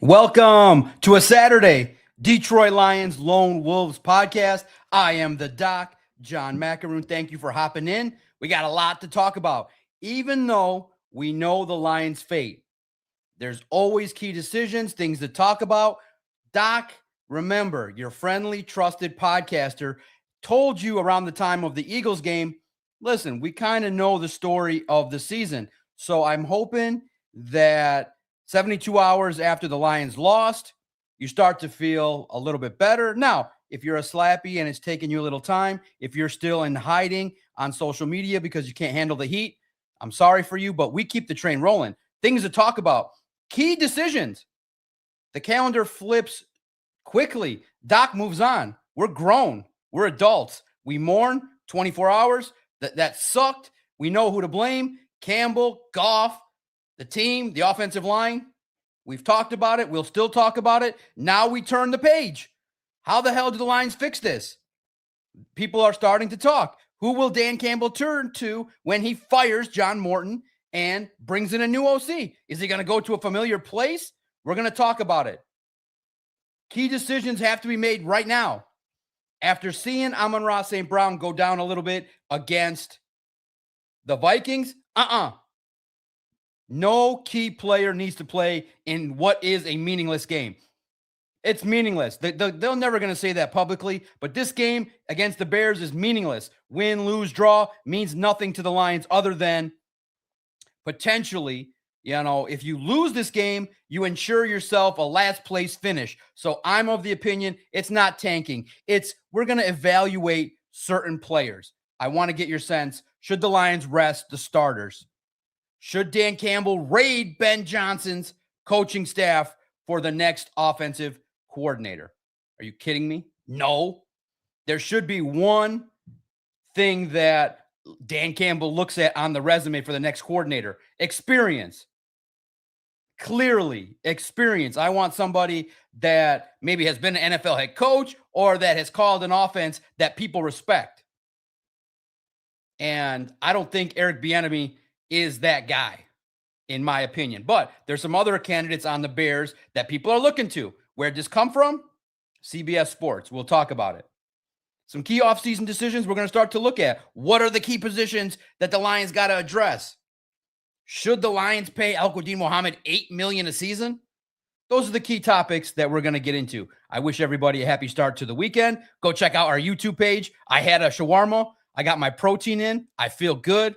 Welcome to a Saturday Detroit Lions Lone Wolves podcast. I am the Doc, John Macaroon. Thank you for hopping in. We got a lot to talk about. Even though we know the Lions' fate, there's always key decisions, things to talk about. Doc, remember, your friendly, trusted podcaster told you around the time of the Eagles game, listen, we kind of know the story of the season. So I'm hoping that 72 hours after the Lions lost, you start to feel a little bit better. Now, if you're a slappy and it's taking you a little time, if you're still in hiding on social media because you can't handle the heat, I'm sorry for you, but we keep the train rolling. Things to talk about. Key decisions. The calendar flips quickly. Doc moves on. We're grown. We're adults. We mourn 24 hours. That sucked. We know who to blame. Campbell, Goff, the team, the offensive line. We've talked about it. We'll still talk about it. Now we turn the page. How the hell do the Lions fix this? People are starting to talk. Who will Dan Campbell turn to when he fires John Morton and brings in a new OC? Is he going to go to a familiar place? We're going to talk about it. Key decisions have to be made right now. After seeing Amon-Ra St. Brown go down a little bit against the Vikings, no key player needs to play in what is a meaningless game. It's meaningless. They're never going to say that publicly, but this game against the Bears is meaningless. Win, lose, draw means nothing to the Lions other than potentially, if you lose this game, you ensure yourself a last place finish. So I'm of the opinion it's not tanking. We're going to evaluate certain players. I want to get your sense. Should the Lions rest the starters? Should Dan Campbell raid Ben Johnson's coaching staff for the next offensive coordinator? Are you kidding me? No. There should be one thing that Dan Campbell looks at on the resume for the next coordinator. Experience. Clearly, experience. I want somebody that maybe has been an NFL head coach or that has called an offense that people respect. And I don't think Eric Bieniemy is that guy, in my opinion. But there's some other candidates on the Bears that people are looking to. Where'd this come from? CBS Sports. We'll talk about it. Some key offseason decisions we're going to start to look at. What are the key positions that the Lions got to address? Should the Lions pay Al-Quadin Muhammad $8 million a season? Those are the key topics that we're going to get into. I wish everybody a happy start to the weekend. Go check out our YouTube page. I had a shawarma. I got my protein in. I feel good.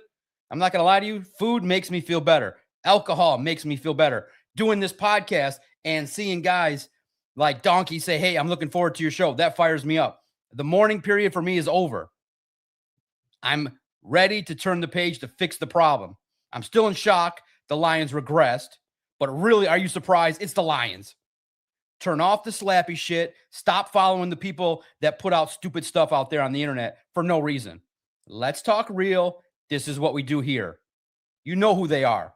I'm not going to lie to you. Food makes me feel better. Alcohol makes me feel better. Doing this podcast and seeing guys like Donkey say, hey, I'm looking forward to your show. That fires me up. The mourning period for me is over. I'm ready to turn the page to fix the problem. I'm still in shock. The Lions regressed. But really, are you surprised? It's the Lions. Turn off the slappy shit. Stop following the people that put out stupid stuff out there on the internet for no reason. Let's talk real. This is what we do here. You know who they are.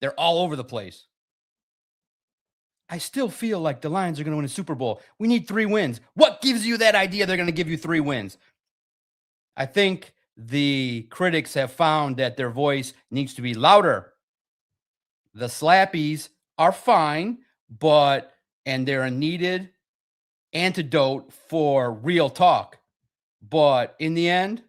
They're all over the place. I still feel like the Lions are going to win a Super Bowl. We need 3 wins. What gives you that idea they're going to give you 3 wins? I think the critics have found that their voice needs to be louder. The slappies are fine, and they're a needed antidote for real talk. But in the end,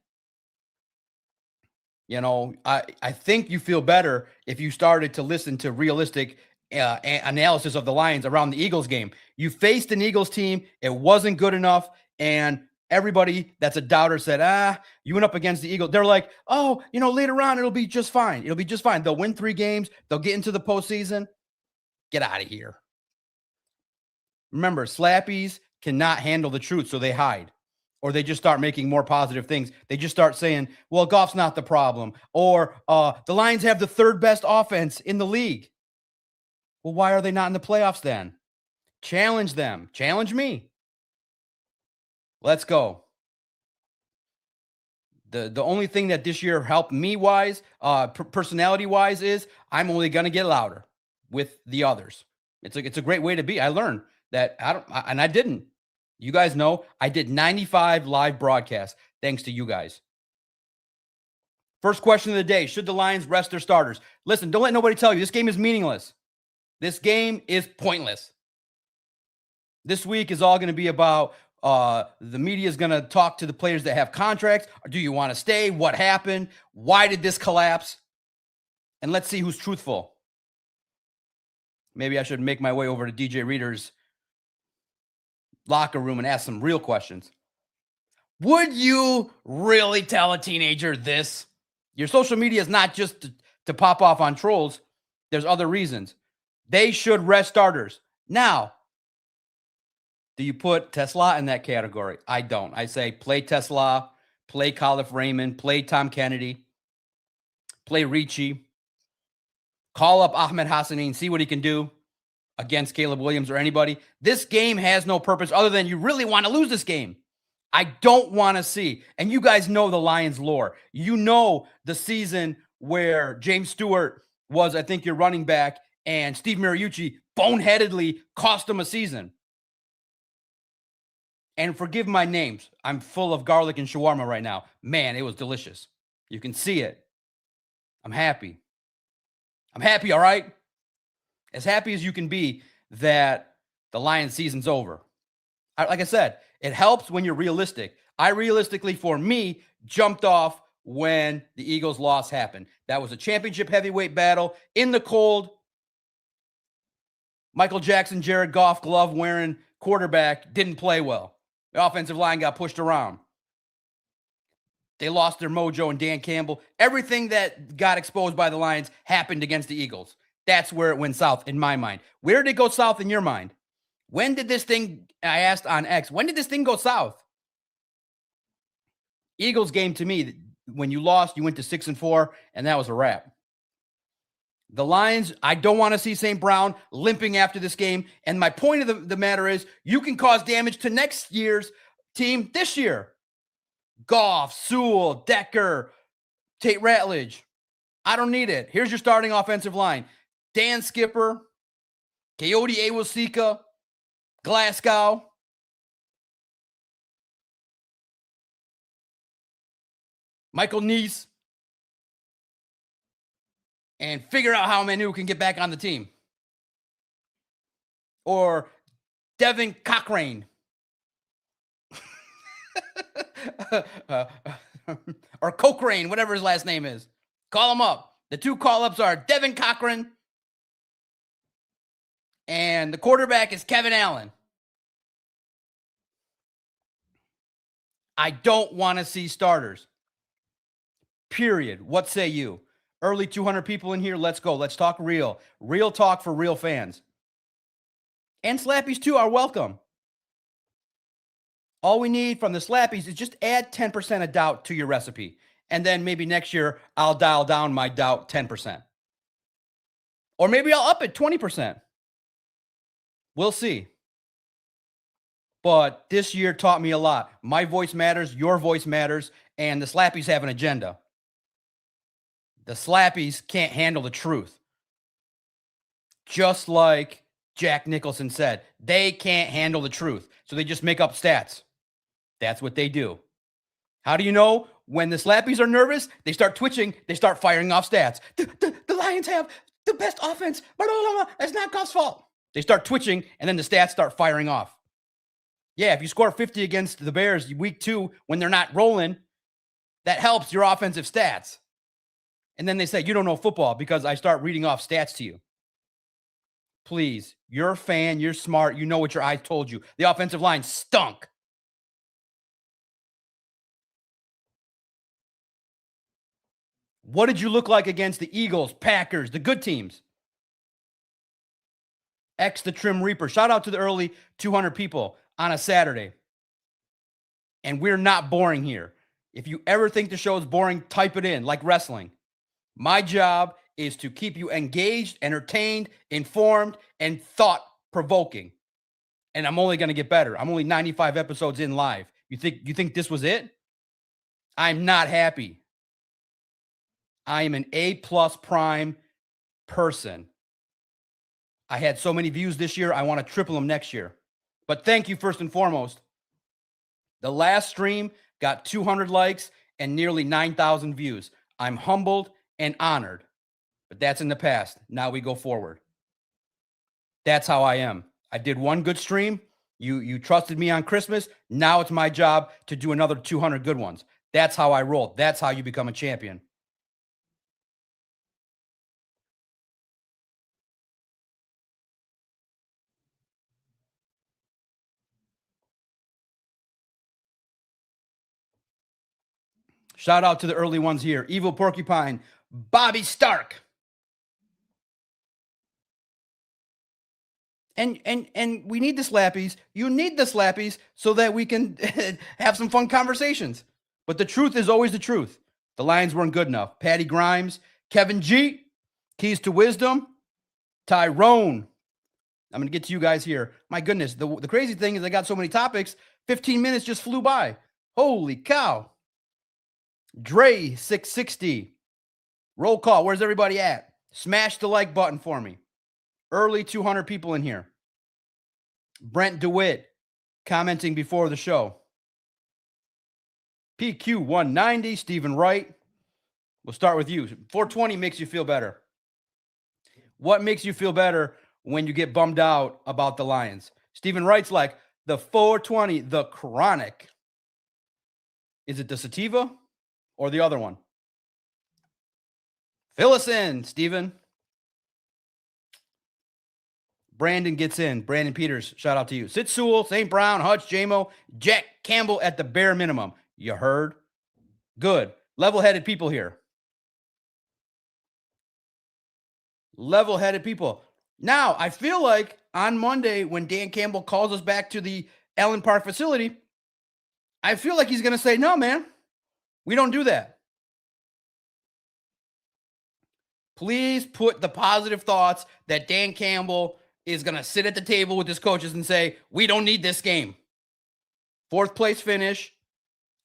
I think you feel better if you started to listen to realistic analysis of the Lions around the Eagles game. You faced an Eagles team. It wasn't good enough. And everybody that's a doubter said, you went up against the Eagles. They're like, later on, it'll be just fine. It'll be just fine. They'll win 3 games. They'll get into the postseason. Get out of here. Remember, slappies cannot handle the truth, so they hide. Or they just start making more positive things. They just start saying, well, Goff's not the problem. Or the Lions have the 3rd best offense in the league. Well, why are they not in the playoffs then? Challenge them. Challenge me. Let's go. The only thing that this year helped me personality-wise, is I'm only going to get louder with the others. It's a great way to be. I learned that I didn't. You guys know I did 95 live broadcasts thanks to you guys. First question of the day, should the Lions rest their starters? Listen, don't let nobody tell you this game is meaningless. This game is pointless. This week is all going to be about the media is going to talk to the players that have contracts. Do you want to stay? What happened? Why did this collapse? And let's see who's truthful. Maybe I should make my way over to DJ Reader's locker room and ask some real questions. Would you really tell a teenager this? Your social media is not just to pop off on trolls. There's other reasons. They should rest starters. Now, do you put Tesla in that category? I don't. I say play Tesla, play Khalif Raymond, play Tom Kennedy, play Ricci, call up Ahmed Hassanin, see what he can do against Caleb Williams or anybody. This game has no purpose other than you really want to lose this game. I don't want to see, and you guys know the Lions lore. You know the season where James Stewart was, I think, your running back, and Steve Mariucci boneheadedly cost him a season. And forgive my names. I'm full of garlic and shawarma right now. Man, it was delicious. You can see it. I'm happy. I'm happy, all right? As happy as you can be that the Lions season's over. Like I said, it helps when you're realistic. I realistically, for me, jumped off when the Eagles' loss happened. That was a championship heavyweight battle in the cold. Michael Jackson, Jared Goff, glove-wearing quarterback didn't play well. The offensive line got pushed around. They lost their mojo and Dan Campbell. Everything that got exposed by the Lions happened against the Eagles. That's where it went south in my mind. Where did it go south in your mind? When did this thing, I asked on X, when did this thing go south? Eagles game to me, when you lost, you went to 6-4, and that was a wrap. The Lions, I don't want to see St. Brown limping after this game. And my point of the matter is you can cause damage to next year's team this year. Goff, Sewell, Decker, Tate Ratledge. I don't need it. Here's your starting offensive line. Dan Skipper, Coyote Awosika, Glasgow. Michael Neese. And figure out how Manu can get back on the team. Or Devin Cochrane. Or Cochrane, whatever his last name is. Call him up. The two call-ups are Devin Cochrane and the quarterback is Kevin Allen. I don't want to see starters. Period. What say you? Early 200 people in here. Let's go. Let's talk real. Real talk for real fans. And slappies too are welcome. All we need from the slappies is just add 10% of doubt to your recipe. And then maybe next year, I'll dial down my doubt 10%. Or maybe I'll up it 20%. We'll see. But this year taught me a lot. My voice matters. Your voice matters. And the slappies have an agenda. The slappies can't handle the truth. Just like Jack Nicholson said, they can't handle the truth. So they just make up stats. That's what they do. How do you know? When the slappies are nervous, they start twitching, they start firing off stats. The Lions have the best offense. Blah, blah, blah, blah. That's not Goff's fault. They start twitching, and then the stats start firing off. Yeah, if you score 50 against the Bears week 2 when they're not rolling, that helps your offensive stats. And then they say, you don't know football because I start reading off stats to you. Please, you're a fan, you're smart, you know what your eyes told you. The offensive line stunk. What did you look like against the Eagles, Packers, the good teams? X the Trim Reaper. Shout out to the early 200 people on a Saturday. And we're not boring here. If you ever think the show is boring, type it in like wrestling. My job is to keep you engaged, entertained, informed, and thought-provoking. And I'm only going to get better. I'm only 95 episodes in live. You think this was it? I'm not happy. I am an A+ prime person. I had so many views this year. I want to triple them next year. But thank you first and foremost. The last stream got 200 likes and nearly 9,000 views. I'm humbled and honored. But that's in the past. Now we go forward. That's how I am. I did one good stream. You trusted me on Christmas. Now it's my job to do another 200 good ones. That's how I roll. That's how you become a champion. Shout out to the early ones here. Evil Porcupine, Bobby Stark. And we need the slappies. You need the slappies so that we can have some fun conversations. But the truth is always the truth. The Lions weren't good enough. Patty Grimes, Kevin G, Keys to Wisdom, Tyrone. I'm going to get to you guys here. My goodness, the crazy thing is I got so many topics. 15 minutes just flew by. Holy cow. Dre 660. Roll call. Where's everybody at? Smash the like button for me. Early 200 people in here. Brent DeWitt commenting before the show. PQ 190. Stephen Wright. We'll start with you. 420 makes you feel better. What makes you feel better when you get bummed out about the Lions? Stephen Wright's like, the 420, the chronic. Is it the sativa or the other one? Fill us in, Stephen. Brandon gets in. Brandon Peters, shout out to you. Sid Sewell, St. Brown, Hutch, JMO, Jack Campbell at the bare minimum. You heard? Good. Level-headed people here. Level-headed people. Now, I feel like on Monday when Dan Campbell calls us back to the Allen Park facility, I feel like he's going to say, no, man, we don't do that. Please put the positive thoughts that Dan Campbell is going to sit at the table with his coaches and say, we don't need this game. 4th place finish,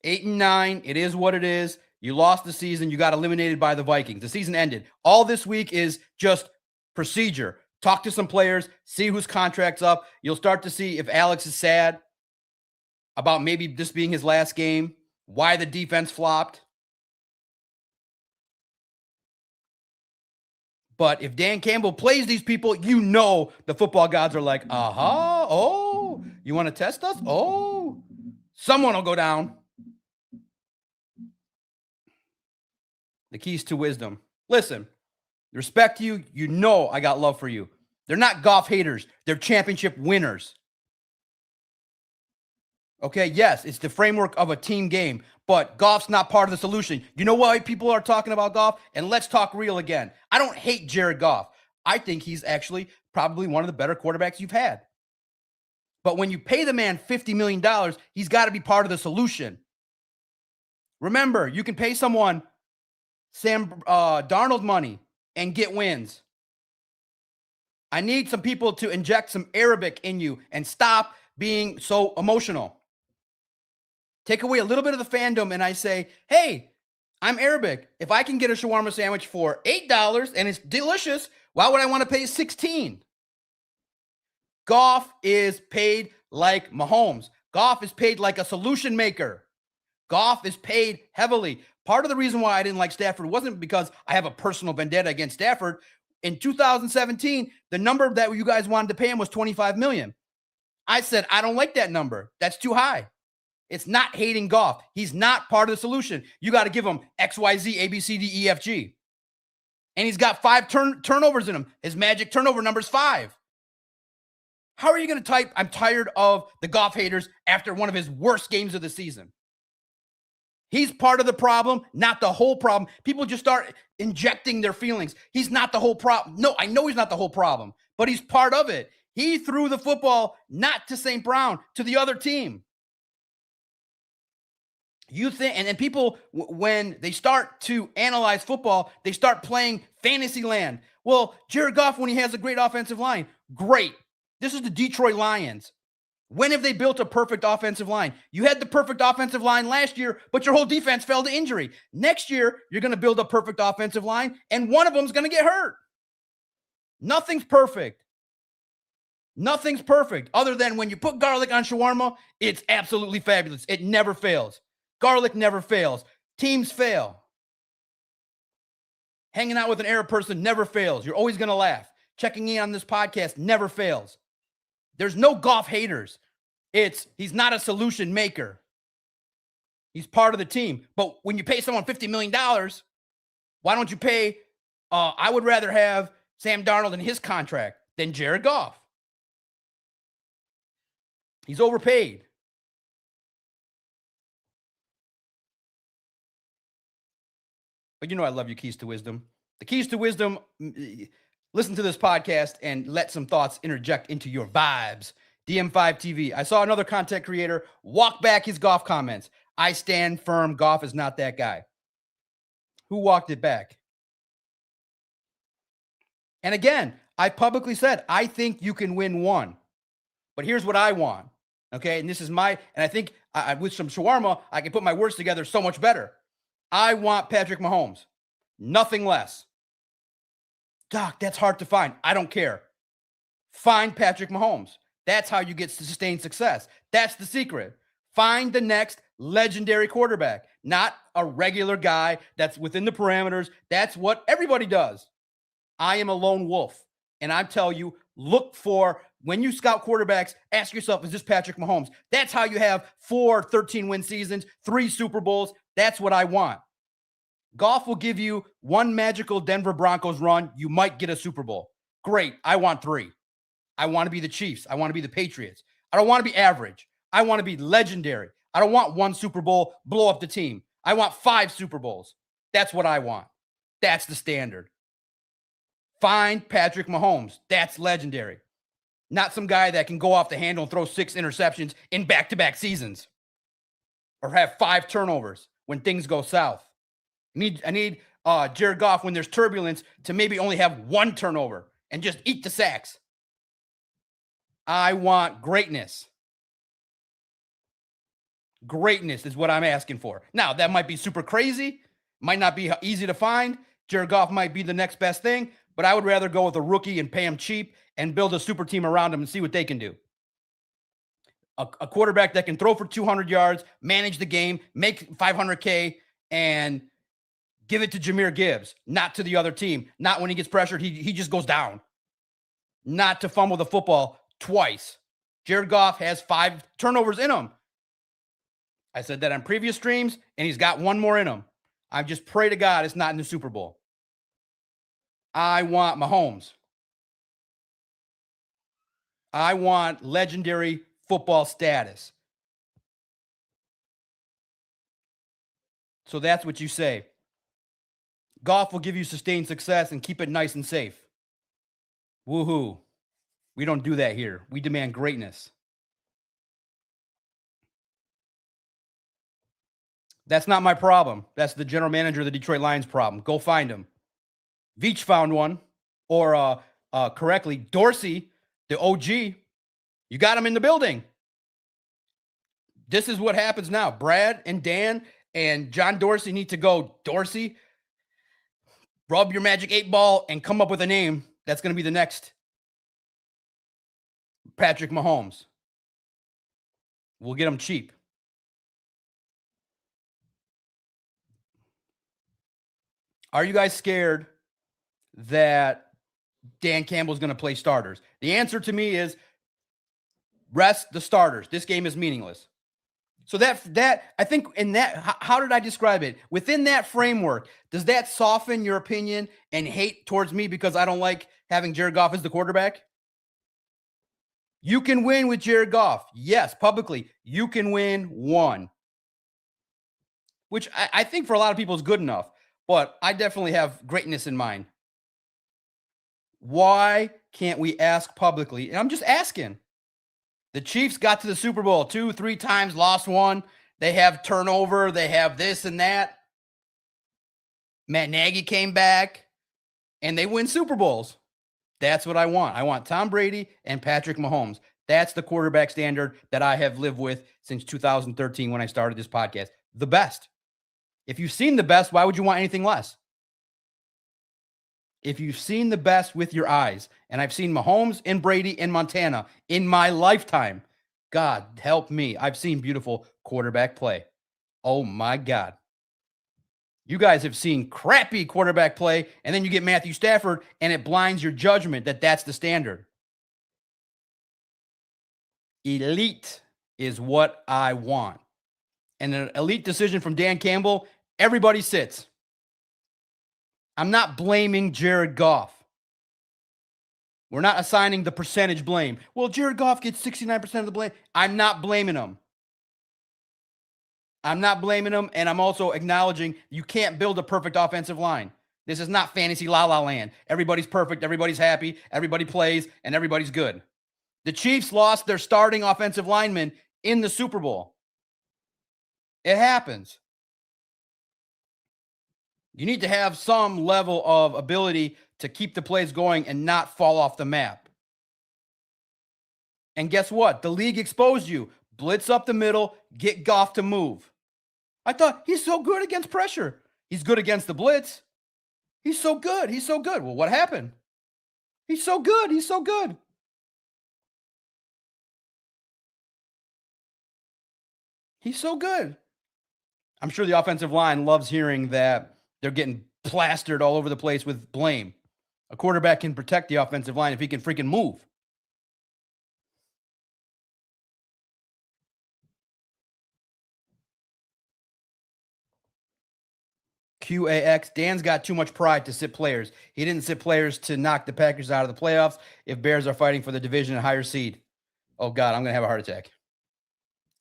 8-9. It is what it is. You lost the season. You got eliminated by the Vikings. The season ended. All this week is just procedure. Talk to some players, see whose contract's up. You'll start to see if Alex is sad about maybe this being his last game, why the defense flopped. But if Dan Campbell plays these people, you know the football gods are like, oh, you want to test us? Oh, someone will go down. The keys to wisdom. Listen, respect you. You know I got love for you. They're not Goff haters. They're championship winners. Okay, yes, it's the framework of a team game, but Goff's not part of the solution. You know why people are talking about Goff? And let's talk real again. I don't hate Jared Goff. I think he's actually probably one of the better quarterbacks you've had. But when you pay the man $50 million, he's got to be part of the solution. Remember, you can pay someone Sam Darnold money and get wins. I need some people to inject some Arabic in you and stop being so emotional. Take away a little bit of the fandom and I say, hey, I'm Arabic. If I can get a shawarma sandwich for $8 and it's delicious, why would I want to pay $16? Goff is paid like Mahomes. Goff is paid like a solution maker. Goff is paid heavily. Part of the reason why I didn't like Stafford wasn't because I have a personal vendetta against Stafford. In 2017, the number that you guys wanted to pay him was $25 million. I said, I don't like that number. That's too high. It's not hating Goff. He's not part of the solution. You got to give him X, Y, Z, A, B, C, D, E, F, G. And he's got 5 turnovers in him. His magic turnover number is 5. How are you going to type, I'm tired of the Goff haters after one of his worst games of the season? He's part of the problem, not the whole problem. People just start injecting their feelings. He's not the whole problem. No, I know he's not the whole problem, but he's part of it. He threw the football not to St. Brown, to the other team. You think, and then people, when they start to analyze football, they start playing fantasy land. Well, Jared Goff, when he has a great offensive line, great. This is the Detroit Lions. When have they built a perfect offensive line? You had the perfect offensive line last year, but your whole defense fell to injury. Next year, you're going to build a perfect offensive line, and one of them is going to get hurt. Nothing's perfect. Nothing's perfect other than when you put garlic on shawarma, it's absolutely fabulous. It never fails. Garlic never fails. Teams fail. Hanging out with an Arab person never fails. You're always going to laugh. Checking in on this podcast never fails. There's no Goff haters. He's not a solution maker. He's part of the team. But when you pay someone $50 million, why don't you pay? I would rather have Sam Darnold in his contract than Jared Goff. He's overpaid. But you know I love you, Keys to Wisdom. The Keys to Wisdom, listen to this podcast and let some thoughts interject into your vibes. DM5 TV. I saw another content creator walk back his Goff comments. I stand firm. Goff is not that guy. Who walked it back? And again, I publicly said, I think you can win one. But here's what I want. Okay. And this is and I think with some shawarma, I can put my words together so much better. I want Patrick Mahomes. Nothing less. Doc, that's hard to find. I don't care. Find Patrick Mahomes. That's how you get sustained success. That's the secret. Find the next legendary quarterback, not a regular guy that's within the parameters. That's what everybody does. I am a lone wolf. And I tell you, look for, when you scout quarterbacks, ask yourself, is this Patrick Mahomes? That's how you have 4 13-win seasons, 3 Super Bowls. That's what I want. Goff will give you one magical Denver Broncos run. You might get a Super Bowl. Great. I want 3. I want to be the Chiefs. I want to be the Patriots. I don't want to be average. I want to be legendary. I don't want 1 Super Bowl, blow up the team. I want 5 Super Bowls. That's what I want. That's the standard. Find Patrick Mahomes. That's legendary. Not some guy that can go off the handle and throw 6 interceptions in back-to-back seasons or have 5 turnovers when things go south. I need Jared Goff, when there's turbulence, to maybe only have 1 turnover and just eat the sacks. I want greatness. Greatness is what I'm asking for. Now, that might be super crazy, might not be easy to find. Jared Goff might be the next best thing, but I would rather go with a rookie and pay him cheap and build a super team around him and see what they can do. A quarterback that can throw for 200 yards, manage the game, make $500K, and give it to Jahmyr Gibbs, not to the other team. Not when he gets pressured, he just goes down. Not to fumble the football twice. Jared Goff has 5 turnovers in him. I said that on previous streams, and he's got 1 more in him. I just pray to God it's not in the Super Bowl. I want Mahomes. I want legendary football status. So that's what you say. Goff will give you sustained success and keep it nice and safe. Woohoo. We don't do that here. We demand greatness. That's not my problem. That's the general manager of the Detroit Lions problem. Go find him. Veach found one. Or correctly, Dorsey, the OG. You got him in the building. This is what happens now. Brad and Dan and John Dorsey need to go, Dorsey, rub your magic 8 ball and come up with a name that's going to be the next Patrick Mahomes. We'll get him cheap. Are you guys scared that Dan Campbell's going to play starters? The answer to me is rest the starters. This game is meaningless. So that I think in that, how did I describe it? Within that framework, does that soften your opinion and hate towards me because I don't like having Jared Goff as the quarterback? You can win with Jared Goff. Yes, publicly, you can win 1. Which I think for a lot of people is good enough. But I definitely have greatness in mind. Why can't we ask publicly? And I'm just asking. The Chiefs got to the Super Bowl 2, 3 times, lost 1. They have turnover. They have this and that. Matt Nagy came back, and they win Super Bowls. That's what I want. I want Tom Brady and Patrick Mahomes. That's the quarterback standard that I have lived with since 2013 when I started this podcast. The best. If you've seen the best, why would you want anything less? If you've seen the best with your eyes, and I've seen Mahomes and Brady and Montana in my lifetime, God help me, I've seen beautiful quarterback play. Oh my God. You guys have seen crappy quarterback play, and then you get Matthew Stafford, and it blinds your judgment that that's the standard. Elite. is what I want. And an elite decision from Dan Campbell, everybody sits. I'm not blaming Jared Goff. We're not assigning the percentage blame. Well, Jared Goff gets 69% of the blame. I'm not blaming him. I'm not blaming him, and I'm also acknowledging you can't build a perfect offensive line. This is not fantasy la-la land. Everybody's perfect, everybody's happy, everybody plays, and everybody's good. The Chiefs lost their starting offensive lineman in the Super Bowl. It happens. You need to have some level of ability to keep the plays going and not fall off the map. And guess what? The league exposed you. Blitz up the middle, get Goff to move. I thought he's so good against pressure. He's good against the blitz. He's so good. He's so good. Well, what happened? He's so good. He's so good. He's so good. I'm sure the offensive line loves hearing that they're getting plastered all over the place with blame. A quarterback can protect the offensive line if he can freaking move. QAX, Dan's got too much pride to sit players. He didn't sit players to knock the Packers out of the playoffs if Bears are fighting for the division and higher seed. Oh, God, I'm going to have a heart attack.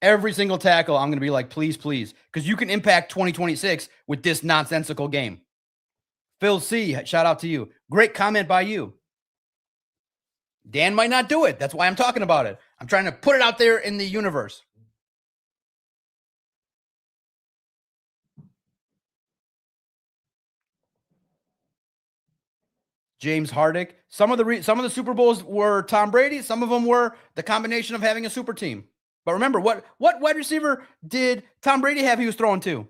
Every single tackle, I'm going to be like, please, please, because you can impact 2026 with this nonsensical game. Phil C., shout out to you. Great comment by you. Dan might not do it. That's why I'm talking about it. I'm trying to put it out there in the universe. James Hardick. Some of the Super Bowls were Tom Brady. Some of them were the combination of having a super team. But remember, what wide receiver did Tom Brady have he was throwing to?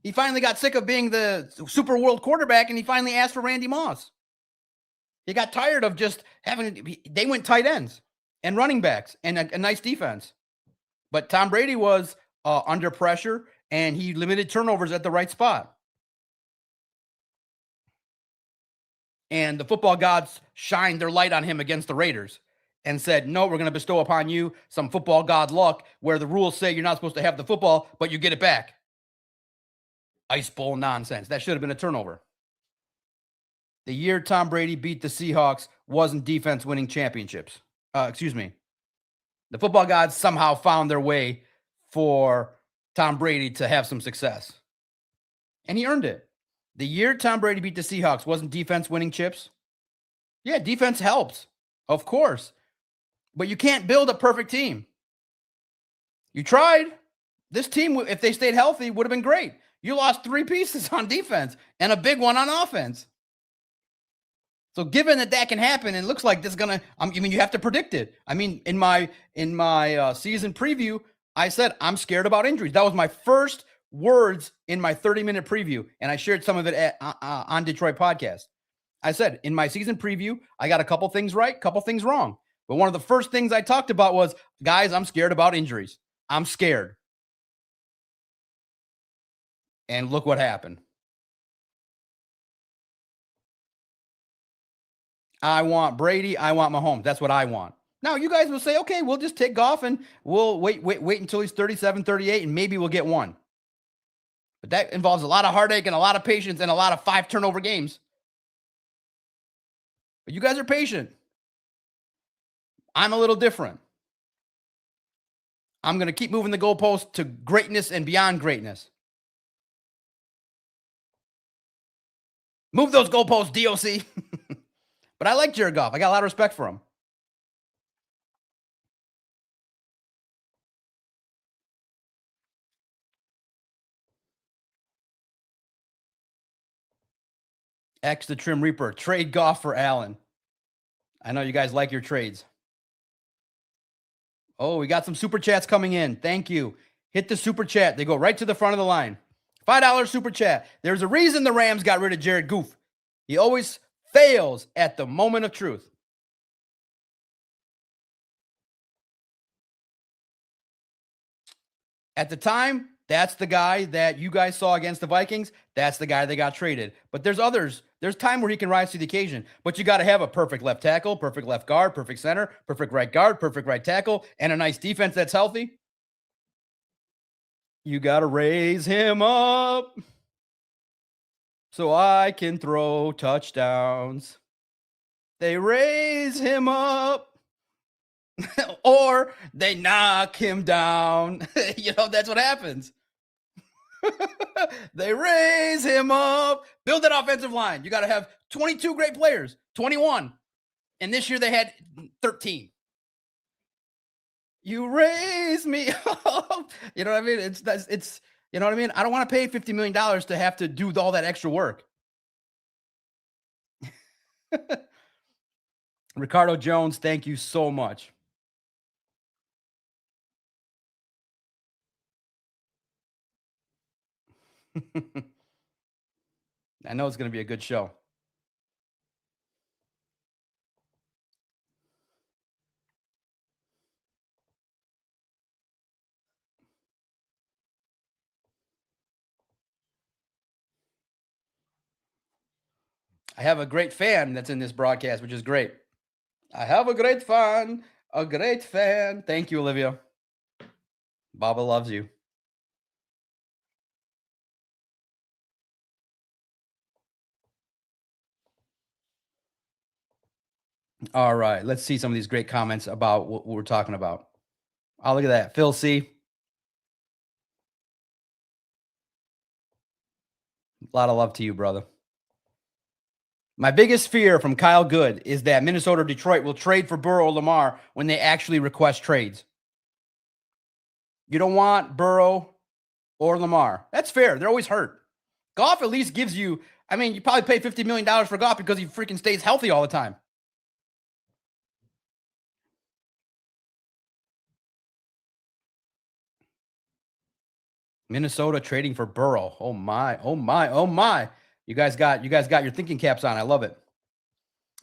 He finally got sick of being the super world quarterback, and he finally asked for Randy Moss. He got tired of just having – they went tight ends and running backs and a nice defense. But Tom Brady was under pressure, and he limited turnovers at the right spot. And the football gods shined their light on him against the Raiders and said, no, we're going to bestow upon you some football god luck where the rules say you're not supposed to have the football, but you get it back. Ice Bowl nonsense. That should have been a turnover. The year Tom Brady beat the Seahawks wasn't defense winning championships. The football gods somehow found their way for Tom Brady to have some success. And he earned it. The year Tom Brady beat the Seahawks wasn't defense winning chips. Yeah, defense helps, of course. But you can't build a perfect team. You tried. This team, if they stayed healthy, would have been great. You lost 3 pieces on defense and a big one on offense. So given that can happen, and it looks like this is going to, you have to predict it. I mean, in my season preview, I said, I'm scared about injuries. That was my first words in my 30-minute preview, and I shared some of it on Detroit Podcast. I said, in my season preview, I got a couple things right, couple things wrong. But one of the first things I talked about was, guys, I'm scared about injuries. I'm scared. And look what happened. I want Brady. I want Mahomes. That's what I want. Now, you guys will say, okay, we'll just take Goff and we'll wait until he's 37, 38, and maybe we'll get one. But that involves a lot of heartache and a lot of patience and a lot of 5 turnover games. But you guys are patient. I'm a little different. I'm going to keep moving the goalpost to greatness and beyond greatness. Move those goalposts, DOC. But I like Jared Goff. I got a lot of respect for him. X the Trim Reaper. Trade Goff for Allen. I know you guys like your trades. Oh, we got some super chats coming in. Thank you. Hit the super chat. They go right to the front of the line. $5 super chat. There's a reason the Rams got rid of Jared Goff. He always fails at the moment of truth. At the time, That's the guy that you guys saw against the Vikings. That's the guy that got traded. But there's others. There's time where he can rise to the occasion. But you got to have a perfect left tackle, perfect left guard, perfect center, perfect right guard, perfect right tackle, and a nice defense that's healthy. You got to raise him up so I can throw touchdowns. They raise him up or they knock him down. That's what happens. They raise him up. Build that offensive line. You got to have 22 great players, 21. And this year they had 13. You raise me up. You know what I mean? It's you know what I mean? I don't want to pay $50 million to have to do all that extra work. Ricardo Jones, thank you so much. I know it's going to be a good show. I have a great fan that's in this broadcast, which is great. I have a great fan. A great fan. Thank you, Olivia. Baba loves you. All right. Let's see some of these great comments about what we're talking about. Oh, look at that. Phil C. A lot of love to you, brother. My biggest fear from Kyle Good is that Minnesota or Detroit will trade for Burrow or Lamar when they actually request trades. You don't want Burrow or Lamar. That's fair. They're always hurt. Goff at least gives you, you probably pay $50 million for Goff because he freaking stays healthy all the time. Minnesota trading for Burrow. Oh my, oh my, oh my. You guys got your thinking caps on. I love it.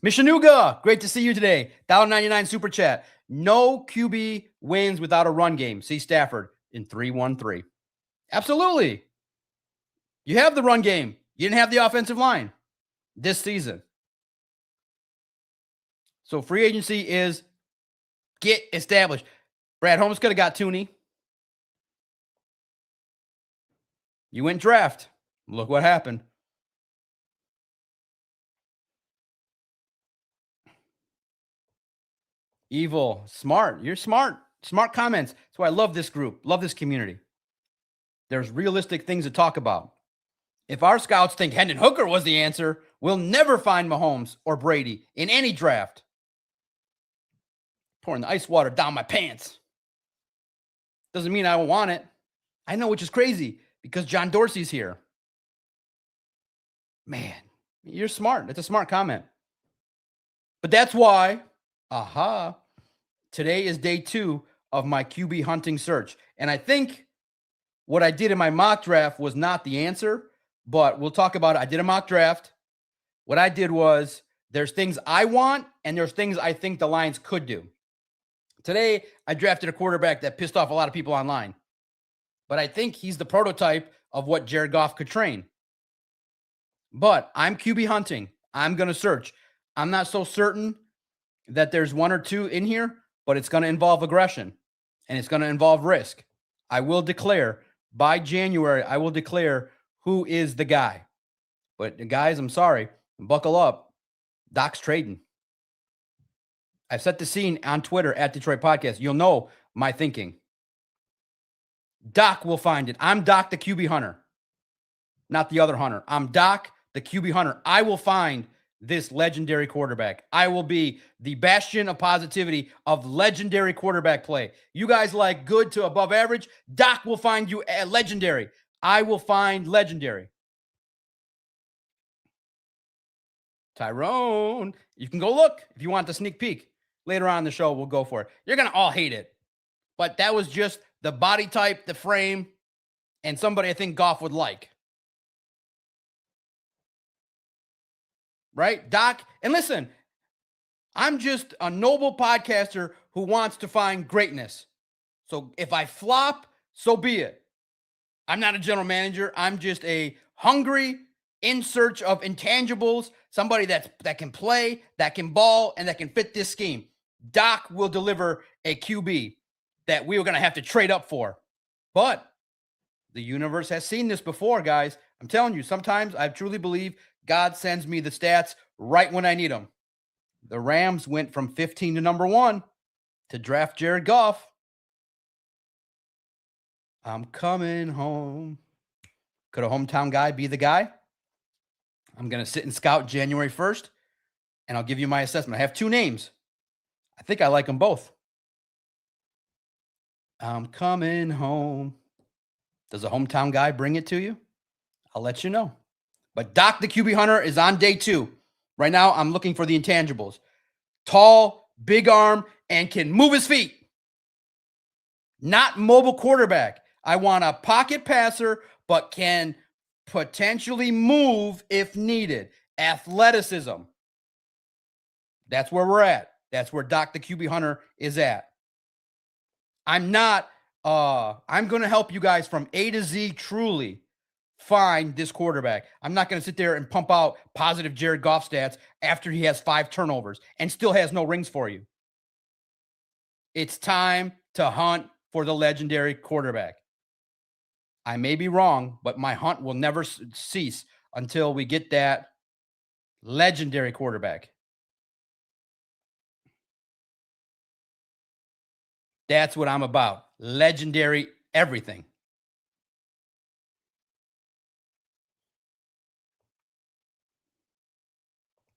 Mishanuga, great to see you today. $1.99 super chat. No QB wins without a run game. See Stafford in 3-1-3. Absolutely. You have the run game. You didn't have the offensive line this season. So free agency is get established. Brad Holmes could have got Tooney. You went draft. Look what happened. Evil, smart. You're smart. Smart comments. That's why I love this group. Love this community. There's realistic things to talk about. If our scouts think Hendon Hooker was the answer, we'll never find Mahomes or Brady in any draft. Pouring the ice water down my pants. Doesn't mean I don't want it. I know, which is crazy because John Dorsey's here. Man, you're smart. That's a smart comment. But that's why, today is day 2 of my QB hunting search. And I think what I did in my mock draft was not the answer, but we'll talk about it. I did a mock draft. What I did was there's things I want and there's things I think the Lions could do. Today, I drafted a quarterback that pissed off a lot of people online, but I think he's the prototype of what Jared Goff could train. But I'm QB hunting. I'm going to search. I'm not so certain that there's 1 or 2 in here, but it's going to involve aggression and it's going to involve risk. I will declare by January, I will declare who is the guy. But guys, I'm sorry. Buckle up. Doc's trading. I've set the scene on Twitter at Detroit Podcast. You'll know my thinking. Doc will find it. I'm Doc the QB hunter, not the other hunter. I'm Doc the QB hunter. I will find this legendary quarterback. I will be the bastion of positivity of legendary quarterback play. You guys like good to above average. Doc will find you legendary. I will find legendary. Tyrone, you can go look if you want the sneak peek. Later on in the show, we'll go for it. You're going to all hate it. But that was just the body type, the frame, and somebody I think Goff would like. Right, Doc? And listen, I'm just a noble podcaster who wants to find greatness. So if I flop, so be it. I'm not a general manager. I'm just a hungry, in search of intangibles, somebody that can play, that can ball, and that can fit this scheme. Doc will deliver a QB that we were going to have to trade up for. But the universe has seen this before, guys. I'm telling you, sometimes I truly believe God sends me the stats right when I need them. The Rams went from 15 to number 1 to draft Jared Goff. I'm coming home. Could a hometown guy be the guy? I'm going to sit and scout January 1st, and I'll give you my assessment. I have 2 names. I think I like them both. I'm coming home. Does a hometown guy bring it to you? I'll let you know. But Doc the QB Hunter is on day 2. Right now, I'm looking for the intangibles. Tall, big arm, and can move his feet. Not mobile quarterback. I want a pocket passer, but can potentially move if needed. Athleticism. That's where we're at. That's where Doc the QB Hunter is at. I'm going to help you guys from A to Z truly find this quarterback. I'm not going to sit there and pump out positive Jared Goff stats after he has 5 turnovers and still has no rings for you. It's time to hunt for the legendary quarterback. I may be wrong, but my hunt will never cease until we get that legendary quarterback. That's what I'm about. Legendary everything.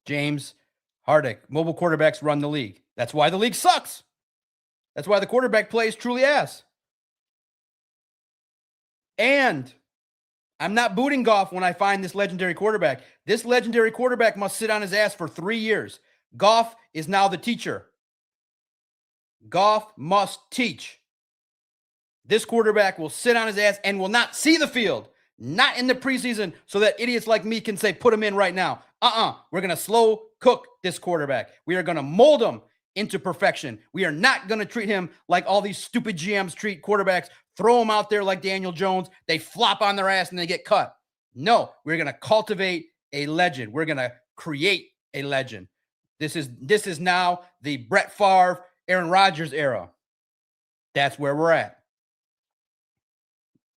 James Hardick, mobile quarterbacks run the league. That's why the league sucks. That's why the quarterback play is truly ass. And I'm not booting Goff when I find this legendary quarterback. This legendary quarterback must sit on his ass for 3 years. Goff is now the teacher. Goff must teach. This quarterback will sit on his ass and will not see the field, not in the preseason, so that idiots like me can say, put him in right now. We're going to slow cook this quarterback. We are going to mold him into perfection. We are not going to treat him like all these stupid GMs treat quarterbacks, throw them out there like Daniel Jones. They flop on their ass and they get cut. No, we're going to cultivate a legend. We're going to create a legend. This is now the Brett Favre, Aaron Rodgers era. That's where we're at.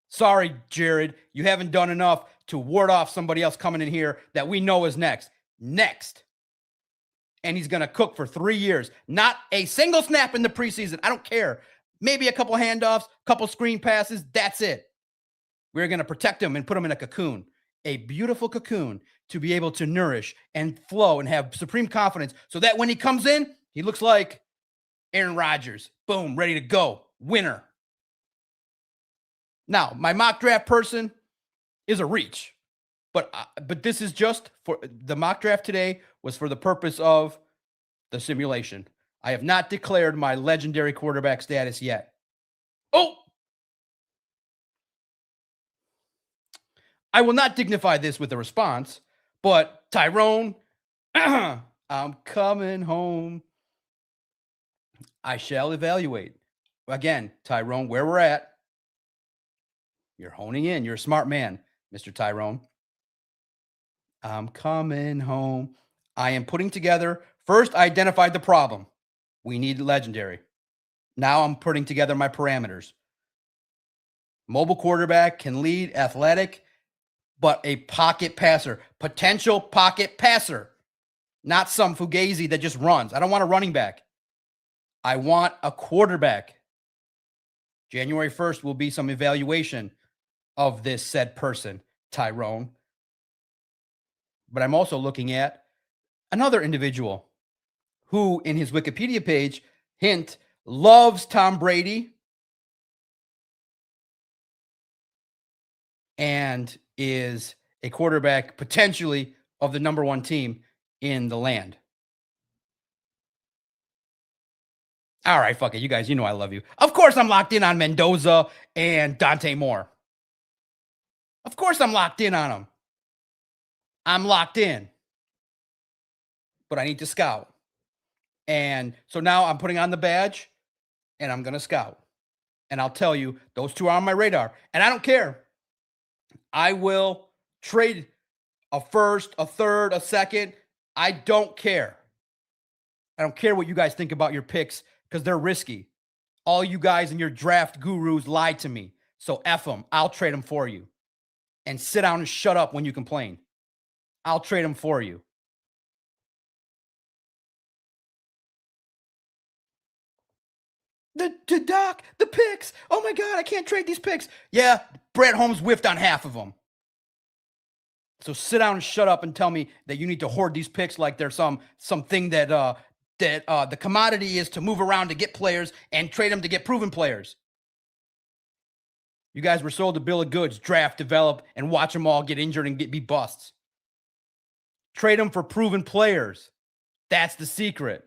Sorry, Jared, you haven't done enough to ward off somebody else coming in here that we know is next. And he's going to cook for 3 years. Not a single snap in the preseason. I don't care. Maybe a couple handoffs, couple screen passes. That's it. We're going to protect him and put him in a cocoon, a beautiful cocoon to be able to nourish and flow and have supreme confidence so that when he comes in, he looks like Aaron Rodgers. Boom, ready to go. Winner. Now, my mock draft person is a reach, but this is just for the mock draft today was for the purpose of the simulation. I have not declared my legendary quarterback status yet. Oh, I will not dignify this with a response, but Tyrone, I'm coming home. I shall evaluate. Again, Tyrone, where we're at. You're honing in. You're a smart man, Mr. Tyrone. I'm coming home. I am putting together. First, I identified the problem. We need legendary. Now I'm putting together my parameters. Mobile quarterback, can lead, athletic, but a pocket passer. Potential pocket passer. Not some fugazi that just runs. I don't want a running back. I want a quarterback. January 1st will be some evaluation of this said person, Tyrone. But I'm also looking at another individual who, in his Wikipedia page, hint, loves Tom Brady and is a quarterback potentially of the number 1 team in the land. All right, fuck it. You guys, you know I love you. Of course I'm locked in on Mendoza and Dante Moore. Of course I'm locked in on them. I'm locked in. But I need to scout. And so now I'm putting on the badge and I'm going to scout. And I'll tell you, those 2 are on my radar. And I don't care. I will trade a first, a third, a second. I don't care. I don't care what you guys think about your picks because they're risky. All you guys and your draft gurus lied to me. So F them. I'll trade them for you. And sit down and shut up when you complain. I'll trade them for you. The doc, the picks. Oh my God, I can't trade these picks. Yeah, Brett Holmes whiffed on half of them. So sit down and shut up and tell me that you need to hoard these picks like there's something that the commodity is to move around to get players and trade them to get proven players. You guys were sold a bill of goods, draft, develop, and watch them all get injured and be busts. Trade them for proven players. That's the secret.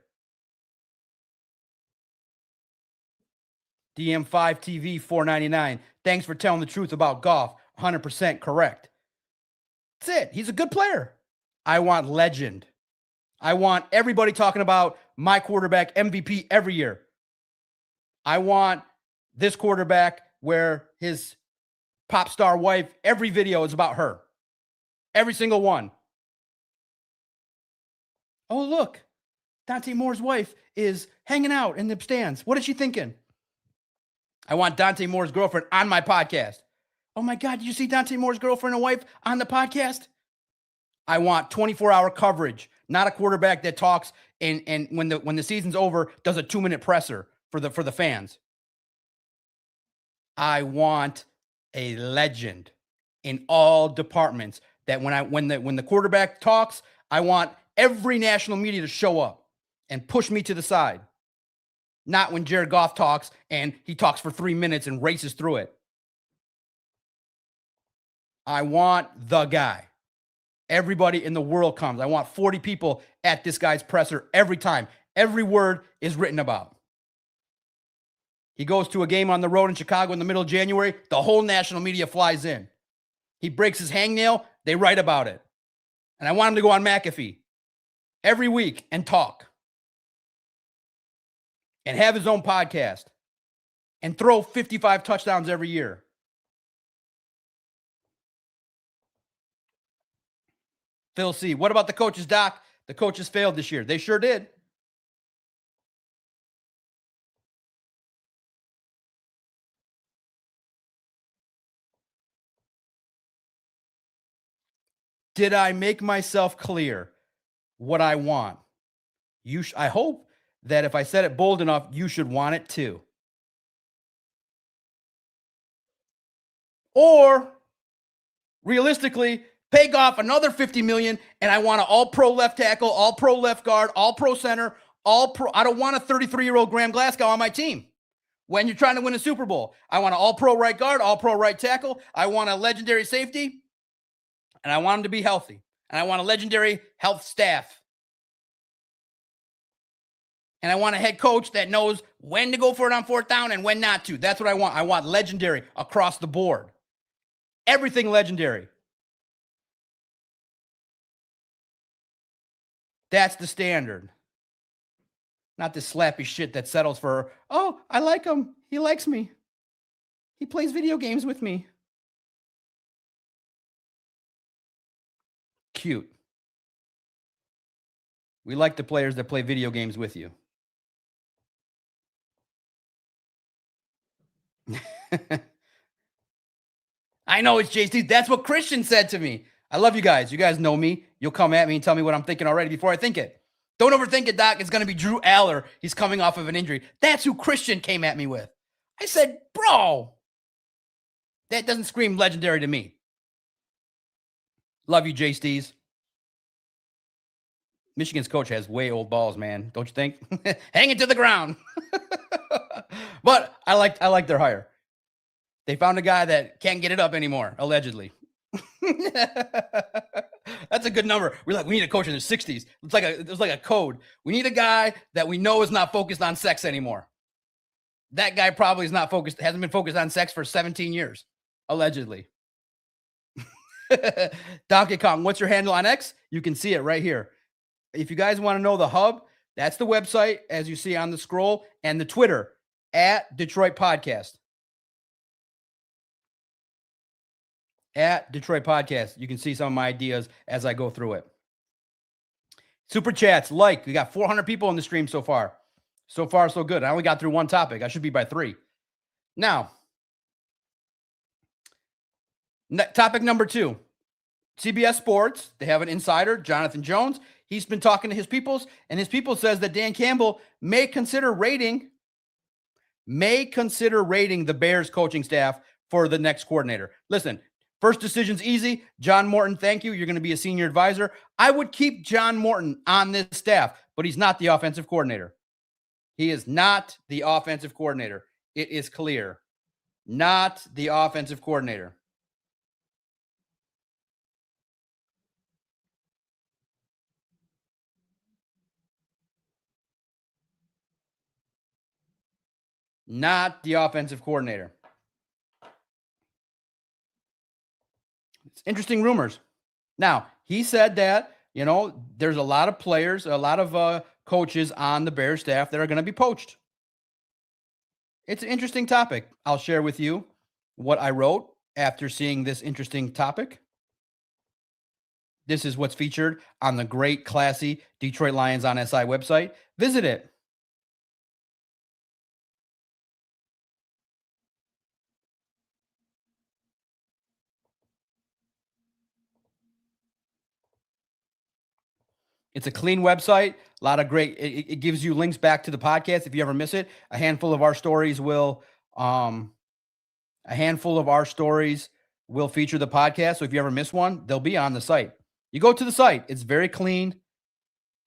DM5 TV $4.99. Thanks for telling the truth about Goff. 100% correct. That's it. He's a good player. I want legend. I want everybody talking about my quarterback MVP every year. I want this quarterback where his pop star wife, every video is about her. Every single one. Oh, look. Dante Moore's wife is hanging out in the stands. What is she thinking? I want Dante Moore's girlfriend on my podcast. Oh my God, did you see Dante Moore's girlfriend and wife on the podcast? I want 24-hour coverage, not a quarterback that talks and when the season's over, does a 2-minute presser for the fans. I want a legend in all departments that when the quarterback talks, I want every national media to show up and push me to the side. Not when Jared Goff talks and he talks for 3 minutes and races through it. I want the guy. Everybody in the world comes. I want 40 people at this guy's presser every time. Every word is written about. He goes to a game on the road in Chicago in the middle of January. The whole national media flies in. He breaks his hangnail. They write about it. And I want him to go on McAfee every week and talk. And have his own podcast. And throw 55 touchdowns every year. Phil C. What about the coaches, Doc? The coaches failed this year. They sure did. Did I make myself clear what I want? I hope that if I said it bold enough, you should want it too. Or realistically, pay Goff another $50 million, and I want an all-pro left tackle, all-pro left guard, all-pro center, all-pro. I don't want a 33-year-old Graham Glasgow on my team. When you're trying to win a Super Bowl, I want an all-pro right guard, all-pro right tackle. I want a legendary safety, and I want him to be healthy. And I want a legendary health staff. And I want a head coach that knows when to go for it on 4th down and when not to. That's what I want. I want legendary across the board. Everything legendary. That's the standard. Not this slappy shit that settles for, oh, I like him. He likes me. He plays video games with me. Cute. We like the players that play video games with you. I know it's JC. That's what Christian said to me. I love you guys. You guys know me. You'll come at me and tell me what I'm thinking already before I think it. Don't overthink it, Doc. It's going to be Drew Aller. He's coming off of an injury. That's who Christian came at me with. I said, bro, that doesn't scream legendary to me. Love you, J. Stees. Michigan's coach has way old balls, man. Don't you think? Hang it to the ground. But I like their hire. They found a guy that can't get it up anymore, allegedly. That's a good number. We need a coach in the 60s. It's like a code. We need a guy that we know is not focused on sex anymore. That guy probably is not focused, hasn't been focused on sex for 17 years, allegedly. Donkey Kong, what's your handle on X? You can see it right here. If you guys want to know the hub, that's the website, as you see on the scroll, and the Twitter, @Detroit Podcast. At Detroit Podcast. You can see some of my ideas as I go through it. Super chats, we got 400 people in the stream so far. So far, so good. I only got through one topic. I should be by 3. Now, topic number 2. CBS Sports, they have an insider, Jonathan Jones. He's been talking to his peoples, and his people says that Dan Campbell may consider rating the Bears coaching staff for the next coordinator. Listen, first decision's easy. John Morton, thank you. You're going to be a senior advisor. I would keep John Morton on this staff, but he's not the offensive coordinator. He is not the offensive coordinator. It is clear. Not the offensive coordinator. Not the offensive coordinator. It's interesting rumors. Now, he said that, there's a lot of players, a lot of coaches on the Bears staff that are going to be poached. It's an interesting topic. I'll share with you what I wrote after seeing this interesting topic. This is what's featured on the great, classy Detroit Lions on SI website. Visit it. It's a clean website. A lot of great. It gives you links back to the podcast if you ever miss it. A handful of our stories will feature the podcast. So if you ever miss one, they'll be on the site. You go to the site. It's very clean.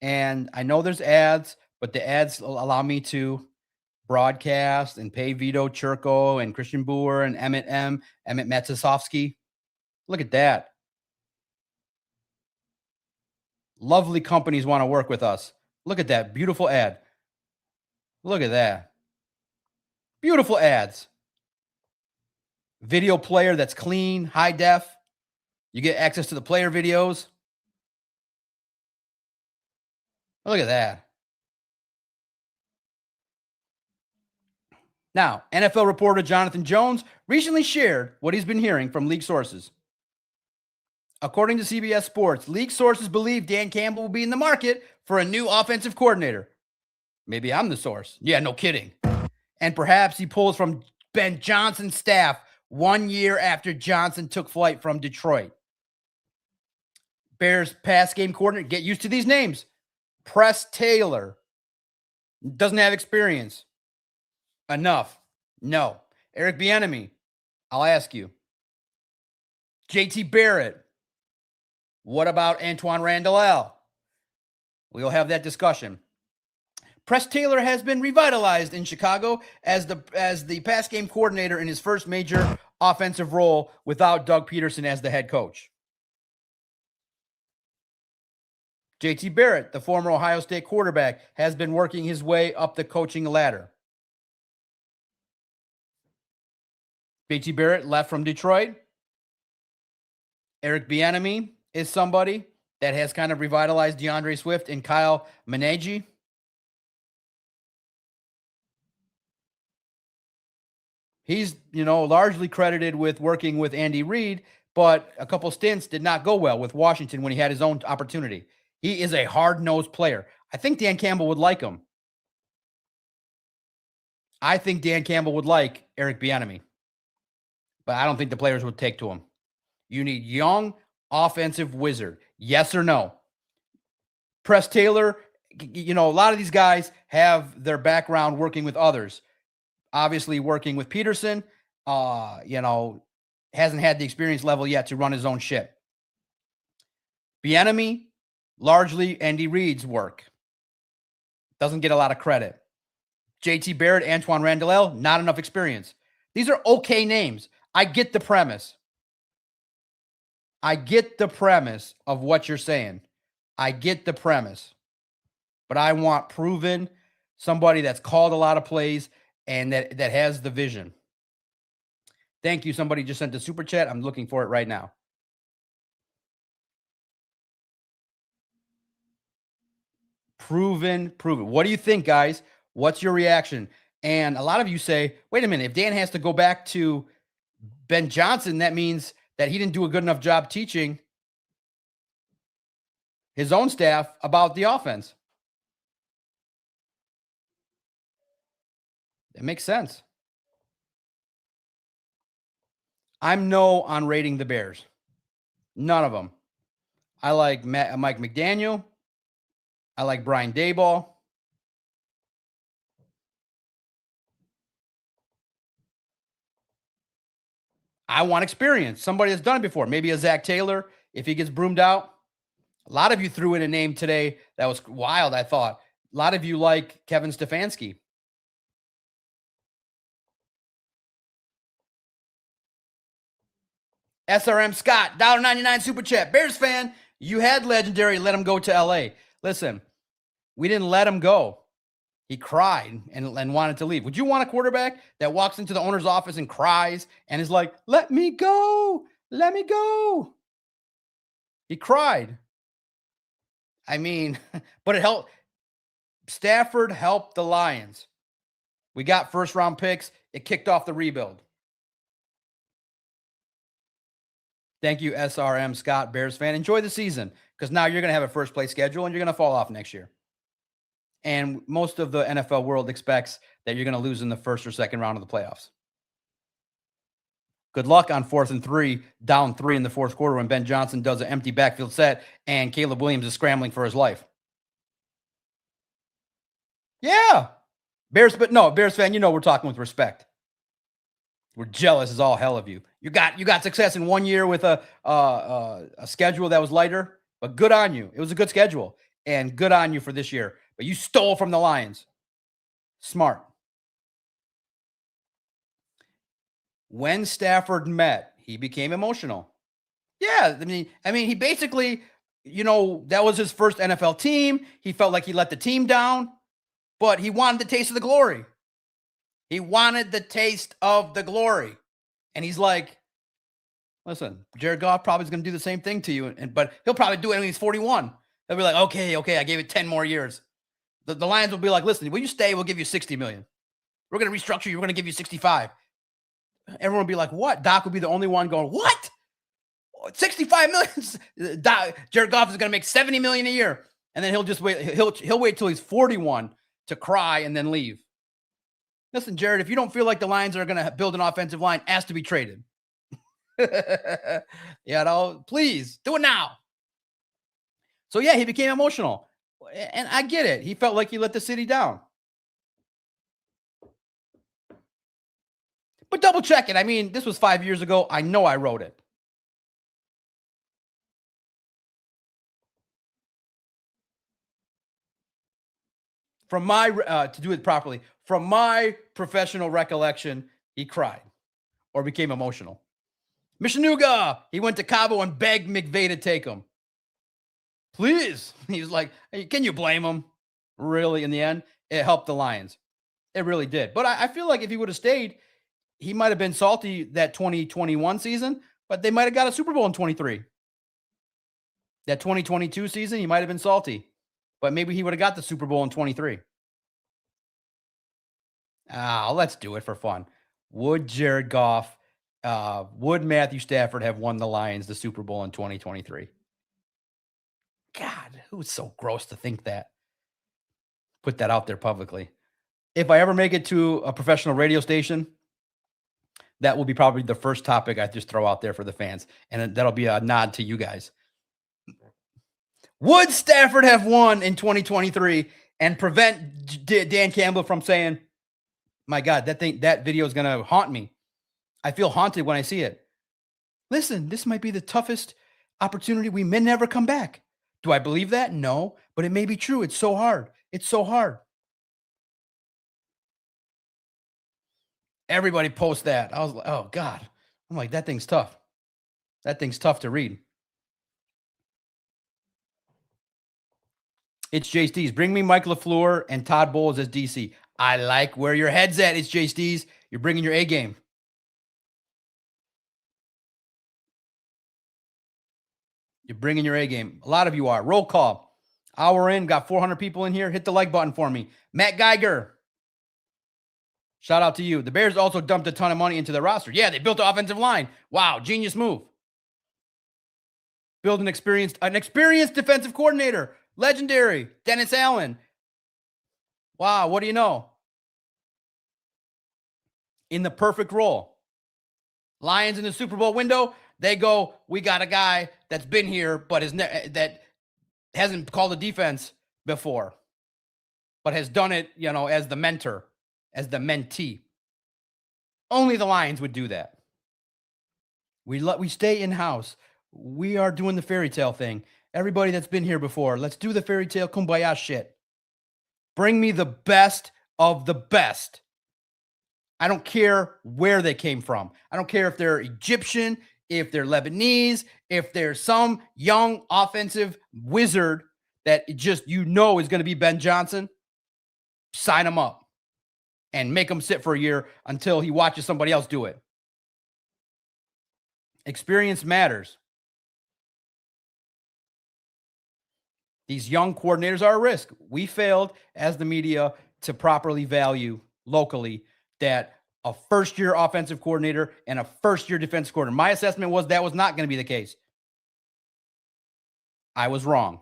And I know there's ads, but the ads allow me to broadcast and pay Vito Churko and Christian Boer and Emmett Matusovsky. Look at that. Lovely companies want to work with us. Look at that beautiful ad. Look at that. Beautiful ads. Video player that's clean, high def. You get access to the player videos. Look at that. Now, NFL reporter Jonathan Jones recently shared what he's been hearing from league sources. According to CBS Sports, league sources believe Dan Campbell will be in the market for a new offensive coordinator. Maybe I'm the source. Yeah, no kidding. And perhaps he pulls from Ben Johnson's staff 1 year after Johnson took flight from Detroit. Bears pass game coordinator, get used to these names. Press Taylor. Doesn't have experience. Enough. No. Eric Bieniemy. I'll ask you. JT Barrett. What about Antoine Randall? We'll have that discussion. Press Taylor has been revitalized in Chicago as the pass game coordinator in his first major offensive role without Doug Peterson as the head coach. JT Barrett, the former Ohio State quarterback, has been working his way up the coaching ladder. JT Barrett left from Detroit. Eric Bieniemy is somebody that has kind of revitalized DeAndre Swift and Kyle Menage. He's, largely credited with working with Andy Reid, but a couple stints did not go well with Washington when he had his own opportunity. He is a hard-nosed player. I think Dan Campbell would like him. I think Dan Campbell would like Eric Bieniemy, but I don't think the players would take to him. You need young offensive wizard. Yes or no? Press Taylor, a lot of these guys have their background working with others. Obviously working with Peterson, hasn't had the experience level yet to run his own ship. Bieniemy, largely Andy Reid's work. Doesn't get a lot of credit. JT Barrett, Antoine Randall, not enough experience. These are okay names. I get the premise. I get the premise of what you're saying. I get the premise. But I want proven, somebody that's called a lot of plays and that has the vision. Thank you. Somebody just sent a super chat. I'm looking for it right now. Proven. What do you think, guys? What's your reaction? And a lot of you say, wait a minute, if Dan has to go back to Ben Johnson, that means that he didn't do a good enough job teaching his own staff about the offense. It makes sense. I'm no on rating the Bears. None of them. I like Mike McDaniel. I like Brian Daboll. I want experience. Somebody that's done it before. Maybe a Zach Taylor if he gets broomed out. A lot of you threw in a name today that was wild, I thought. A lot of you like Kevin Stefanski. SRM Scott, $1.99 super chat. Bears fan, you had legendary let him go to LA. Listen, we didn't let him go. He cried and wanted to leave. Would you want a quarterback that walks into the owner's office and cries and is like, let me go, let me go? He cried. I mean, but it helped. Stafford helped the Lions. We got first round picks. It kicked off the rebuild. Thank you, SRM Scott, Bears fan. Enjoy the season because now you're going to have a first place schedule and you're going to fall off next year. And most of the NFL world expects that you're going to lose in the first or second round of the playoffs. Good luck on 4th and 3, down 3 in the fourth quarter when Ben Johnson does an empty backfield set and Caleb Williams is scrambling for his life. Yeah. Bears fan, you know we're talking with respect. We're jealous as all hell of you. You got success in 1 year with a schedule that was lighter, but good on you. It was a good schedule, and good on you for this year. But you stole from the Lions. Smart. When Stafford met, he became emotional. Yeah, I mean, he basically, that was his first NFL team. He felt like he let the team down, but he wanted the taste of the glory. He wanted the taste of the glory. And he's like, listen, Jared Goff probably is going to do the same thing to you, but he'll probably do it when he's 41. He'll be like, okay, I gave it 10 more years. The Lions will be like, listen, will you stay? We'll give you $60 million. We're going to restructure you. We're going to give you 65. Everyone will be like, what? Doc will be the only one going, what? 65 million? Jared Goff is going to make $70 million a year. And then he'll just wait. He'll wait till he's 41 to cry and then leave. Listen, Jared, if you don't feel like the Lions are going to build an offensive line, ask to be traded. Please do it now. So yeah, he became emotional. And I get it. He felt like he let the city down. But double check it. I mean, this was 5 years ago. I know I wrote it. From my, to do it properly, from my professional recollection, he cried or became emotional. Mishanuga, he went to Cabo and begged McVay to take him. Please. He was like, hey, can you blame him? Really, in the end, it helped the Lions. It really did. But I feel like if he would have stayed, he might have been salty that 2021 season, but they might have got a Super Bowl in 23. That 2022 season, he might have been salty, but maybe he would have got the Super Bowl in 23. Let's do it for fun. Would Jared Goff, would Matthew Stafford have won the Lions the Super Bowl in 2023? God, who's so gross to think that? Put that out there publicly. If I ever make it to a professional radio station, that will be probably the first topic I just throw out there for the fans. And that'll be a nod to you guys. Would Stafford have won in 2023 and prevent Dan Campbell from saying, my God, that video is going to haunt me. I feel haunted when I see it. Listen, this might be the toughest opportunity. We may never come back. Do I believe that? No, but it may be true. It's so hard. It's so hard. Everybody posts that. I was like, oh God. I'm like, that thing's tough. That thing's tough to read. It's Jay Stees. Bring me Mike LaFleur and Todd Bowles as DC. I like where your head's at. It's Jay Stees. You're bringing your A game. You're bringing your A game. A lot of you are. Roll call. Hour in. Got 400 people in here. Hit the like button for me. Matt Geiger. Shout out to you. The Bears also dumped a ton of money into the roster. Yeah, they built the offensive line. Wow, genius move. Build an experienced defensive coordinator. Legendary. Dennis Allen. Wow, what do you know? In the perfect role. Lions in the Super Bowl window, they go, we got a guy that's been here, but that hasn't called a defense before, but has done it, as the mentor, as the mentee. Only the Lions would do that. We stay in-house. We are doing the fairy tale thing. Everybody that's been here before, let's do the fairy tale kumbaya shit. Bring me the best of the best. I don't care where they came from. I don't care if they're Egyptian, if they're Lebanese, if they're some young offensive wizard that just is going to be Ben Johnson. Sign him up and make him sit for a year until he watches somebody else do it. Experience matters. These young coordinators are a risk. We failed as the media to properly value locally that a first-year offensive coordinator and a first-year defensive coordinator. My assessment was that was not going to be the case. I was wrong.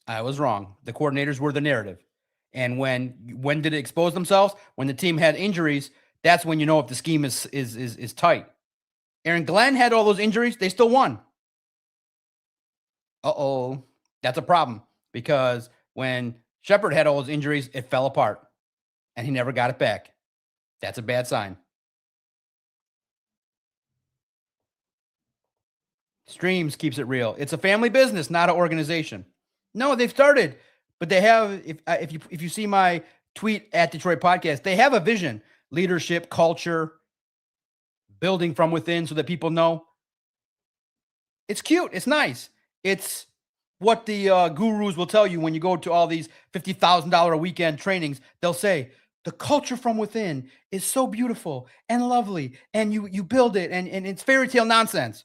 The coordinators were the narrative. And when did it expose themselves? When the team had injuries, that's when you know if the scheme is tight. Aaron Glenn had all those injuries. They still won. That's a problem because when Shepard had all those injuries, it fell apart and he never got it back. That's a bad sign. Streams keeps it real. It's a family business, not an organization. No, they've started, but they have, if you see my tweet at Detroit Podcast, they have a vision, leadership, culture, building from within so that people know. It's cute. It's nice. It's what the gurus will tell you when you go to all these $50,000 a weekend trainings. They'll say, the culture from within is so beautiful and lovely, and you build it, and it's fairy tale nonsense.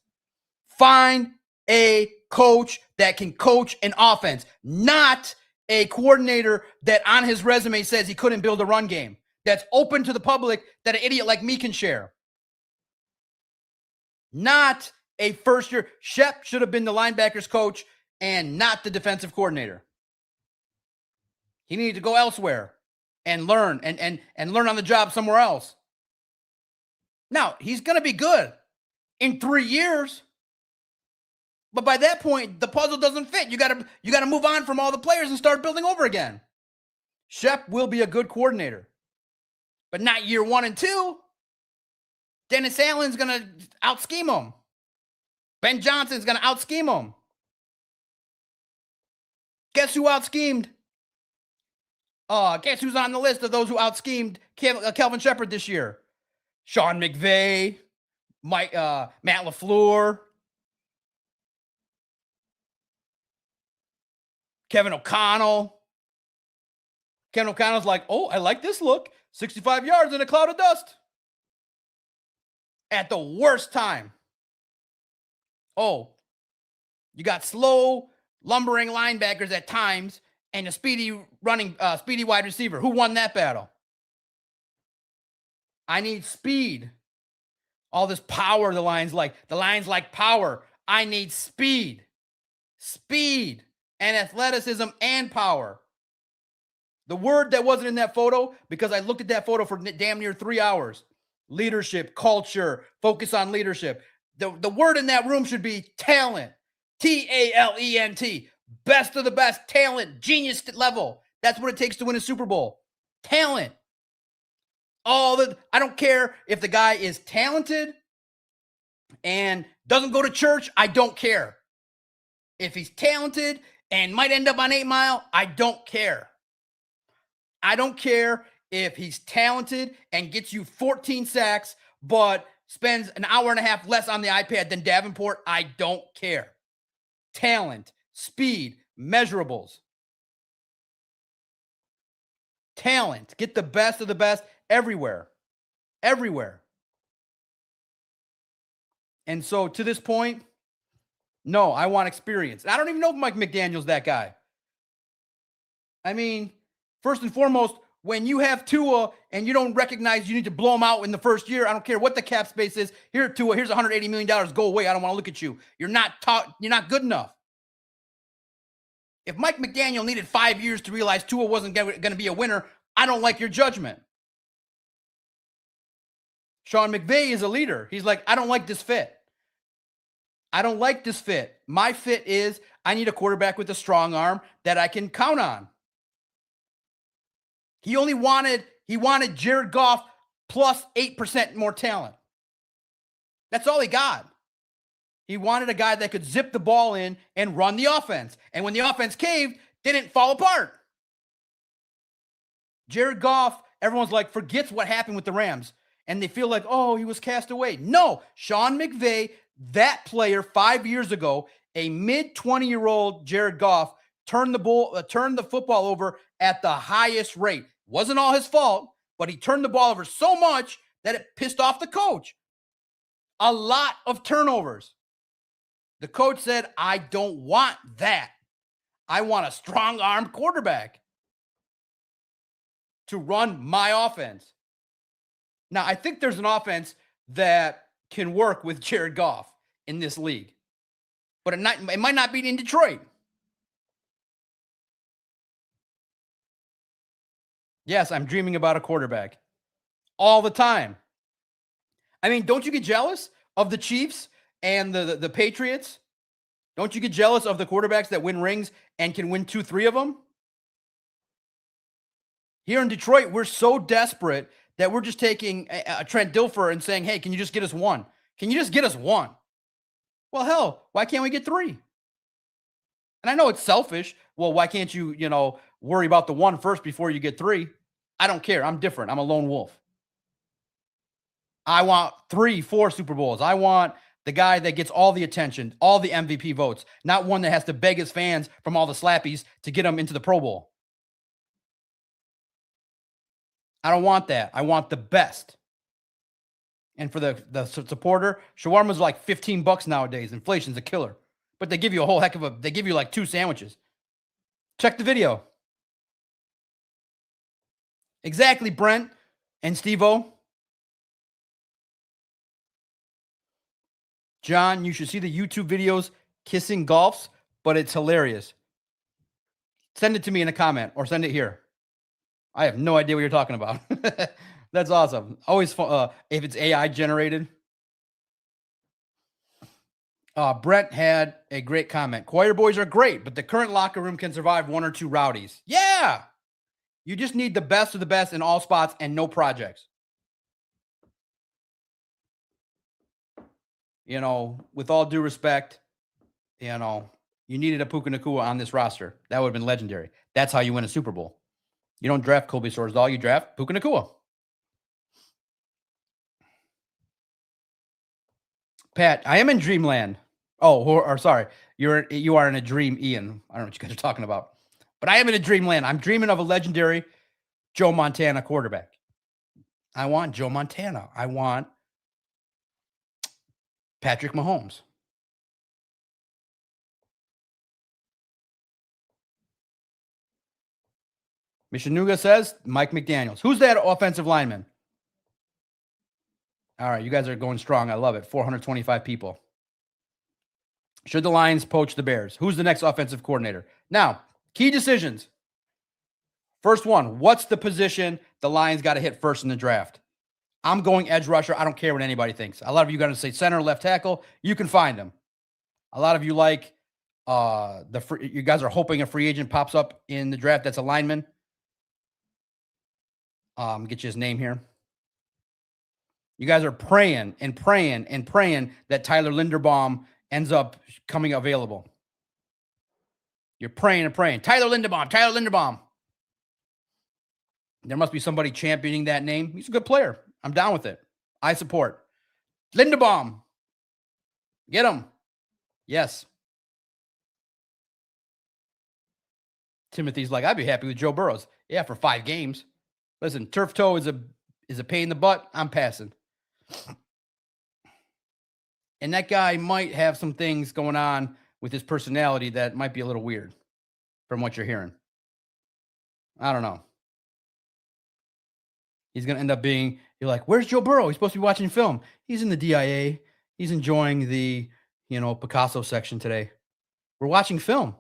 Find a coach that can coach an offense, not a coordinator that on his resume says he couldn't build a run game. That's open to the public that an idiot like me can share. Not a first year. Shep should have been the linebackers coach and not the defensive coordinator. He needed to go elsewhere and learn and learn on the job somewhere else. Now, he's going to be good in 3 years. But by that point, the puzzle doesn't fit. You got to move on from all the players and start building over again. Shep will be a good coordinator, but not year 1 and 2. Dennis Allen's going to out-scheme him. Ben Johnson's going to out-scheme him. Guess who out-schemed? Guess who's on the list of those who out-schemed Kelvin Shepard this year? Sean McVay, Matt LaFleur, Kevin O'Connell. Kevin O'Connell's like, I like this look. 65 yards in a cloud of dust. At the worst time. You got slow, lumbering linebackers at times and a speedy wide receiver. Who won that battle? I need speed. All this power the Lions like. The Lions like power. I need speed. Speed. And athleticism and power. The word that wasn't in that photo, because I looked at that photo for damn near 3 hours. Leadership, culture, focus on leadership. The word in that room should be talent. Talent. Best of the best, talent, genius level. That's what it takes to win a Super Bowl. Talent. I don't care if the guy is talented and doesn't go to church. I don't care. If he's talented and might end up on 8 Mile, I don't care. I don't care if he's talented and gets you 14 sacks, but spends an hour and a half less on the iPad than Davenport. I don't care. Talent, speed, measurables. Talent. Get the best of the best everywhere. Everywhere. And so to this point, no, I want experience. I don't even know if Mike McDaniel's that guy. I mean, first and foremost, when you have Tua and you don't recognize you need to blow him out in the first year, I don't care what the cap space is. Here, Tua, here's $180 million. Go away. I don't want to look at you. You're not good enough. If Mike McDaniel needed 5 years to realize Tua wasn't going to be a winner, I don't like your judgment. Sean McVay is a leader. He's like, I don't like this fit. I don't like this fit. My fit is I need a quarterback with a strong arm that I can count on. He wanted Jared Goff plus 8% more talent. That's all he got. He wanted a guy that could zip the ball in and run the offense. And when the offense caved, they didn't fall apart. Jared Goff, everyone's like, forgets what happened with the Rams. And they feel like, oh, he was cast away. No, Sean McVay, that player 5 years ago, a mid-20-year-old Jared Goff, turned the football over at the highest rate. Wasn't all his fault, but he turned the ball over so much that it pissed off the coach. A lot of turnovers. The coach said, I don't want that. I want a strong-armed quarterback to run my offense. Now, I think there's an offense that can work with Jared Goff in this league, but it might not be in Detroit. Yes, I'm dreaming about a quarterback all the time. I mean, don't you get jealous of the Chiefs and the Patriots? Don't you get jealous of the quarterbacks that win rings and can win 2-3 of them? Here in Detroit, we're so desperate that we're just taking a Trent Dilfer and saying, hey, can you just get us one? Can you just get us one? Well, hell, why can't we get 3? And I know it's selfish. Well, why can't you, worry about the 1 first before you get 3? I don't care. I'm different. I'm a lone wolf. I want 3, 4 Super Bowls. I want the guy that gets all the attention, all the MVP votes, not one that has to beg his fans from all the slappies to get him into the Pro Bowl. I don't want that. I want the best. And for the supporter, shawarma's like $15 nowadays. Inflation's a killer. But they give you they give you like 2 sandwiches. Check the video. Exactly, Brent and Steve-O. John, you should see the YouTube videos kissing golfs, but it's hilarious. Send it to me in a comment or send it here. I have no idea what you're talking about. That's awesome. Always fun if it's AI generated. Brent had a great comment. Choir boys are great, but the current locker room can survive 1 or 2 rowdies. Yeah. You just need the best of the best in all spots and no projects. With all due respect, you needed a Puka Nacua on this roster. That would have been legendary. That's how you win a Super Bowl. You don't draft Colby Sorsdahl, you draft Puka Nacua. Pat, I am in dreamland. Oh, or sorry, you are in a dream, Ian. I don't know what you guys are talking about. But I am in a dreamland. I'm dreaming of a legendary Joe Montana quarterback. I want Joe Montana. I want Patrick Mahomes. Mishanuga says Mike McDaniels. Who's that offensive lineman? All right, you guys are going strong. I love it. 425 people. Should the Lions poach the Bears? Who's the next offensive coordinator? Now, key decisions. First one, what's the position the Lions got to hit first in the draft? I'm going edge rusher. I don't care what anybody thinks. A lot of you got to say center, left tackle. You can find them. A lot of you like you guys are hoping a free agent pops up in the draft that's a lineman. Get you his name here. You guys are praying and praying and praying that Tyler Linderbaum ends up coming available. You're praying and praying. Tyler Linderbaum. There must be somebody championing that name. He's a good player. I'm down with it. I support. Linderbaum. Get him. Yes. Timothy's like, I'd be happy with Joe Burrows. Yeah, for 5 games. Listen, turf toe is a pain in the butt. I'm passing. And that guy might have some things going on with his personality that might be a little weird from what you're hearing. I don't know. He's going to end up being, you're like, where's Joe Burrow? He's supposed to be watching film. He's in the DIA. He's enjoying the, Picasso section today. We're watching film.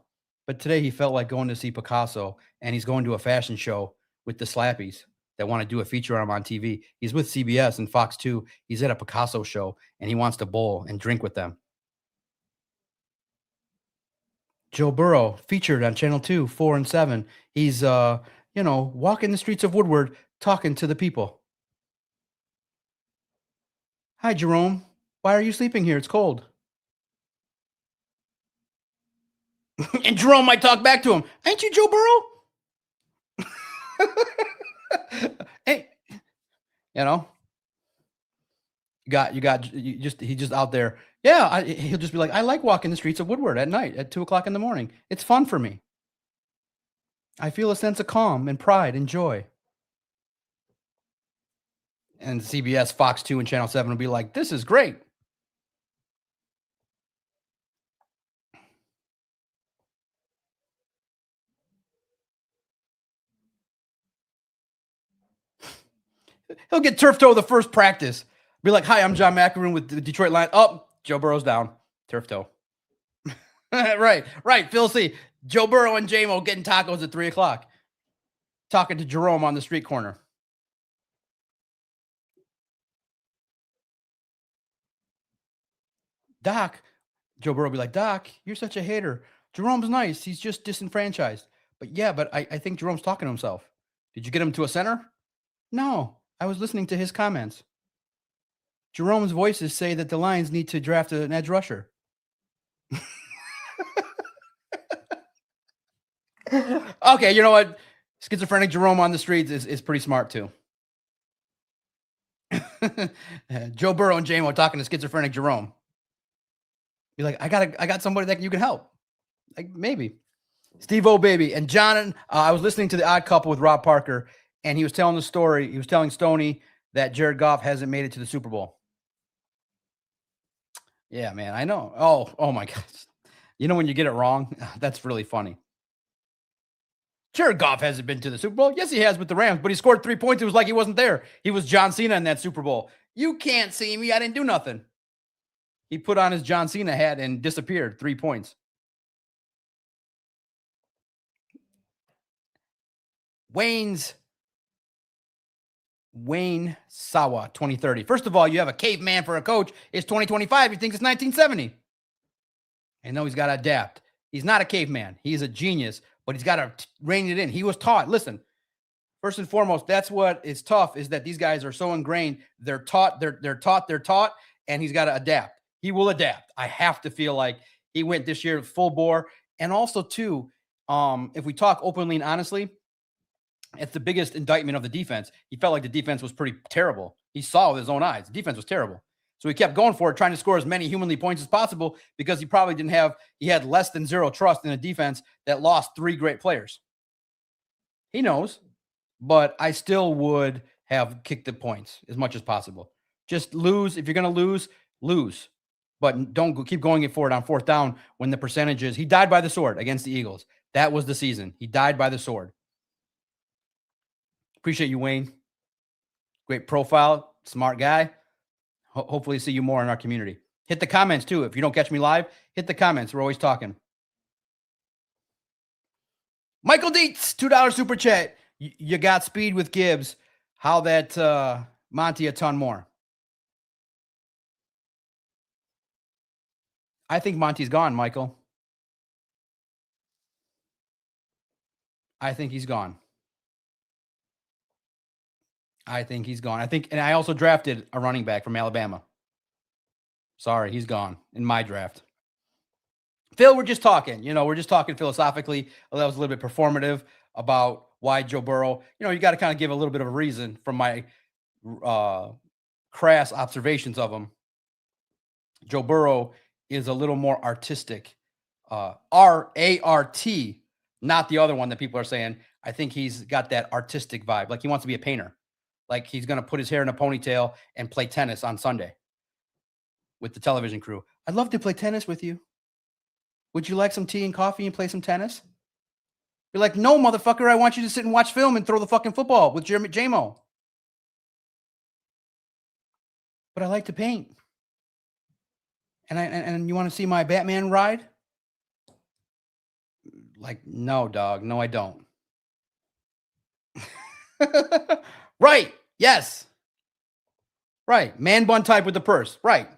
But today he felt like going to see Picasso, and he's going to a fashion show with the Slappies that want to do a feature on him on TV. He's with CBS and Fox 2. He's at a Picasso show, and he wants to bowl and drink with them. Joe Burrow featured on Channel 2, 4, and 7. He's, walking the streets of Woodward talking to the people. Hi, Jerome. Why are you sleeping here? It's cold. And Jerome might talk back to him. Ain't you Joe Burrow? Hey, he's just out there. Yeah, he'll just be like, I like walking the streets of Woodward at night at 2:00 in the morning. It's fun for me. I feel a sense of calm and pride and joy. And CBS, Fox 2, and Channel 7 will be like, this is great. He'll get turf toe the first practice. Be like, hi, I'm John McEnroe with the Detroit Lions. Oh, Joe Burrow's down. Turf toe. Right. Phil C. Joe Burrow and J-Mo getting tacos at 3:00. Talking to Jerome on the street corner. Doc, Joe Burrow will be like, Doc, you're such a hater. Jerome's nice. He's just disenfranchised. But I think Jerome's talking to himself. Did you get him to a center? No, I was listening to his comments. Jerome's voices say that the Lions need to draft an edge rusher. Okay, you know what? Schizophrenic Jerome on the streets is pretty smart too. Joe Burrow and J-Mo talking to schizophrenic Jerome. Be like, I got somebody that you can help. Like maybe. Steve O baby. And John, I was listening to The Odd Couple with Rob Parker, and he was telling the story. He was telling Stoney that Jared Goff hasn't made it to the Super Bowl. Yeah, man, I know. Oh my gosh. When you get it wrong, that's really funny. Jared Goff hasn't been to the Super Bowl. Yes, he has with the Rams, but he scored 3 points. It was like he wasn't there. He was John Cena in that Super Bowl. You can't see me. I didn't do nothing. He put on his John Cena hat and disappeared. 3 points. Wayne Sawa, 2030. First of all, you have a caveman for a coach. It's 2025. He thinks it's 1970. I know he's got to adapt. He's not a caveman. He's a genius, but he's got to rein it in. He was taught. Listen, first and foremost, that's what is tough is that these guys are so ingrained. They're taught, and he's got to adapt. He will adapt. I have to feel like he went this year full bore. And also, too, if we talk openly and honestly, it's the biggest indictment of the defense. He felt like the defense was pretty terrible. He saw with his own eyes. The defense was terrible. So he kept going for it, trying to score as many humanly points as possible because he probably he had less than zero trust in a defense that lost 3 great players. He knows, but I still would have kicked the points as much as possible. Just lose. If you're going to lose. But don't keep going for it on 4th down when the percentages. He died by the sword against the Eagles. That was the season. He died by the sword. Appreciate you, Wayne. Great profile. Smart guy. Hopefully see you more in our community. Hit the comments, too. If you don't catch me live, hit the comments. We're always talking. Michael Dietz, $2 super chat. You got speed with Gibbs. How that Monty a ton more. I think Monty's gone, Michael. I think he's gone. And I also drafted a running back from Alabama. Sorry, he's gone in my draft. Phil, we're just talking. We're just talking philosophically. That was a little bit performative about why Joe Burrow. You got to kind of give a little bit of a reason from my crass observations of him. Joe Burrow is a little more artistic. R-A-R-T, not the other one that people are saying. I think he's got that artistic vibe. Like he wants to be a painter. Like he's going to put his hair in a ponytail and play tennis on Sunday with the television crew. I'd love to play tennis with you. Would you like some tea and coffee and play some tennis? You're like, no, motherfucker. I want you to sit and watch film and throw the fucking football with J-Mo. but I like to paint. And you want to see my Batman ride? Like, no, dog. No, I don't. Right. Yes. Right. Man bun type with the purse. Right.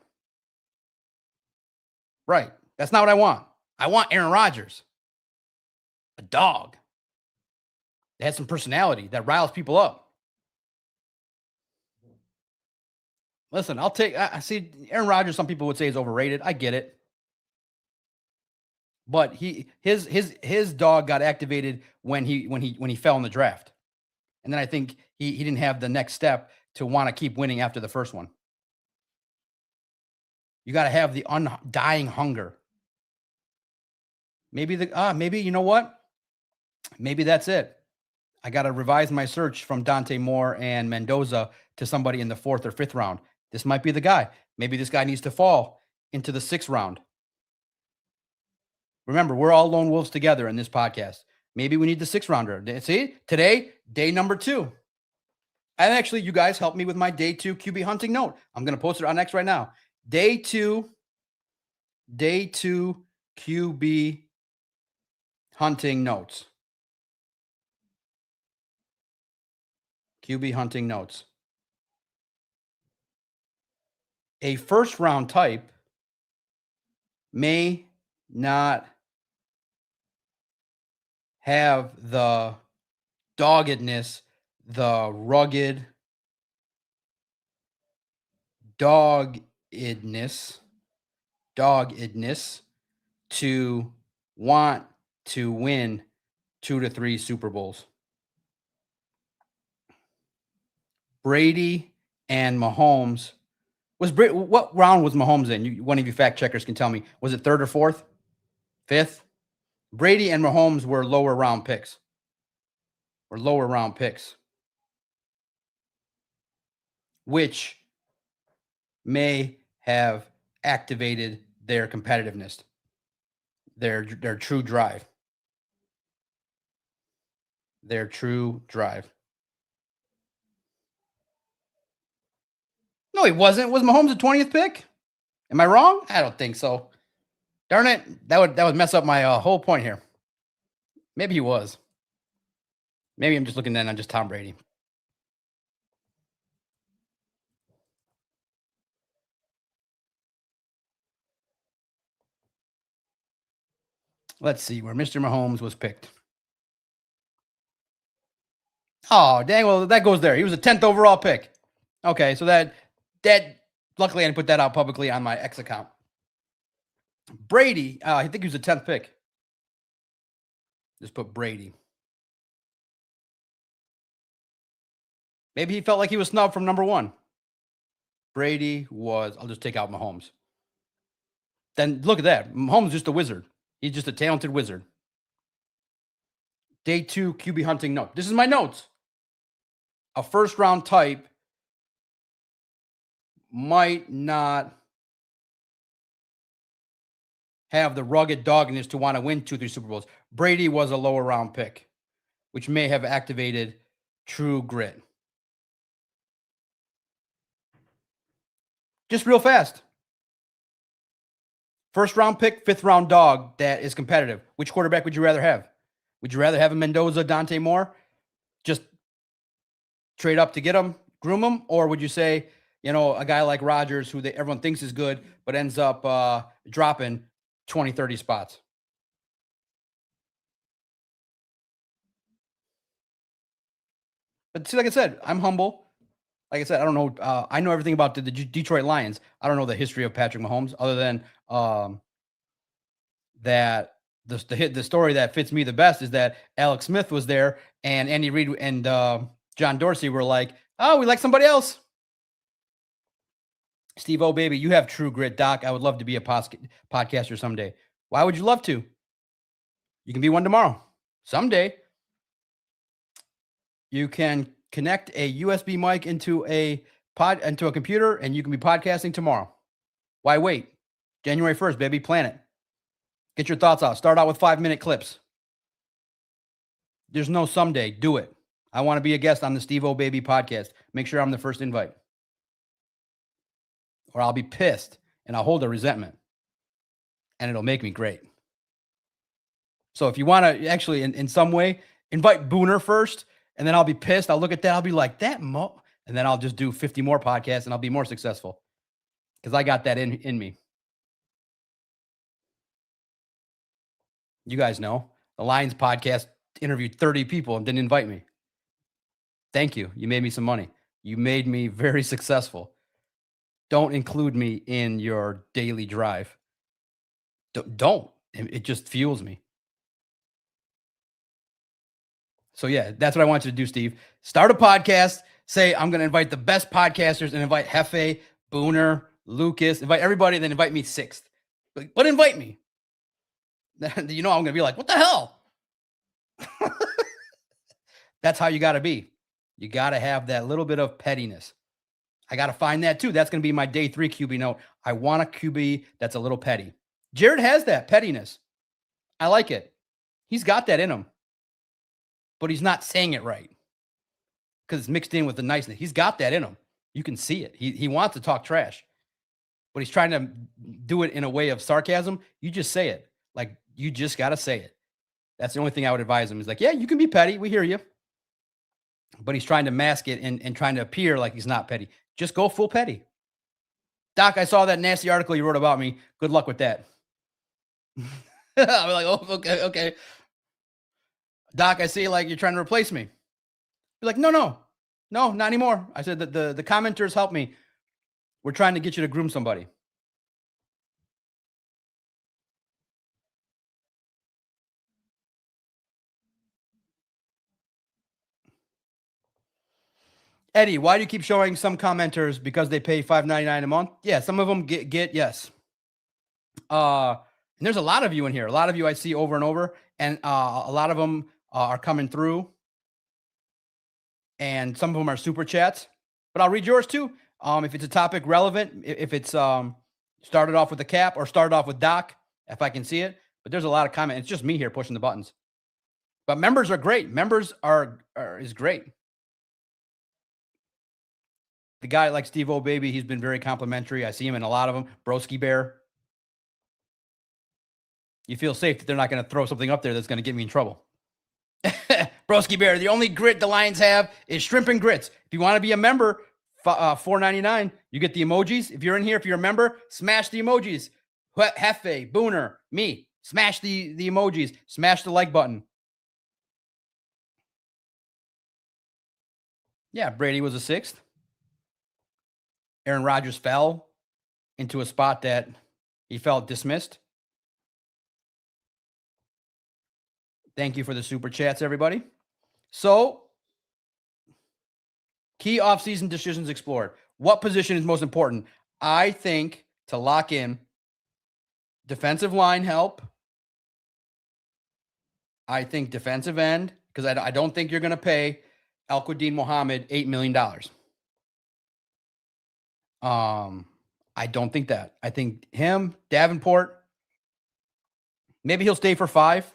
Right. That's not what I want. I want Aaron Rodgers, a dog that has some personality that riles people up. Listen, I'll take. I see Aaron Rodgers. Some people would say is overrated. I get it, but his dog got activated when he fell in the draft, and then I think he didn't have the next step to want to keep winning after the first one. You got to have the undying hunger. Maybe you know what? Maybe that's it. I got to revise my search from Dante Moore and Mendoza to somebody in the 4th or 5th round. This might be the guy. Maybe this guy needs to fall into the 6th round. Remember, we're all lone wolves together in this podcast. Maybe we need the 6th rounder. See, today, day number 2. And actually, you guys helped me with my day 2 QB hunting note. I'm going to post it on X right now. Day 2 QB hunting notes. QB hunting notes. A first round type may not have the doggedness, the rugged doggedness to want to win 2 to 3 Super Bowls. Brady and Mahomes what round was Mahomes in? One of you fact checkers can tell me. Was it 3rd or 4th? 5th? Brady and Mahomes were lower round picks. Which may have activated their competitiveness, their true drive. No, he wasn't. Was Mahomes the 20th pick? Am I wrong? I don't think so. Darn it. That would mess up my whole point here. Maybe he was. Maybe I'm just looking then on just Tom Brady. Let's see where Mr. Mahomes was picked. Oh, dang. Well, that goes there. He was a 10th overall pick. Okay, so that luckily I didn't put that out publicly on my X account. Brady, I think he was a 10th pick. Just put Brady. Maybe he felt like he was snubbed from number 1. Brady was, I'll just take out Mahomes. Then look at that. Mahomes is just a wizard. He's just a talented wizard. Day 2 QB hunting note. This is my notes. A first round type might not have the rugged doggedness to want to win 2, 3 Super Bowls. Brady was a lower round pick, which may have activated true grit. Just real fast. First round pick, 5th round dog that is competitive. Which quarterback would you rather have? Would you rather have a Mendoza, Dante Moore? Just trade up to get him, groom him? Or would you say, a guy like Rodgers, who everyone thinks is good, but ends up dropping 20, 30 spots? But see, like I said, I'm humble. Like I said, I don't know. I know everything about the Detroit Lions. I don't know the history of Patrick Mahomes other than that the story that fits me the best is that Alex Smith was there and Andy Reid and John Dorsey were like, oh, we like somebody else. Steve O, baby, you have true grit, Doc. I would love to be a podcaster someday. Why would you love to? You can be one tomorrow. Someday. You can connect a USB mic into a computer and you can be podcasting tomorrow. Why wait? January 1st, baby, plan it. Get your thoughts out. Start out with 5-minute clips. There's no someday. Do it. I want to be a guest on the Steve O Baby podcast. Make sure I'm the first invite. or I'll be pissed and I'll hold a resentment and it'll make me great. So if you want to actually, in some way, invite Booner first, and then I'll be pissed. I'll look at that. I'll be like, and then I'll just do 50 more podcasts and I'll be more successful because I got that in me. You guys know the Lions podcast interviewed 30 people and didn't invite me. Thank you. You made me some money. You made me very successful. Don't include me in your daily drive. Don't. It just fuels me. So yeah, that's what I want you to do, Steve. Start a podcast. Say, I'm going to invite the best podcasters and invite Hefe, Booner, Lucas, invite everybody, then invite me sixth. But invite me. You know I'm going to be like, what the hell? That's how you got to be. You got to have that little bit of pettiness. I got to find that too. That's going to be my day 3 QB note. I want a QB that's a little petty. Jared has that pettiness. I like it. He's got that in him. But he's not saying it right because it's mixed in with the niceness. He's got that in him. You can see it. He wants to talk trash, but he's trying to do it in a way of sarcasm. You just say it. Like, you just got to say it. That's the only thing I would advise him. He's like, yeah, you can be petty. We hear you. But he's trying to mask it and trying to appear like he's not petty. Just go full petty. Doc, I saw that nasty article you wrote about me. Good luck with that. I'm like, oh, okay. Doc, I see like you're trying to replace me. You're like, no, not anymore. I said that the commenters help me. We're trying to get you to groom somebody. Eddie, why do you keep showing some commenters because they pay $5.99 a month? Yeah, some of them get yes. And there's a lot of you in here. A lot of you I see over and over, and a lot of them are coming through. And some of them are super chats, but I'll read yours too. If it's a topic relevant, if it's started off with a cap or started off with Doc, if I can see it. But there's a lot of comment. It's just me here pushing the buttons. But members are great. Members is great. The guy like Steve O Baby, he's been very complimentary. I see him in a lot of them. Broski Bear. You feel safe that they're not going to throw something up there that's going to get me in trouble. Broski Bear, the only grit the Lions have is shrimp and grits. If you want to be a member, $4.99, you get the emojis. If you're in here, if you're a member, smash the emojis. Hefe, Booner, me, smash the emojis. Smash the like button. Yeah, Brady was a 6th. Aaron Rodgers fell into a spot that he felt dismissed. Thank you for the super chats, everybody. So, key offseason decisions explored. What position is most important? I think to lock in defensive line help. I think defensive end, because I don't think you're going to pay Al-Quadin Muhammad $8 million. I don't think that. I think him, Davenport, maybe he'll stay for 5.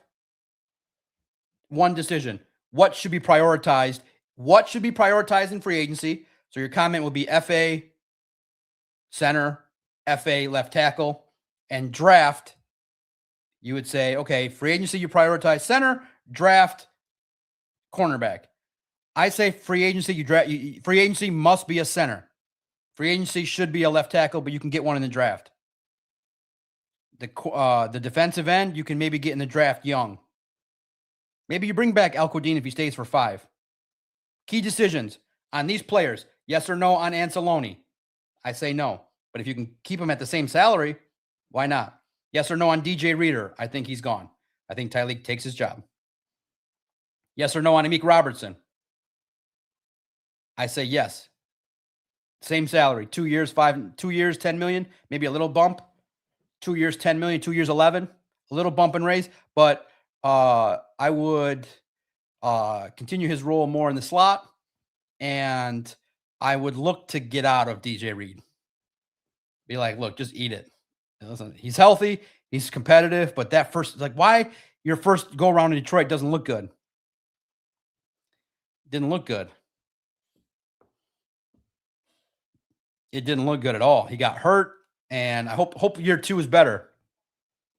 One decision. What should be prioritized? What should be prioritized in free agency? So your comment will be FA, center, FA, left tackle, and draft. You would say, okay, free agency, you prioritize center, draft, cornerback. I say free agency, free agency must be a center. Free agency should be a left tackle, but you can get one in the draft. The defensive end, you can maybe get in the draft young. Maybe you bring back Al-Quadin if he stays for 5. Key decisions on these players. Yes or no on Anceloni? I say no. But if you can keep him at the same salary, why not? Yes or no on DJ Reader? I think he's gone. I think Tyleek takes his job. Yes or no on Amik Robertson? I say yes. Same salary. 2 years, 10 million, maybe a little bump. 2 years, 10 million, 2 years, 11. A little bump and raise. But I would continue his role more in the slot, and I would look to get out of DJ Reed. Be like, look, just eat it. Listen, he's healthy, he's competitive, but that first, like, why your first go around in Detroit doesn't look good? Didn't look good. It didn't look good at all. He got hurt, and I hope year 2 is better.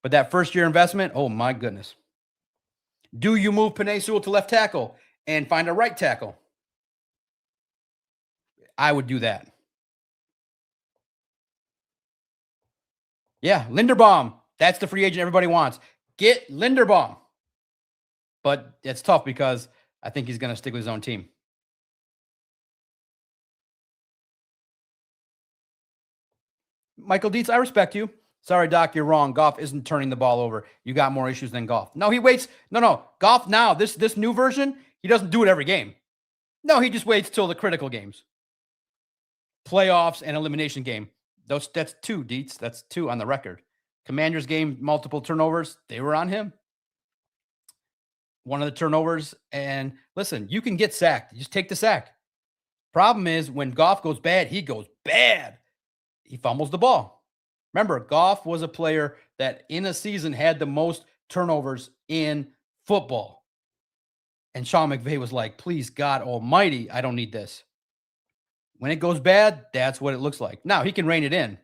But that first year investment, oh my goodness. Do you move Penei Sewell to left tackle and find a right tackle? I would do that. Yeah, Linderbaum. That's the free agent everybody wants. Get Linderbaum. But it's tough because I think he's going to stick with his own team. Michael Dietz, I respect you. Sorry, Doc, you're wrong. Goff isn't turning the ball over. You got more issues than Goff. No, he waits. No. Goff now, this new version, he doesn't do it every game. No, he just waits till the critical games. Playoffs and elimination game. That's 2, Dietz. That's 2 on the record. Commanders game, multiple turnovers. They were on him. One of the turnovers. And listen, you can get sacked. You just take the sack. Problem is when Goff goes bad, he goes bad. He fumbles the ball. Remember, Goff was a player that in a season had the most turnovers in football. And Sean McVay was like, please, God almighty, I don't need this. When it goes bad, that's what it looks like. Now, he can rein it in.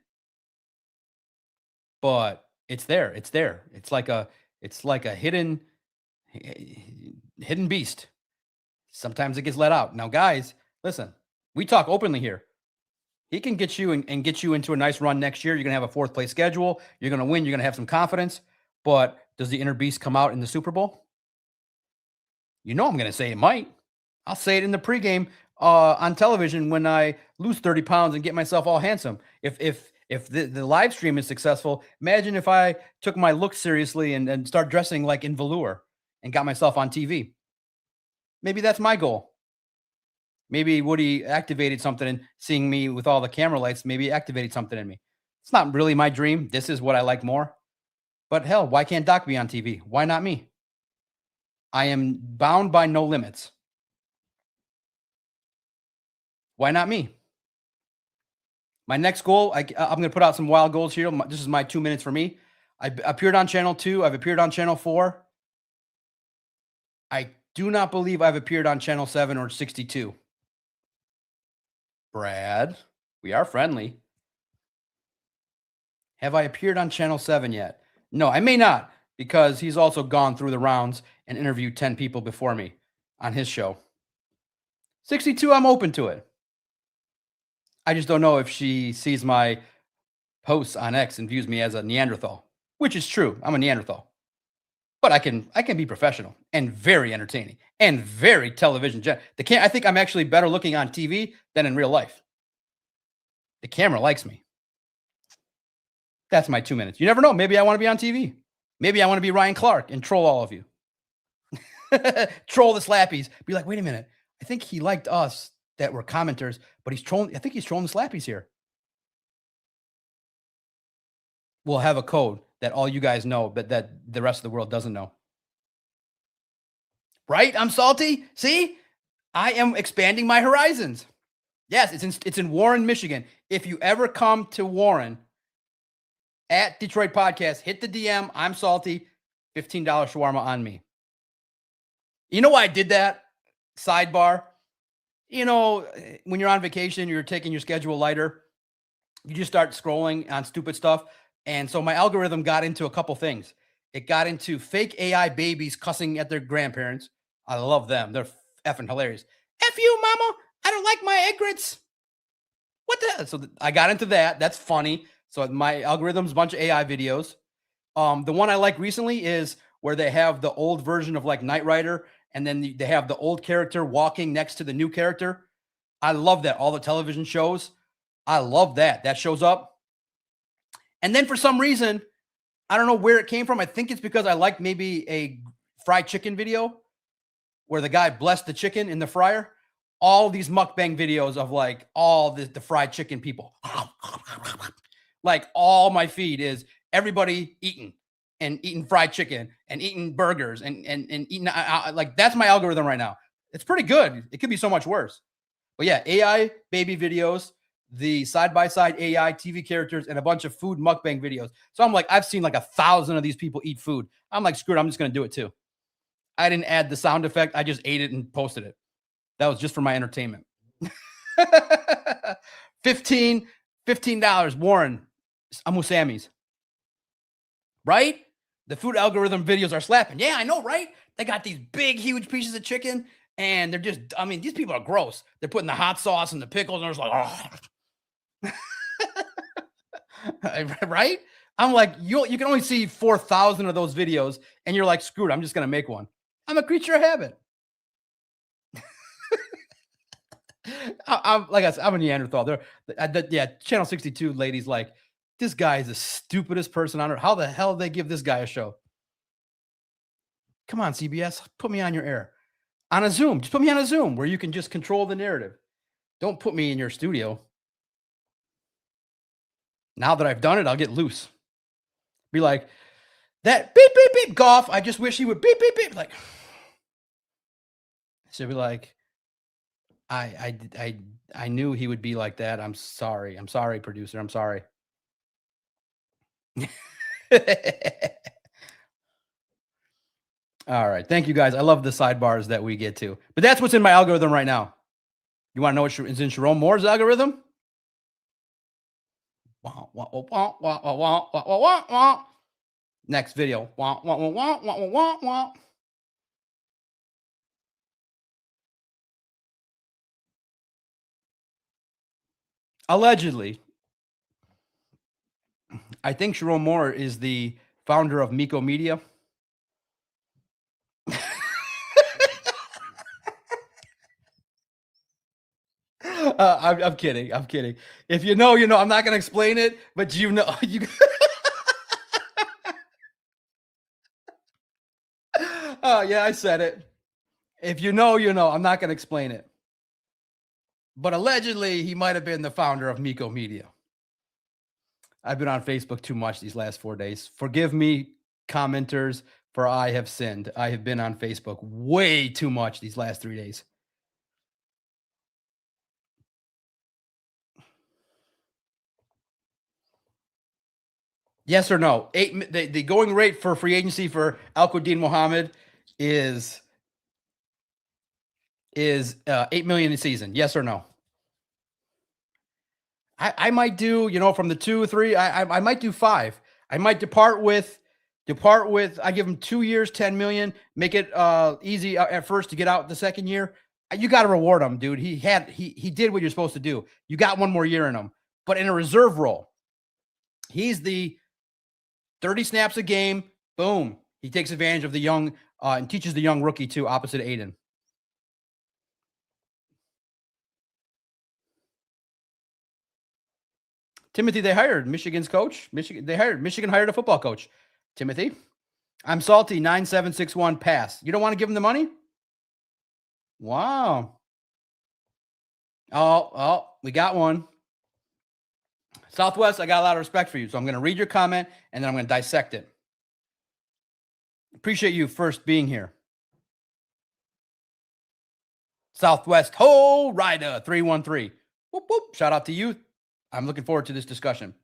But it's there. It's there. It's like a hidden beast. Sometimes it gets let out. Now, guys, listen, we talk openly here. He can get you and get you into a nice run next year. You're going to have a 4th place schedule. You're going to win. You're going to have some confidence. But does the inner beast come out in the Super Bowl? You know I'm going to say it might. I'll say it in the pregame on television when I lose 30 pounds and get myself all handsome. If the live stream is successful, imagine if I took my look seriously and start dressing like in velour and got myself on TV. Maybe that's my goal. Maybe Woody activated something and seeing me with all the camera lights, maybe activated something in me. It's not really my dream. This is what I like more. But hell, why can't Doc be on TV? Why not me? I am bound by no limits. Why not me? My next goal, I'm going to put out some wild goals here. This is my 2 minutes for me. I appeared on Channel 2. I've appeared on Channel 4. I do not believe I've appeared on Channel 7 or 62. Brad, we are friendly. Have I appeared on Channel 7 yet? No, I may not, because he's also gone through the rounds and interviewed 10 people before me on his show. 62, I'm open to it. I just don't know if she sees my posts on X and views me as a Neanderthal, which is true. I'm a Neanderthal. But I can be professional and very entertaining and very television. I think I'm actually better looking on TV than in real life. The camera likes me. That's my 2 minutes. You never know. Maybe I want to be on TV. Maybe I want to be Ryan Clark and troll all of you. Troll the slappies. Be like, wait a minute. I think he liked us that were commenters, but he's trolling. I think he's trolling the slappies here. We'll have a code that all you guys know, but that the rest of the world doesn't know. Right? I'm salty. See, I am expanding my horizons. Yes, it's in Warren, Michigan. If you ever come to Warren at Detroit Podcast, hit the DM. I'm salty. $15 shawarma on me. You know why I did that? Sidebar. You know, when you're on vacation, you're taking your schedule lighter. You just start scrolling on stupid stuff. And so my algorithm got into a couple things. It got into fake AI babies cussing at their grandparents. I love them. They're effing hilarious. F you, mama. I don't like my egg grits. What the hell? So I got into that. That's funny. So my algorithm's a bunch of AI videos. The one I like recently is where they have the old version of like Knight Rider, and then they have the old character walking next to the new character. I love that. All the television shows. I love that. That shows up. And then for some reason, I don't know where it came from. I think it's because I liked maybe a fried chicken video where the guy blessed the chicken in the fryer. All these mukbang videos of like all the fried chicken people. Like all my feed is everybody eating fried chicken and eating burgers and eating like that's my algorithm right now. It's pretty good. It could be so much worse. But yeah, AI baby videos, the side-by-side AI TV characters, and a bunch of food mukbang videos. So I'm like, I've seen like 1,000 of these people eat food. I'm like, screw it, I'm just going to do it too. I didn't add the sound effect. I just ate it and posted it. That was just for my entertainment. $15 Warren Amusami's. Right? The food algorithm videos are slapping. Yeah, I know, right? They got these big, huge pieces of chicken, and they're just, I mean, these people are gross. They're putting the hot sauce and the pickles, and they're just like, oh. Right? I'm like, you can only see 4,000 of those videos, and you're like, screw it, I'm just gonna make one. I'm a creature of habit. I'm like I said, I'm a Neanderthal. Yeah, Channel 62 ladies like, this guy is the stupidest person on earth. How the hell did they give this guy a show? Come on, CBS, put me on your air. On a Zoom. Just put me on a Zoom where you can just control the narrative. Don't put me in your studio. Now that I've done it, I'll get loose. Be like, that beep, beep, beep, Goff. I just wish he would beep, beep, beep. Like, she'll be like, I knew he would be like that. I'm sorry. I'm sorry, producer. I'm sorry. All right. Thank you guys. I love the sidebars that we get to. But that's what's in my algorithm right now. You want to know what is in Sharon Moore's algorithm? Next video. Allegedly, I think Sharon Moore is the founder of Miko Media. I'm kidding. I'm kidding. If you know, you know. I'm not going to explain it, but you know. Oh, yeah, I said it. If you know, you know. I'm not going to explain it. But allegedly, he might have been the founder of Miko Media. I've been on Facebook too much these last 4 days. Forgive me, commenters, for I have sinned. I have been on Facebook way too much these last 3 days. Yes or no? The going rate for free agency for Al-Quadin Muhammad is 8 million a season. Yes or no? I might do, you know, from the 2, 3, I might do 5. I might depart with, I give him 2 years, 10 million, make it easy at first to get out the second year. You got to reward him, dude. He did what you're supposed to do. You got 1 more year in him, but in a reserve role, he's the 30 snaps a game. Boom. He takes advantage of the young and teaches the young rookie too, opposite Aiden. Timothy, they hired Michigan's coach. Michigan hired a football coach. Timothy, I'm salty. 9761 pass. You don't want to give him the money? Wow. Oh, we got one. Southwest, I got a lot of respect for you. So I'm going to read your comment and then I'm going to dissect it. Appreciate you first being here. Southwest, ho, Rida 313. Whoop, whoop. Shout out to you. I'm looking forward to this discussion.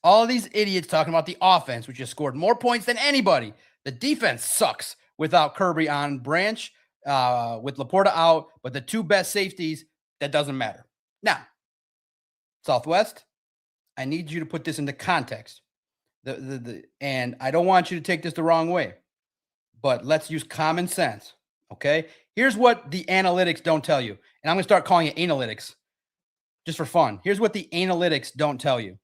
All of these idiots talking about the offense, which has scored more points than anybody. The defense sucks without Kirby on Branch, with Laporta out, but the 2 best safeties, that doesn't matter. Now, Southwest, I need you to put this into context. And I don't want you to take this the wrong way, but let's use common sense, okay? Here's what the analytics don't tell you, and I'm going to start calling it analytics just for fun. Here's what the analytics don't tell you.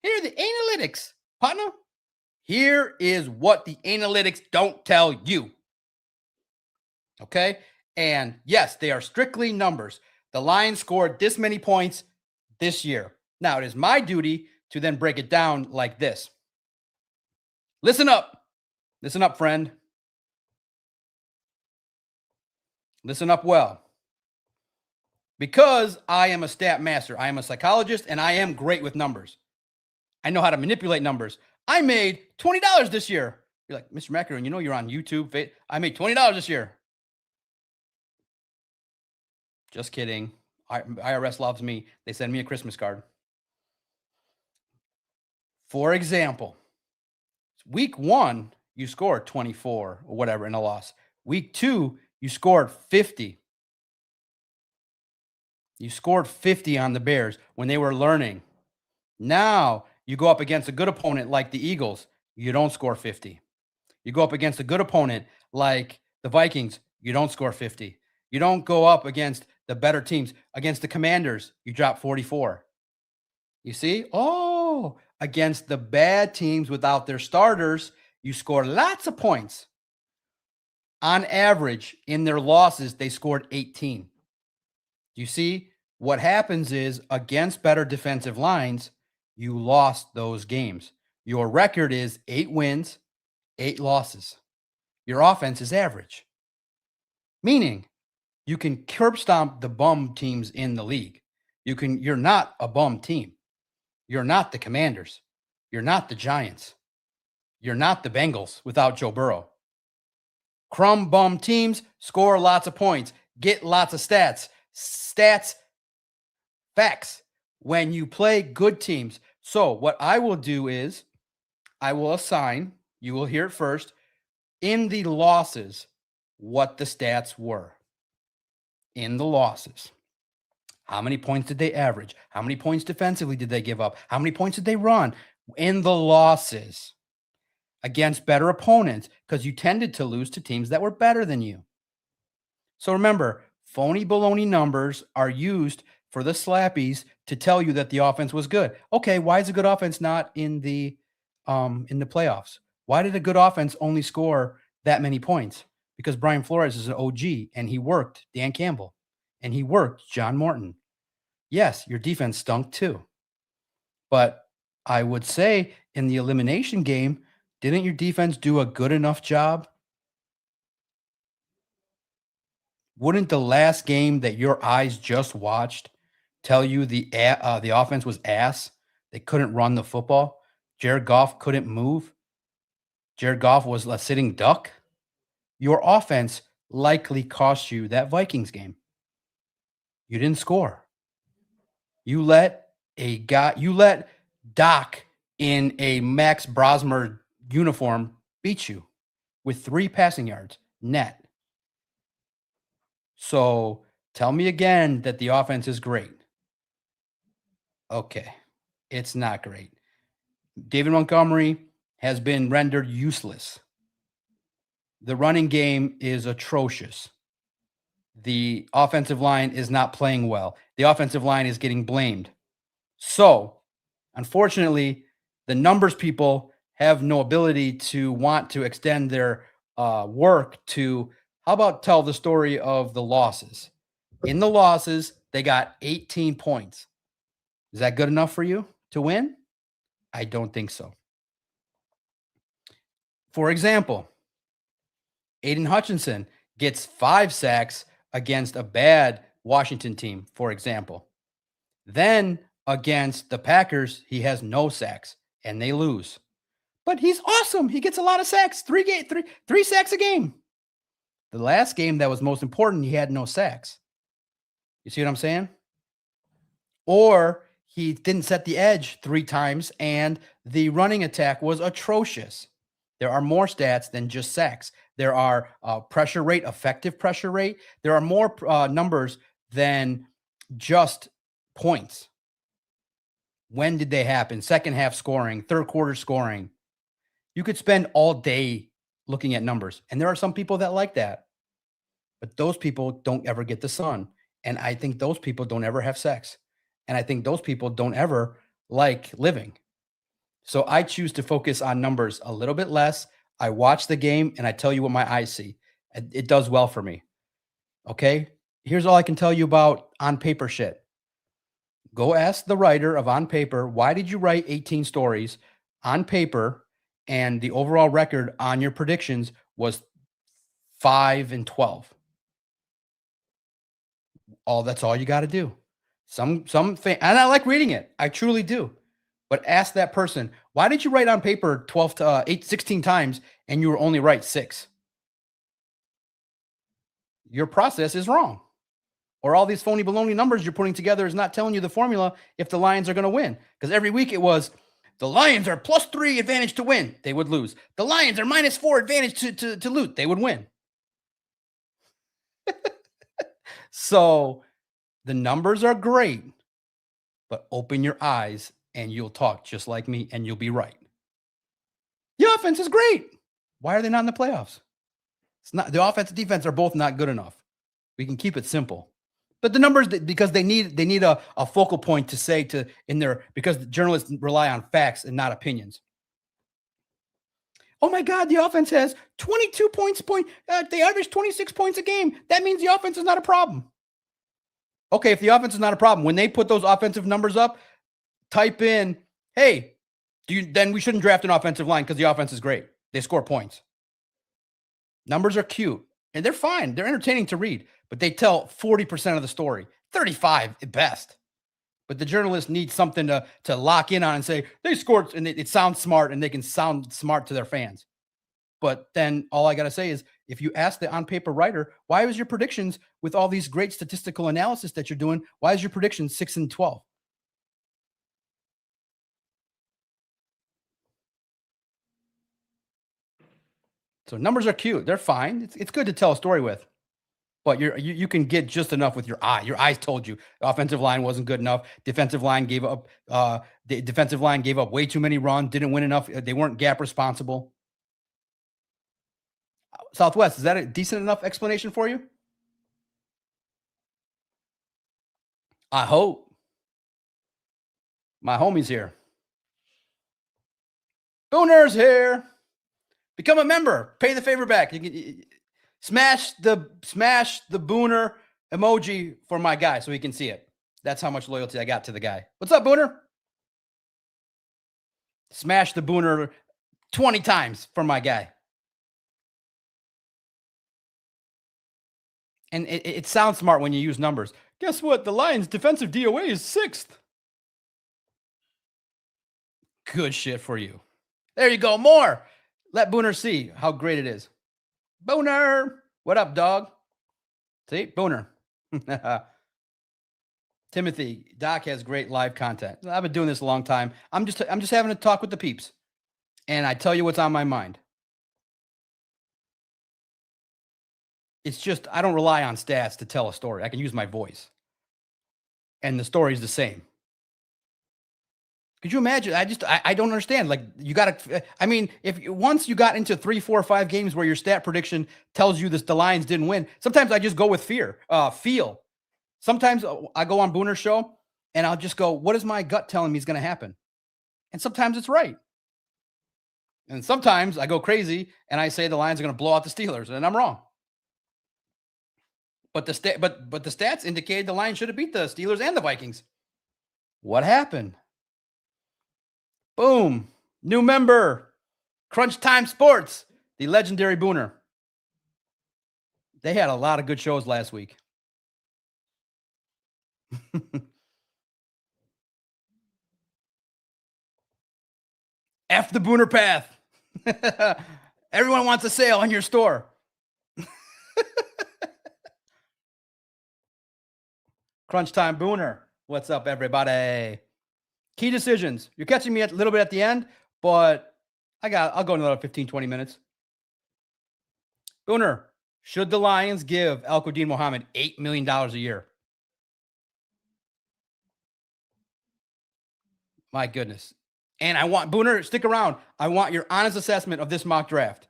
Here are the analytics, partner. Here is what the analytics don't tell you. Okay? And yes, they are strictly numbers. The Lions scored this many points this year. Now, it is my duty to then break it down like this. Listen up. Listen up, friend. Listen up well. Because I am a stat master, I am a psychologist, and I am great with numbers. I know how to manipulate numbers. I made $20 this year. You're like, Mr. Macaron, you know you're on YouTube. I made $20 this year. Just kidding. IRS loves me. They send me a Christmas card. For example, week 1, you scored 24 or whatever in a loss. Week 2, you scored 50. You scored 50 on the Bears when they were learning. Now you go up against a good opponent like the Eagles, you don't score 50. You go up against a good opponent like the Vikings, you don't score 50. You don't go up against the better teams. Against the Commanders, you drop 44. You see? Oh, against the bad teams without their starters, you score lots of points. On average, in their losses, they scored 18. You see? What happens is against better defensive lines, you lost those games. Your record is 8 wins, 8 losses. Your offense is average, meaning you can curb stomp the bum teams in the league. You're not a bum team. You're not the Commanders. You're not the Giants. You're not the Bengals without Joe Burrow. Crumb bum teams score lots of points, get lots of stats. Stats, facts. When you play good teams. So what I will do is I will assign, you will hear it first, in the losses, what the stats were. In the losses. How many points did they average? How many points defensively did they give up? How many points did they run? In the losses against better opponents, because you tended to lose to teams that were better than you. So remember, phony baloney numbers are used for the slappies to tell you that the offense was good. Okay, why is a good offense not in the playoffs? Why did a good offense only score that many points? Because Brian Flores is an OG and he worked Dan Campbell and he worked John Morton. Yes, your defense stunk too. But I would say in the elimination game, didn't your defense do a good enough job? Wouldn't the last game that your eyes just watched tell you the offense was ass? They couldn't run the football. Jared Goff couldn't move. Jared Goff was a sitting duck. Your offense likely cost you that Vikings game. You didn't score. You let Doc in a Max Brosmer uniform beat you with 3 passing yards net. So tell me again that the offense is great. Okay, it's not great. David Montgomery has been rendered useless. The running game is atrocious. The offensive line is not playing well. The offensive line is getting blamed. So, unfortunately, the numbers people have no ability to want to extend their work to, how about tell the story of the losses? In the losses, they got 18 points. Is that good enough for you to win? I don't think so. For example, Aiden Hutchinson gets 5 sacks against a bad Washington team, for example. Then against the Packers, he has no sacks and they lose. But he's awesome. He gets a lot of sacks, three sacks a game. The last game that was most important, he had no sacks. You see what I'm saying? Or he didn't set the edge 3 times and the running attack was atrocious. There are more stats than just sacks. There are pressure rate, effective pressure rate. There are more numbers than just points. When did they happen? Second half scoring, third quarter scoring. You could spend all day looking at numbers. And there are some people that like that. But those people don't ever get the sun. And I think those people don't ever have sex. And I think those people don't ever like living. So I choose to focus on numbers a little bit less. I watch the game and I tell you what my eyes see. It does well for me. Okay? Here's all I can tell you about on paper shit. Go ask the writer of On Paper, why did you write 18 stories on paper and the overall record on your predictions was 5-12? That's all you got to do. And I like reading it. I truly do. But ask that person, why did you write on paper 16 times and you were only right 6? Your process is wrong. Or all these phony baloney numbers you're putting together is not telling you the formula if the Lions are going to win. Because every week it was, the Lions are +3 advantage to win. They would lose. The Lions are -4 advantage to lose. They would win. So The numbers are great, but open your eyes and you'll talk just like me and you'll be right. The offense is great. Why are they not in the playoffs? It's not the offense and defense are both not good enough. We can keep it simple. But the numbers, because they need a focal point to say to in their because journalists rely on facts and not opinions. Oh my God, the offense has 22 points. They average 26 points a game. That means the offense is not a problem. Okay, if the offense is not a problem, when they put those offensive numbers up, type in, hey, then we shouldn't draft an offensive line because the offense is great. They score points. Numbers are cute and they're fine. They're entertaining to read, but they tell 40% of the story, 35 at best. But the journalists need something to lock in on and say they scored, and it sounds smart, and they can sound smart to their fans. But then all I got to say is, if you ask the on-paper writer, why was your predictions with all these great statistical analysis that you're doing? Why is your prediction 6-12? So numbers are cute; they're fine. It's good to tell a story with. But you can get just enough with your eye. Your eyes told you the offensive line wasn't good enough. Defensive line gave up. The defensive line gave up way too many runs. Didn't win enough. They weren't gap responsible. Southwest, is that a decent enough explanation for you? I hope. My homie's here. Booner's here. Become a member. Pay the favor back. You can smash the Booner emoji for my guy so he can see it. That's how much loyalty I got to the guy. What's up, Booner? Smash the Booner 20 times for my guy. And it sounds smart when you use numbers. Guess what? The Lions' defensive DOA is 6th. Good shit for you. There you go. More. Let Booner see how great it is. Booner. What up, dog? See? Booner. Timothy, Doc has great live content. I've been doing this a long time. I'm just having a talk with the peeps. And I tell you what's on my mind. It's just, I don't rely on stats to tell a story. I can use my voice. And the story is the same. Could you imagine? I don't understand. Like, you got to, I mean, if once you got into 3, 4, 5 games where your stat prediction tells you the Lions didn't win, sometimes I just go with feel. Sometimes I go on Booner's show and I'll just go, what is my gut telling me is going to happen? And sometimes it's right. And sometimes I go crazy and I say the Lions are going to blow out the Steelers, and I'm wrong. But the stats indicated the Lions should have beat the Steelers and the Vikings. What happened? Boom. New member. Crunch Time Sports, the legendary Booner. They had a lot of good shows last week. F the Booner path. Everyone wants a sale on your store. Crunch Time Booner. What's up, everybody? Key decisions. You're catching me a little bit at the end, but I'll go another 15, 20 minutes. Booner, should the Lions give Al-Quadin Muhammad $8 million a year? My goodness. And I want, Booner, stick around. I want your honest assessment of this mock draft.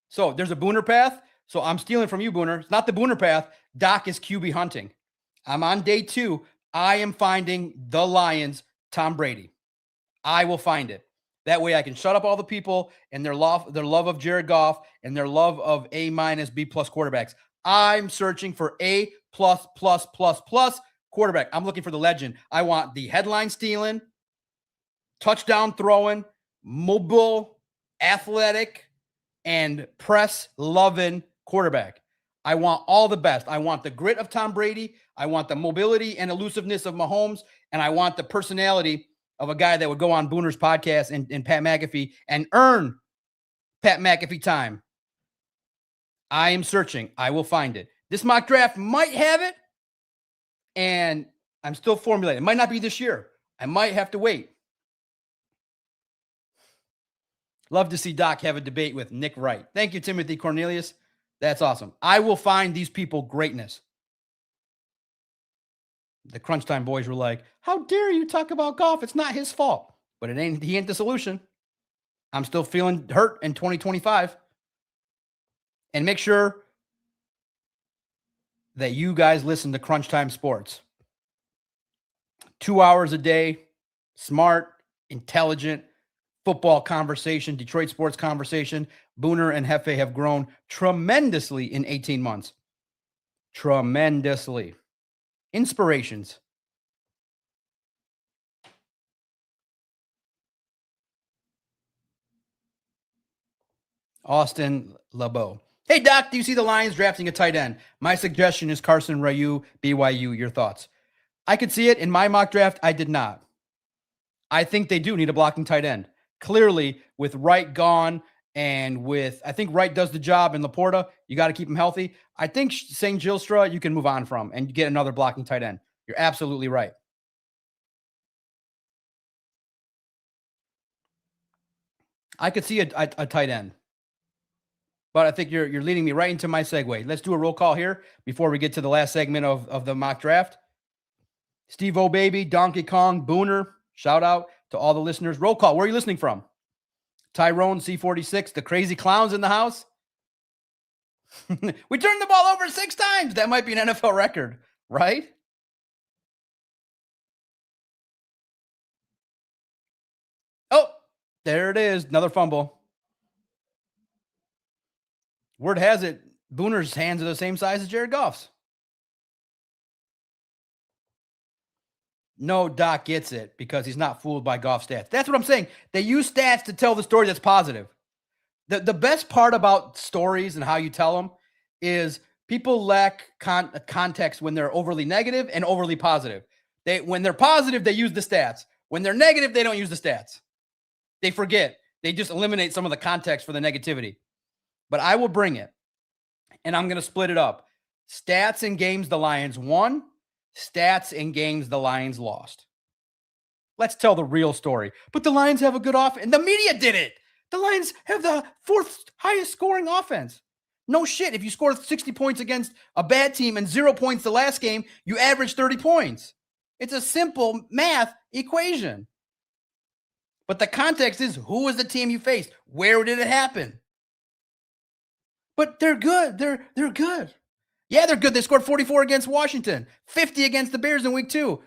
So there's a Booner path. So I'm stealing from you, Booner. It's not the Booner path. Doc is QB hunting. I'm on day 2. I am finding the Lions, Tom Brady. I will find it. That way I can shut up all the people and their love of Jared Goff and their love of A-, B+ quarterbacks. I'm searching for A+++ quarterback. I'm looking for the legend. I want the headline stealing, touchdown throwing, mobile, athletic, and press loving quarterback. I want all the best. I want the grit of Tom Brady. I want the mobility and elusiveness of Mahomes. And I want the personality of a guy that would go on Booner's podcast and Pat McAfee and earn Pat McAfee time. I am searching. I will find it. This mock draft might have it. And I'm still formulating. It might not be this year. I might have to wait. Love to see Doc have a debate with Nick Wright. Thank you, Timothy Cornelius. That's awesome. I will find these people greatness. The Crunch Time boys were like, how dare you talk about Goff? It's not his fault. But he ain't the solution. I'm still feeling hurt in 2025. And make sure that you guys listen to Crunch Time Sports. 2 hours a day, smart, intelligent football conversation, Detroit sports conversation. Booner and Hefe have grown tremendously in 18 months. Tremendously. Inspirations. Austin LeBeau. Hey, Doc, do you see the Lions drafting a tight end? My suggestion is Carson Ryu, BYU. Your thoughts? I could see it. In my mock draft, I did not. I think they do need a blocking tight end. Clearly, with Wright gone and I think Wright does the job in Laporta, you got to keep him healthy. I think St. Gilstra you can move on from and get another blocking tight end. You're absolutely right. I could see a tight end. But I think you're leading me right into my segue. Let's do a roll call here before we get to the last segment of the mock draft. Steve O Baby, Donkey Kong, Booner, shout out to all the listeners. Roll call. Where are you listening from? Tyrone, C46, the crazy clowns in the house. We turned the ball over 6 times. That might be an NFL record, right? Oh, there it is. Another fumble. Word has it, Booner's hands are the same size as Jared Goff's. No, Doc gets it because he's not fooled by Goff stats. That's what I'm saying. They use stats to tell the story that's positive. The best part about stories and how you tell them is people lack context when they're overly negative and overly positive. When they're positive, they use the stats. When they're negative, they don't use the stats. They forget. They just eliminate some of the context for the negativity. But I will bring it, and I'm going to split it up. Stats in games the Lions won, stats in games the Lions lost. Let's tell the real story. But the Lions have a good offense, and the media did it. The Lions have the 4th highest scoring offense. No shit. If you score 60 points against a bad team and 0 points the last game, you average 30 points. It's a simple math equation. But the context is, who was the team you faced? Where did it happen? But they're good. They're good. Yeah, they're good. They scored 44 against Washington, 50 against the Bears in week 2.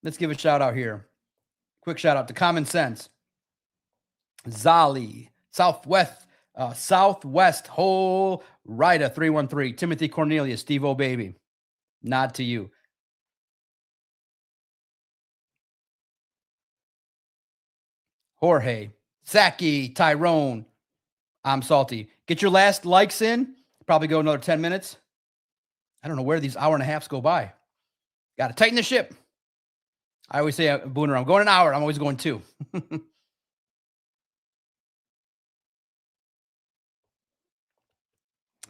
Let's give a shout out here. Quick shout out to Common Sense. Zali, Southwest Whole Rida 313, Timothy Cornelius, Steve O Baby. Nod to you. Jorge, Zaki, Tyrone. I'm salty. Get your last likes in. Probably go another 10 minutes. I don't know where these hour and a halves go by. Got to tighten the ship. I always say, Booner, I'm going an hour. I'm always going 2.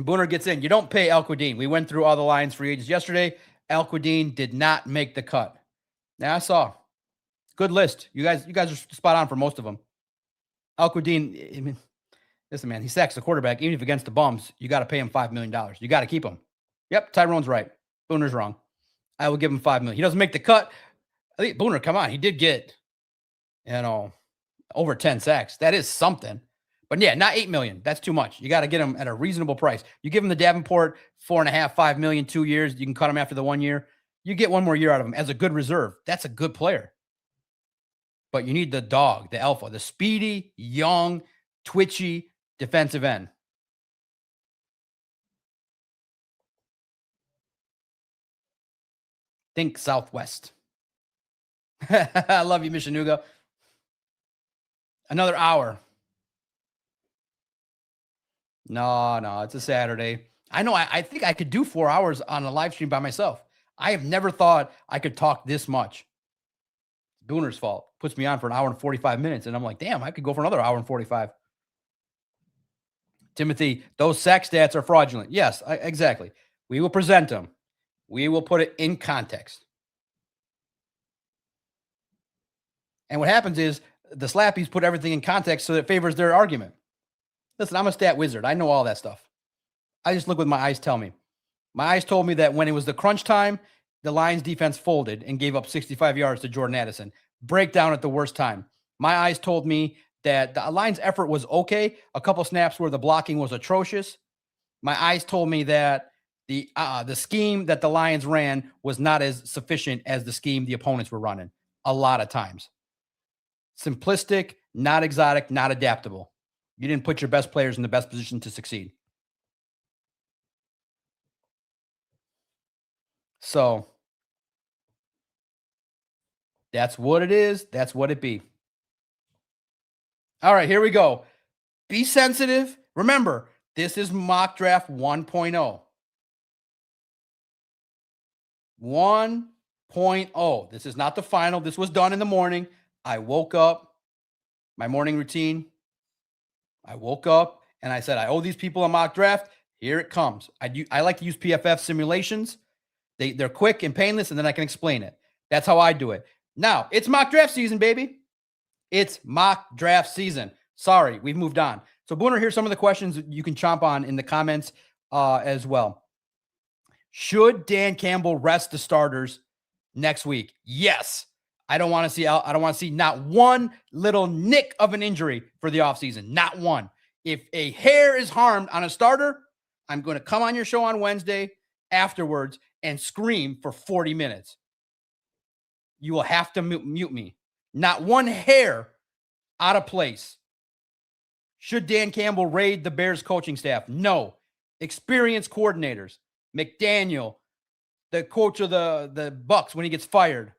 Booner gets in. You don't pay Al-Quadin. We went through all the Lions free agents yesterday. Al-Quadin did not make the cut. Now I saw. Good list. You guys are spot on for most of them. Al-Quadin, I mean, listen, man, he sacks the quarterback. Even if against the bums, you got to pay him $5 million. You got to keep him. Yep, Tyrone's right. Booner's wrong. I will give him $5 million. He doesn't make the cut. I think Booner, come on. He did get, over 10 sacks. That is something. But yeah, not $8 million. That's too much. You got to get him at a reasonable price. You give him the Davenport $4.5, $5 million, 2 years. You can cut him after the 1 year. You get 1 more year out of him as a good reserve. That's a good player. But you need the dog, the alpha, the speedy, young, twitchy defensive end. Think Southwest. I love you, Mishanuga. Another hour. No, it's a Saturday. I know. I think I could do 4 hours on a live stream by myself. I have never thought I could talk this much. Booner's fault. Puts me on for an hour and 45 minutes. And I'm like, damn, I could go for another hour and 45. Timothy, those sack stats are fraudulent. Yes, exactly. We will present them. We will put it in context. And what happens is the slappies put everything in context so that it favors their argument. Listen, I'm a stat wizard. I know all that stuff. I just look what my eyes tell me. My eyes told me that when it was the crunch time, the Lions defense folded and gave up 65 yards to Jordan Addison. Breakdown at the worst time. My eyes told me that the Lions' effort was okay. A couple snaps where the blocking was atrocious. My eyes told me that the scheme that the Lions ran was not as sufficient as the scheme the opponents were running a lot of times. Simplistic, not exotic, not adaptable. You didn't put your best players in the best position to succeed. So that's what it is. That's what it be. All right, here we go. Be sensitive. Remember, this is mock draft 1.0. 1.0. This is not the final. This was done in the morning. I woke up, my morning routine. I woke up and I said, I owe these people a mock draft. Here it comes. I like to use PFF simulations. They're quick and painless, and then I can explain it. That's how I do it. Now, it's mock draft season, baby. It's mock draft season. Sorry, we've moved on. So, Booner, here's some of the questions you can chomp on in the comments as well. Should Dan Campbell rest the starters next week? Yes. I don't want to see not one little nick of an injury for the offseason. Not one. If a hair is harmed on a starter, I'm going to come on your show on Wednesday afterwards and scream for 40 minutes. You will have to mute me. Not one hair out of place. Should Dan Campbell raid the Bears coaching staff? No. Experienced coordinators. McDaniel, the coach of the Bucks when he gets fired.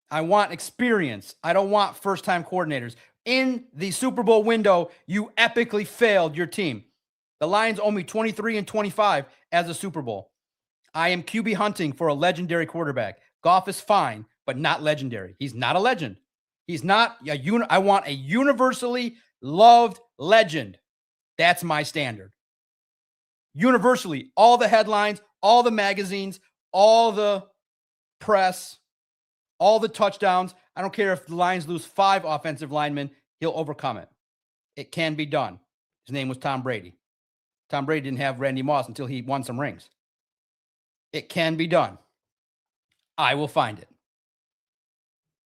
I want experience. I don't want first-time coordinators. In the Super Bowl window, you epically failed your team. The Lions owe me 23 and 25 as a Super Bowl. I am QB hunting for a legendary quarterback. Goff is fine, but not legendary. He's not a legend. He's not I want a universally loved legend. That's my standard. Universally, all the headlines, all the magazines, all the press, all the touchdowns. I don't care if the Lions lose 5 offensive linemen, he'll overcome it. It can be done. His name was Tom Brady. Tom Brady didn't have Randy Moss until he won some rings. It can be done. I will find it.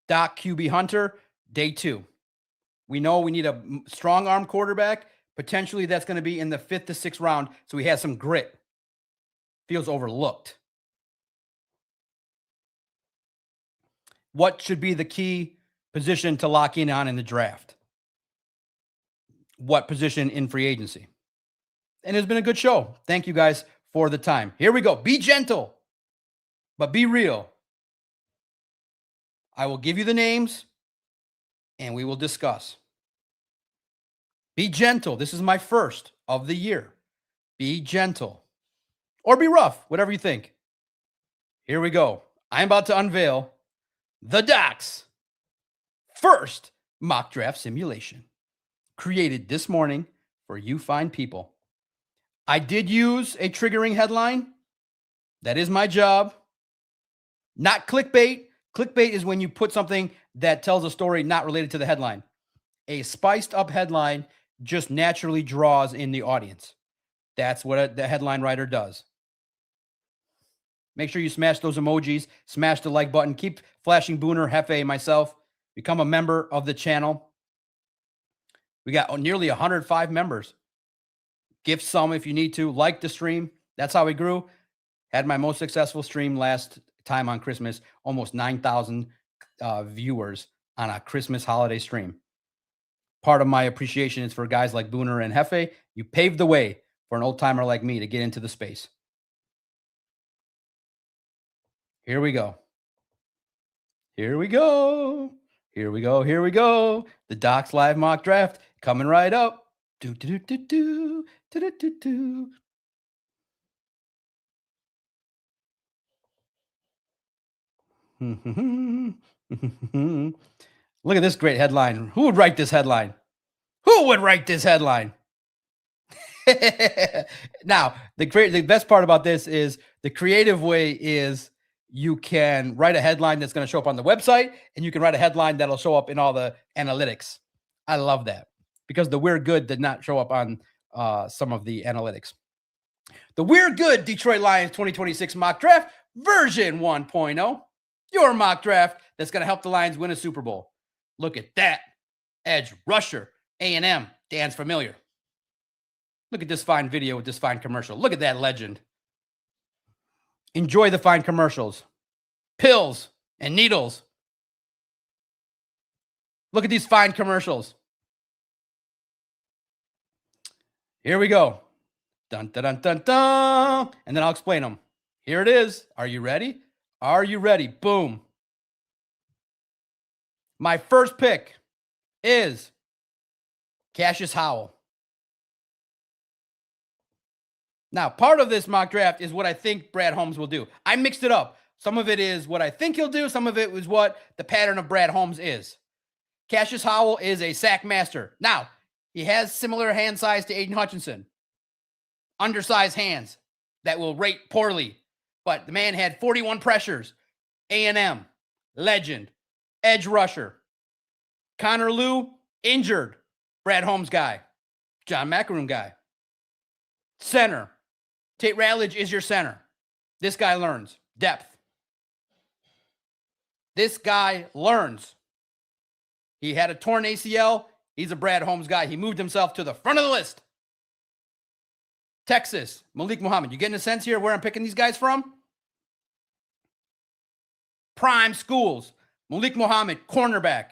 Doc QB Hunter, day 2. We know we need a strong arm quarterback. Potentially that's going to be in the 5th to 6th round, so he has some grit. Feels overlooked. What should be the key position to lock in on in the draft? What position in free agency? And it's been a good show. Thank you guys for the time. Here we go. Be gentle, but be real. I will give you the names and we will discuss. Be gentle. This is my first of the year. Be gentle or be rough, whatever you think. Here we go. I'm about to unveil the Doc's first mock draft simulation, created this morning for you fine people. I did use a triggering headline. That is my job. Not clickbait. Clickbait is when you put something that tells a story not related to the headline. A spiced up headline just naturally draws in the audience. That's what the headline writer does. Make sure you smash those emojis, smash the like button, keep flashing Booner, Hefe, and myself. Become a member of the channel. We got nearly 105 members. Gift some if you need to. Like the stream. That's how we grew. Had my most successful stream last time on Christmas. Almost 9,000 viewers on a Christmas holiday stream. Part of my appreciation is for guys like Booner and Hefe. You paved the way for an old timer like me to get into the space. Here we go. Here we go. Here we go. Here we go. The Doc's live mock draft coming right up. Do do do do do do do do. Look at this great headline. Who would write this headline? Who would write this headline? Now, the best part about this is the creative way is you can write a headline that's going to show up on the website, and you can write a headline that'll show up in all the analytics. I love that because the We're Good did not show up on some of the analytics. The We're Good Detroit Lions 2026 mock draft version 1.0. Your mock draft that's going to help the Lions win a Super Bowl. Look at that. Edge rusher, A&M, Dan's familiar. Look at this fine video with this fine commercial. Look at that legend. Enjoy the fine commercials. Pills and needles. Look at these fine commercials. Here we go. Dun, dun, dun, dun, dun. And then I'll explain them. Here it is. Are you ready? Are you ready? Boom. My first pick is Cassius Howell. Now, part of this mock draft is what I think Brad Holmes will do. I mixed it up. Some of it is what I think he'll do. Some of it is what the pattern of Brad Holmes is. Cassius Howell is a sack master. Now, he has similar hand size to Aiden Hutchinson. Undersized hands that will rate poorly. But the man had 41 pressures. A&M, legend, edge rusher. Connor Lew, injured. Brad Holmes guy. John Macaroon guy. Center. Tate Ratledge is your center. This guy learns. Depth. This guy learns. He had a torn ACL. He's a Brad Holmes guy. He moved himself to the front of the list. Texas, Malik Muhammad. You getting a sense here where I'm picking these guys from? Prime schools. Malik Muhammad, cornerback.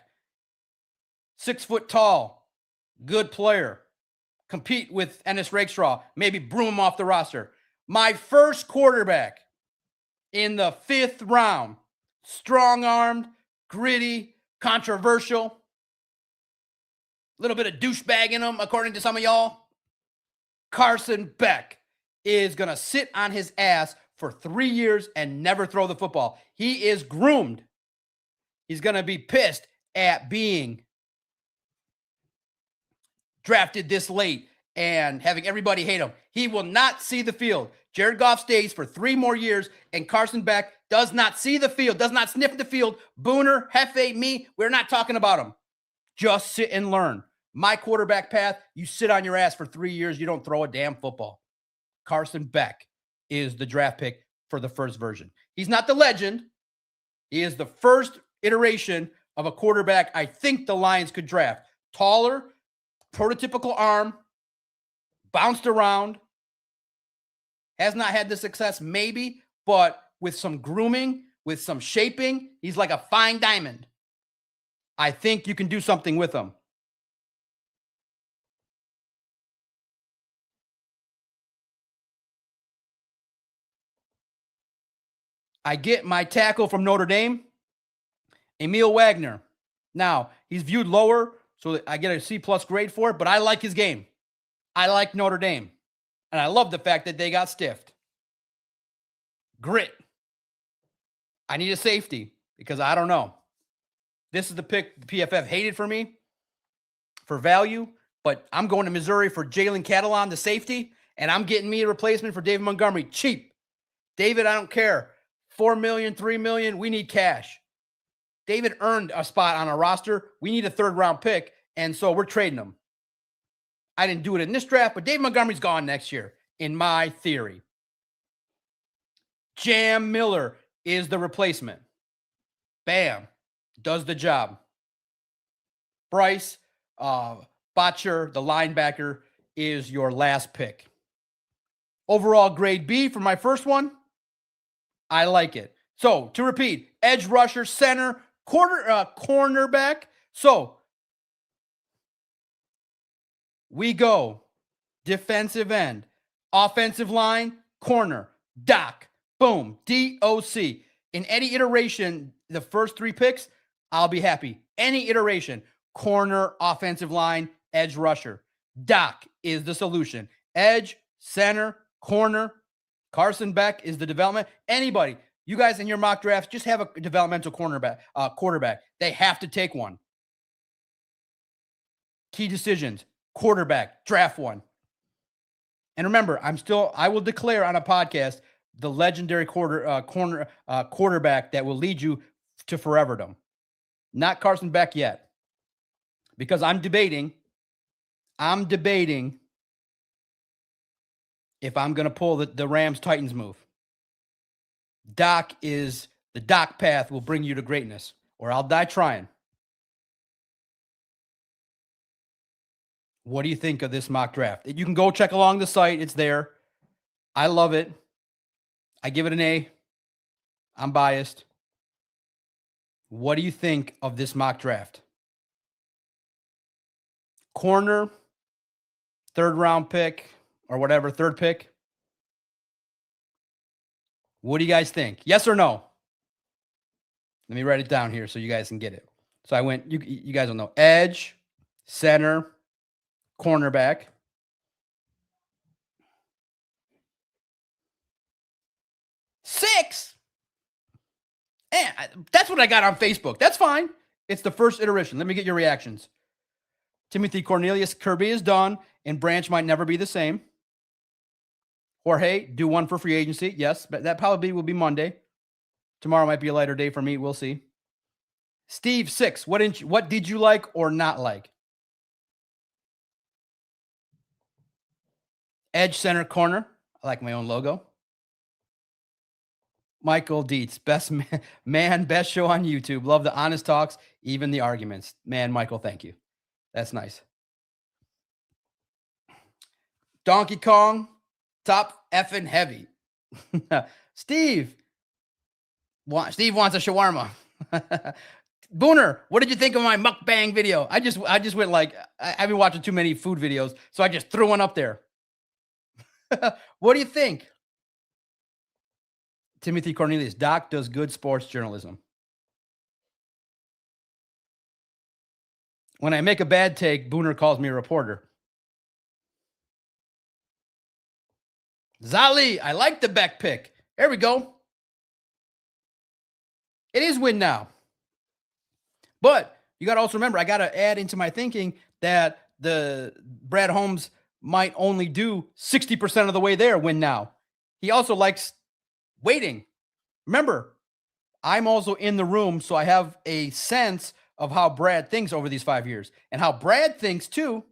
6 foot tall. Good player. Compete with Ennis Rakestraw. Maybe broom him off the roster. My first quarterback in the 5th round. Strong-armed, gritty, controversial. A little bit of douchebag in him, according to some of y'all. Carson Beck is going to sit on his ass for 3 years and never throw the football. He is groomed. He's going to be pissed at being drafted this late and having everybody hate him. He will not see the field. Jared Goff stays for 3 more years, and Carson Beck does not see the field, does not sniff the field. Booner, Hefe, me, we're not talking about him. Just sit and learn. My quarterback path, you sit on your ass for 3 years, you don't throw a damn football. Carson Beck is the draft pick for the first version. He's not the legend. He is the first iteration of a quarterback I think the Lions could draft. Taller, prototypical arm, bounced around, has not had the success maybe, but with some grooming, with some shaping, he's like a fine diamond. I think you can do something with him. I get my tackle from Notre Dame, Emil Wagner. Now, he's viewed lower, so I get a C+ grade for it, but I like his game. I like Notre Dame. And I love the fact that they got stiffed. Grit. I need a safety because I don't know. This is the pick PFF hated for me for value, but I'm going to Missouri for Jalen Catalon, the safety, and I'm getting me a replacement for David Montgomery. Cheap. David, I don't care. $4 million, $3 million, we need cash. David earned a spot on our roster. We need a 3rd round pick, and so we're trading him. I didn't do it in this draft, but David Montgomery's gone next year, in my theory. Jam Miller is the replacement. Bam. Does the job. Bryce Botcher, the linebacker, is your last pick. Overall grade B for my first one. I like it. So, to repeat, edge rusher, center, cornerback. So, we go defensive end, offensive line, corner, doc, boom, DOC. In any iteration, the first 3 picks, I'll be happy. Any iteration, corner, offensive line, edge rusher. Doc is the solution. Edge, center, corner. Carson Beck is the development. Anybody, you guys in your mock drafts, just have a developmental quarterback. They have to take one. Key decisions, quarterback, draft one. And remember, I will declare on a podcast the legendary quarterback that will lead you to foreverdom. Not Carson Beck yet, because I'm debating I'm debating if I'm going to pull the Rams Titans move. The Doc path will bring you to greatness, or I'll die trying. What do you think of this mock draft? You can go check along the site. It's there. I love it. I give it an A. I'm biased. What do you think of this mock draft? Corner, third round pick, or whatever, third pick. What do you guys think? Yes or no? Let me write it down here so you guys can get it. So I went, you guys don't know. Edge, center, cornerback. Six. And that's what I got on Facebook. That's fine. It's the first iteration. Let me get your reactions. Timothy Cornelius, Kirby is done, and Branch might never be the same. Jorge, do one for free agency. Yes, but that probably will be Monday. Tomorrow might be a lighter day for me. We'll see. Steve, 6. What did you like or not like? Edge, center, corner. I like my own logo. Michael Dietz, best man, best show on YouTube. Love the honest talks, even the arguments. Man, Michael, thank you. That's nice. Donkey Kong, top effing heavy. Steve wants a shawarma. Booner, what did you think of my mukbang video? I just went like, I've been watching too many food videos, so I just threw one up there. What do you think? Timothy Cornelius, Doc does good sports journalism. When I make a bad take, Booner calls me a reporter. Zali, I like the Beck pick. There we go. It is win now. But you got to also remember, I got to add into my thinking that the Brad Holmes might only do 60% of the way there win now. He also likes waiting. Remember, I'm also in the room, so I have a sense of how Brad thinks over these 5 years and how Brad thinks too.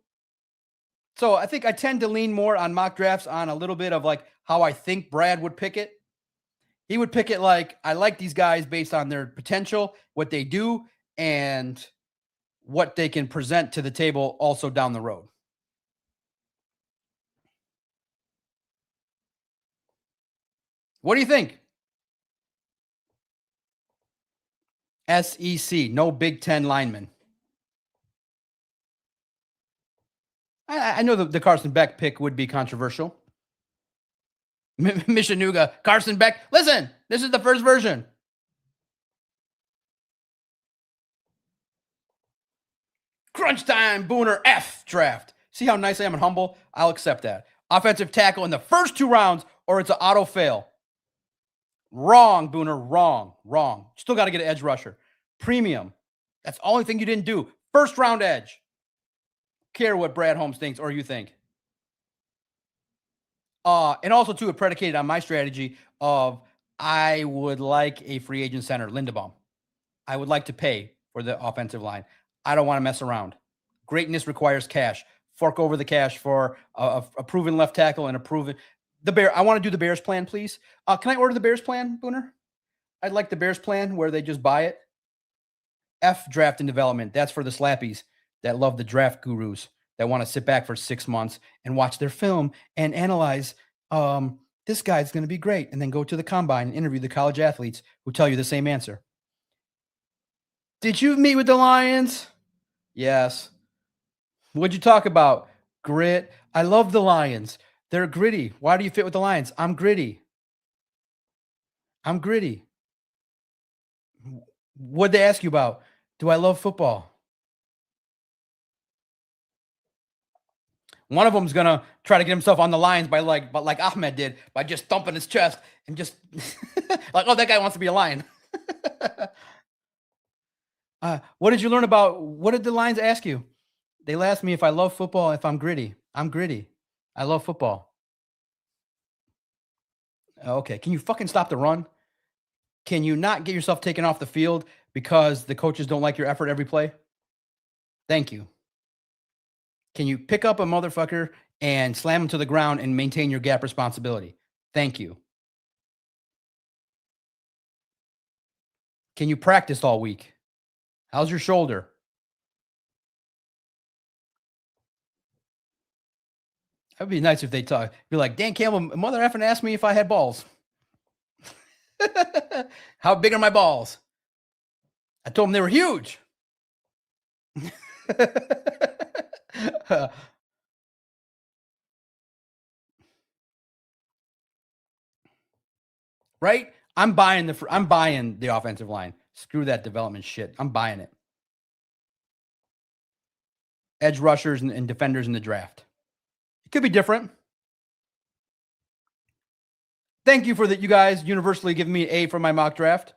So I think I tend to lean more on mock drafts on a little bit of like how I think Brad would pick it. He would pick it like, I like these guys based on their potential, what they do, and what they can present to the table also down the road. What do you think? SEC, no Big Ten linemen. I know the Carson Beck pick would be controversial. Mishanuga, Carson Beck. Listen, this is the first version. Crunch time, Booner, F draft. See how nice I am and humble? I'll accept that. Offensive tackle in the first 2 rounds, or it's an auto fail. Wrong, Booner, wrong. Still got to get an edge rusher. Premium. That's the only thing you didn't do. First round edge. Care what Brad Holmes thinks or you think. And also, too, it predicated on my strategy of I would like a free agent center, Linderbaum. I would like to pay for the offensive line. I don't want to mess around. Greatness requires cash. Fork over the cash for a proven left tackle and a proven I want to do the Bears plan, please. Can I order the Bears plan, Booner? I'd like the Bears plan where they just buy it. F draft and development. That's for the slappies that love the draft gurus that want to sit back for 6 months and watch their film and analyze. This guy's going to be great, and then go to the combine and interview the college athletes who tell you the same answer. Did you meet with the Lions? Yes. What'd you talk about? Grit. I love the Lions. They're gritty. Why do you fit with the Lions? I'm gritty. What'd they ask you about? Do I love football? One of them's going to try to get himself on the Lions by like Ahmed did, by just thumping his chest and just like, oh, that guy wants to be a Lion. What did you learn about? What did the Lions ask you? They asked me if I love football, if I'm gritty. I'm gritty. I love football. Okay. Can you fucking stop the run? Can you not get yourself taken off the field because the coaches don't like your effort every play? Thank you. Can you pick up a motherfucker and slam him to the ground and maintain your gap responsibility? Thank you. Can you practice all week? How's your shoulder? That'd be nice if they talk. Be like, Dan Campbell, mother effing asked me if I had balls. How big are my balls? I told them they were huge. Right? I'm buying the offensive line. Screw that development shit. I'm buying it. Edge rushers and defenders in the draft. It could be different. Thank you for that, you guys universally giving me an A for my mock draft.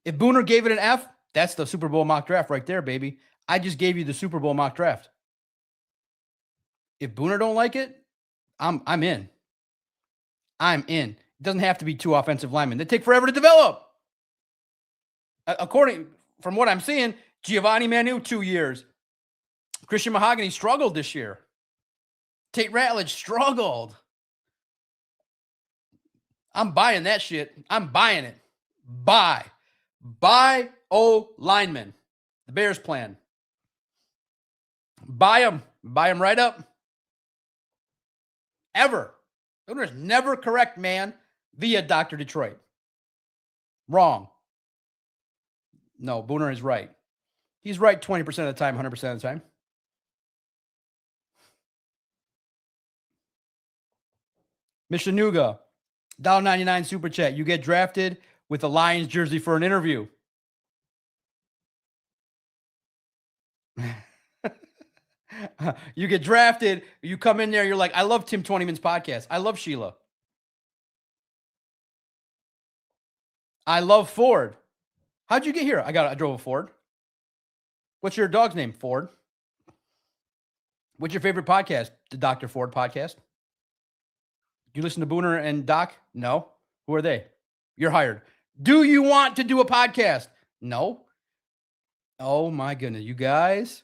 If Booner gave it an F, that's the Super Bowl mock draft right there, baby. I just gave you the Super Bowl mock draft. If Booner don't like it, I'm in. I'm in. It doesn't have to be 2 offensive linemen. They take forever to develop. From what I'm seeing, Giovanni Manu, 2 years. Christian Mahogany struggled this year. Tate Ratledge struggled. I'm buying that shit. I'm buying it. Buy O linemen. The Bears plan. Buy them. Buy them right up. Ever. Booner's never correct, man, via Dr. Detroit. Wrong. No, Booner is right. He's right 20% of the time, 100% of the time. Mishanuga, $1.99 super chat. You get drafted with a Lions jersey for an interview. You get drafted, you come in there, you're like, I love Tim Twentyman's podcast. I love Sheila. I love Ford. How'd you get here? I drove a Ford. What's your dog's name? Ford. What's your favorite podcast? The Dr. Ford podcast. You listen to Booner and Doc? No. Who are they? You're hired. Do you want to do a podcast? No. Oh my goodness. You guys,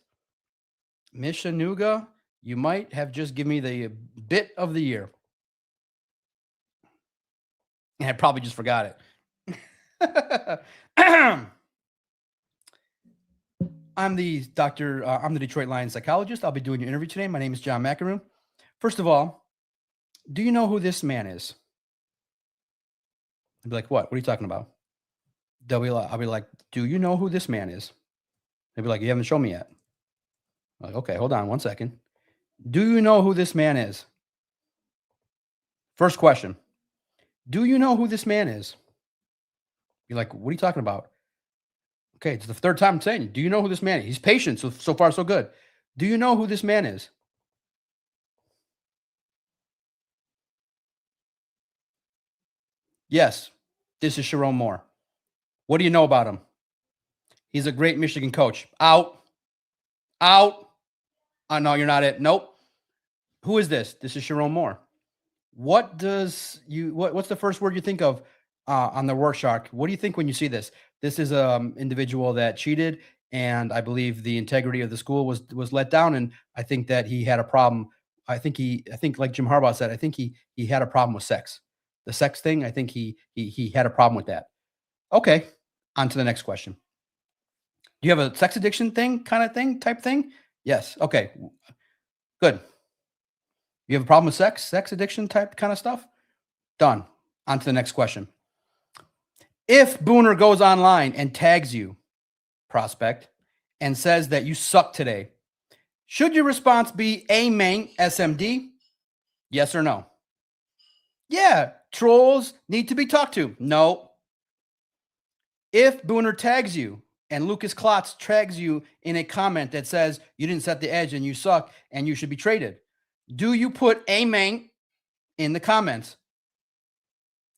Mishanuga, you might have just given me the bit of the year. And I probably just forgot it. I'm the Detroit Lions psychologist. I'll be doing your interview today. My name is John McEnroe. First of all, do you know who this man is? I'll be like, what? What are you talking about? I'll be like, do you know who this man is? They'll be like, you haven't shown me yet. I'm like, okay, hold on 1 second. Do you know who this man is? First question. Do you know who this man is? You're like, what are you talking about? Okay, it's the third time I'm saying it. Do you know who this man is? He's patient, so far so good. Do you know who this man is? Yes, this is Sharon Moore. What do you know about him? He's a great Michigan coach. Out. No, you're not it. Nope. Who is this? This is Sharon Moore. What's the first word you think of on the Rorschach? What do you think when you see this? This is an individual that cheated, and I believe the integrity of the school was let down, and I think that he had a problem. I think like Jim Harbaugh said, I think he had a problem with sex. The sex thing, I think he had a problem with that. Okay, on to the next question. Do you have a sex addiction type thing? Yes. Okay, good. You have a problem with sex addiction type kind of stuff? Done. On to the next question. If Booner goes online and tags you, prospect, and says that you suck today, should your response be Amen, SMD? Yes or no? Yeah, trolls need to be talked to. No. If Booner tags you and Lucas Klotz tags you in a comment that says you didn't set the edge and you suck and you should be traded, do you put Amen in the comments?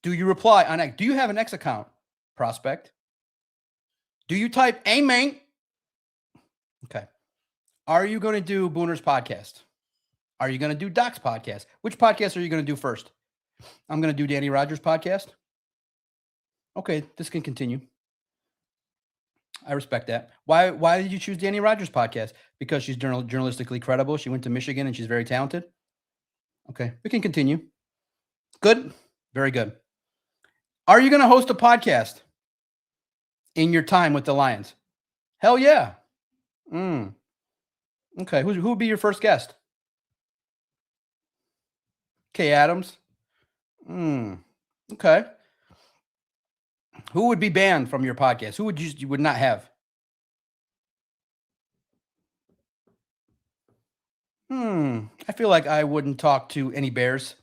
Do you reply on X? Do you have an X account, prospect? Do you type Amen? Okay. Are you going to do Booner's podcast? Are you going to do Doc's podcast? Which podcast are you going to do first? I'm going to do Danny Rogers' podcast. Okay, this can continue. I respect that. Why did you choose Danny Rogers' podcast? Because she's journalistically credible. She went to Michigan and she's very talented. Okay, we can continue. Good. Very good. Are you going to host a podcast in your time with the Lions? Hell yeah. Okay, who would be your first guest? Kay Adams. Okay. Who would be banned from your podcast? Who would you would not have? I feel like I wouldn't talk to any Bears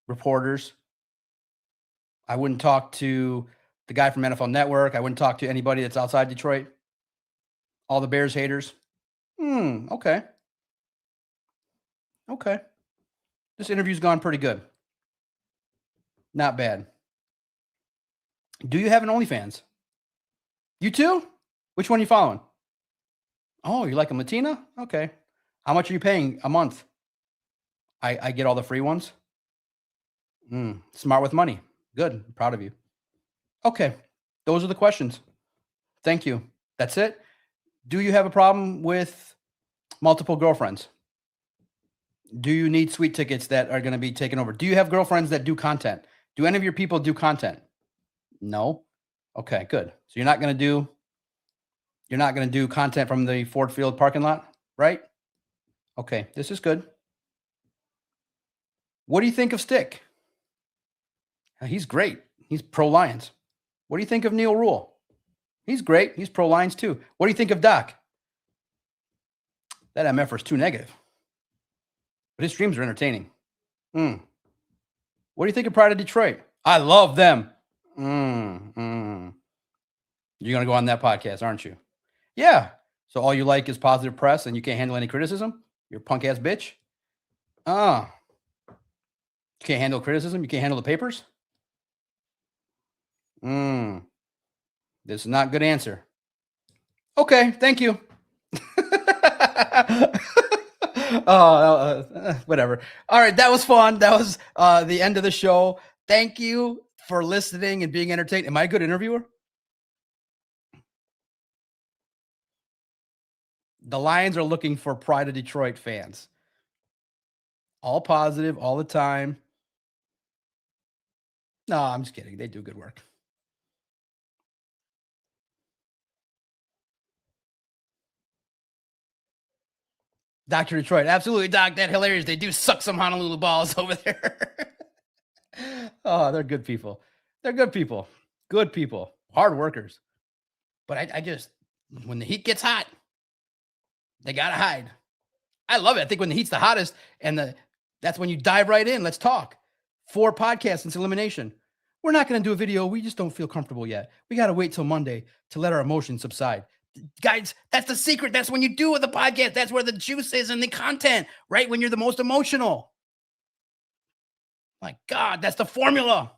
reporters. I wouldn't talk to the guy from NFL Network. I wouldn't talk to anybody that's outside Detroit. All the Bears haters. Okay. Okay. This interview's gone pretty good. Not bad. Do you have an OnlyFans? You too? Which one are you following? Oh, you like a Latina? Okay. How much are you paying a month? I get all the free ones. Smart with money. Good. Proud of you. Okay. Those are the questions. Thank you. That's it. Do you have a problem with multiple girlfriends? Do you need sweet tickets that are going to be taken over? Do you have girlfriends that do content? Do any of your people do content? No. Okay, good. So you're not going to do content from the Ford Field parking lot, right? Okay, this is good. What do you think of Stick? He's great. He's pro Lions. What do you think of Neil Rule? He's great. He's pro Lions too. What do you think of Doc? That MFR is too negative. But his streams are entertaining. What do you think of Pride of Detroit? I love them. You're going to go on that podcast, aren't you? Yeah. So all you like is positive press and you can't handle any criticism? You're a punk ass bitch? You can't handle criticism? You can't handle the papers? This is not a good answer. Okay, thank you. Whatever. All right, that was fun. That was the end of the show. Thank you for listening and being entertained. Am I a good interviewer? The Lions are looking for Pride of Detroit fans. All positive, all the time. No, I'm just kidding. They do good work. Dr. Detroit. Absolutely, Doc. That's hilarious. They do suck some Honolulu balls over there. Oh, they're good people. They're good people. Good people. Hard workers. But I just, when the heat gets hot, they got to hide. I love it. I think when the heat's the hottest and that's when you dive right in. Let's talk. 4 podcasts since elimination. We're not going to do a video. We just don't feel comfortable yet. We got to wait till Monday to let our emotions subside. Guys, that's the secret. That's when you do with the podcast. That's where the juice is and the content, right? When you're the most emotional. My God, that's the formula.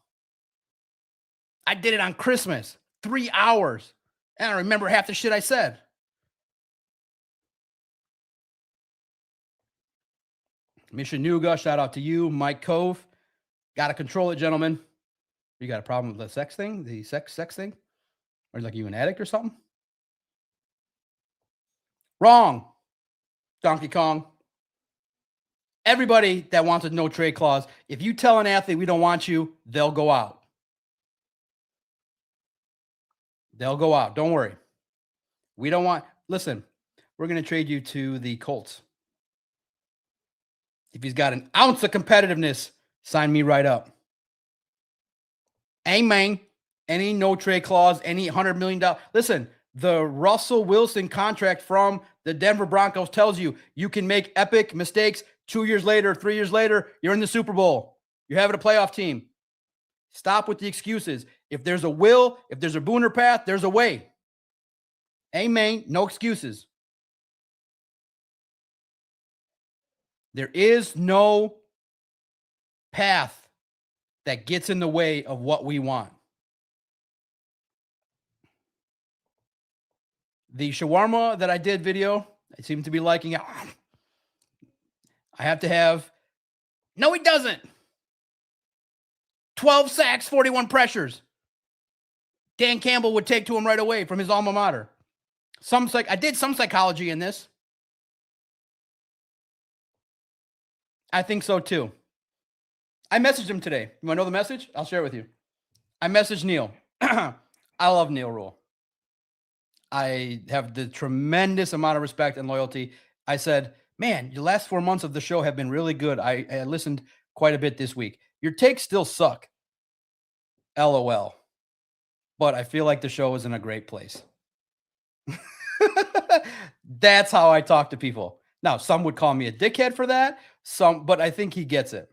I did it on Christmas, 3 hours. And I don't remember half the shit I said. Mission Nuga, shout out to you. Mike Cove. Got to control it, gentlemen. You got a problem with the sex thing? The sex thing? Or like you an addict or something? Wrong. Donkey Kong. Everybody that wants a no trade clause, if you tell an athlete we don't want you, they'll go out. They'll go out. Don't worry. We don't want, listen, we're going to trade you to the Colts. If he's got an ounce of competitiveness, sign me right up. Amen. Any no trade clause, any $100 million. Listen, the Russell Wilson contract from the Denver Broncos tells you can make epic mistakes. 2 years later, 3 years later, you're in the Super Bowl. You're having a playoff team. Stop with the excuses. If there's a will, if there's a Booner path, there's a way. Amen. No excuses. There is no path that gets in the way of what we want. The shawarma that I did video, I seem to be liking it. I have to have, no, he doesn't. 12 sacks, 41 pressures. Dan Campbell would take to him right away from his alma mater. I did some psychology in this. I think so too. I messaged him today. You want to know the message? I'll share it with you. I messaged Neil. I love Neil Rule. I have the tremendous amount of respect and loyalty. I said, man, your last 4 months of the show have been really good. I listened quite a bit this week. Your takes still suck. LOL. But I feel like the show is in a great place. That's how I talk to people. Now, some would call me a dickhead for that. But I think he gets it.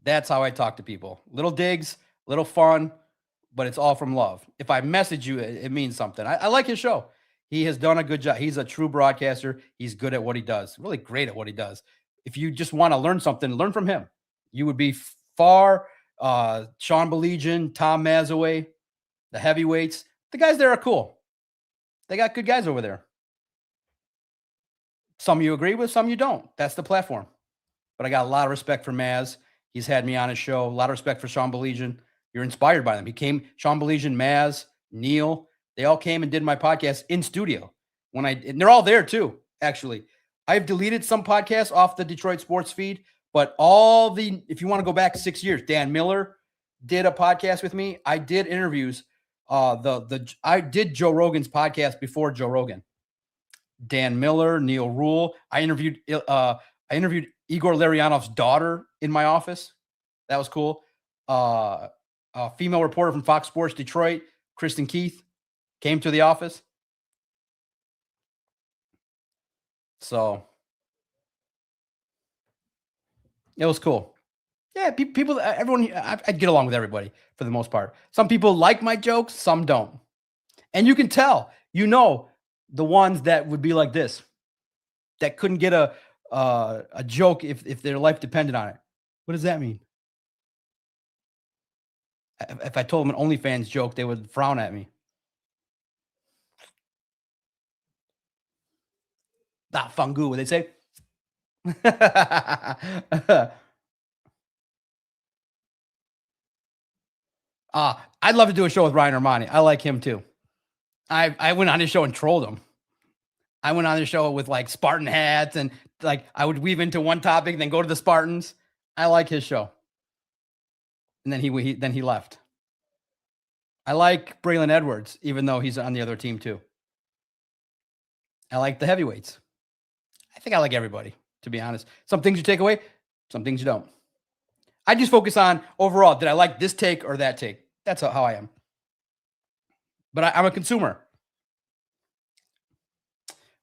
That's how I talk to people. Little digs, little fun, but it's all from love. If I message you, it means something. I like his show. He has done a good job. He's a true broadcaster. He's good at what he does, really great at what he does. If you just want to learn something, learn from him. You would be far. Sean Baligian, Tom Mazaway, the heavyweights. The guys there are cool. They got good guys over there. Some you agree with, some you don't. That's the platform. But I got a lot of respect for Maz. He's had me on his show. A lot of respect for Sean Baligian. You're inspired by them. Sean Baligian, Maz, Neil. They all came and did my podcast in studio. And they're all there too, actually. I've deleted some podcasts off the Detroit sports feed, but if you want to go back 6 years, Dan Miller did a podcast with me. I did interviews. I did Joe Rogan's podcast before Joe Rogan. Dan Miller, Neil Rule. I interviewed Igor Larionov's daughter in my office. That was cool. A female reporter from Fox Sports Detroit, Kristen Keith, came to the office. So it was cool. Yeah, everyone, I'd get along with everybody for the most part. Some people like my jokes, some don't. And you can tell, the ones that would be like this, that couldn't get a joke if their life depended on it. What does that mean? If I told them an OnlyFans joke, they would frown at me. Fungu, would they say? I'd love to do a show with Ryan Armani. I like him too. I went on his show and trolled him. I went on his show with like Spartan hats and like I would weave into one topic and then go to the Spartans. I like his show. And then he left. I like Braylon Edwards, even though he's on the other team too. I like the heavyweights. I think I like everybody, to be honest. Some things you take away, some things you don't. I just focus on overall, did I like this take or that take? That's how I am. But I'm a consumer.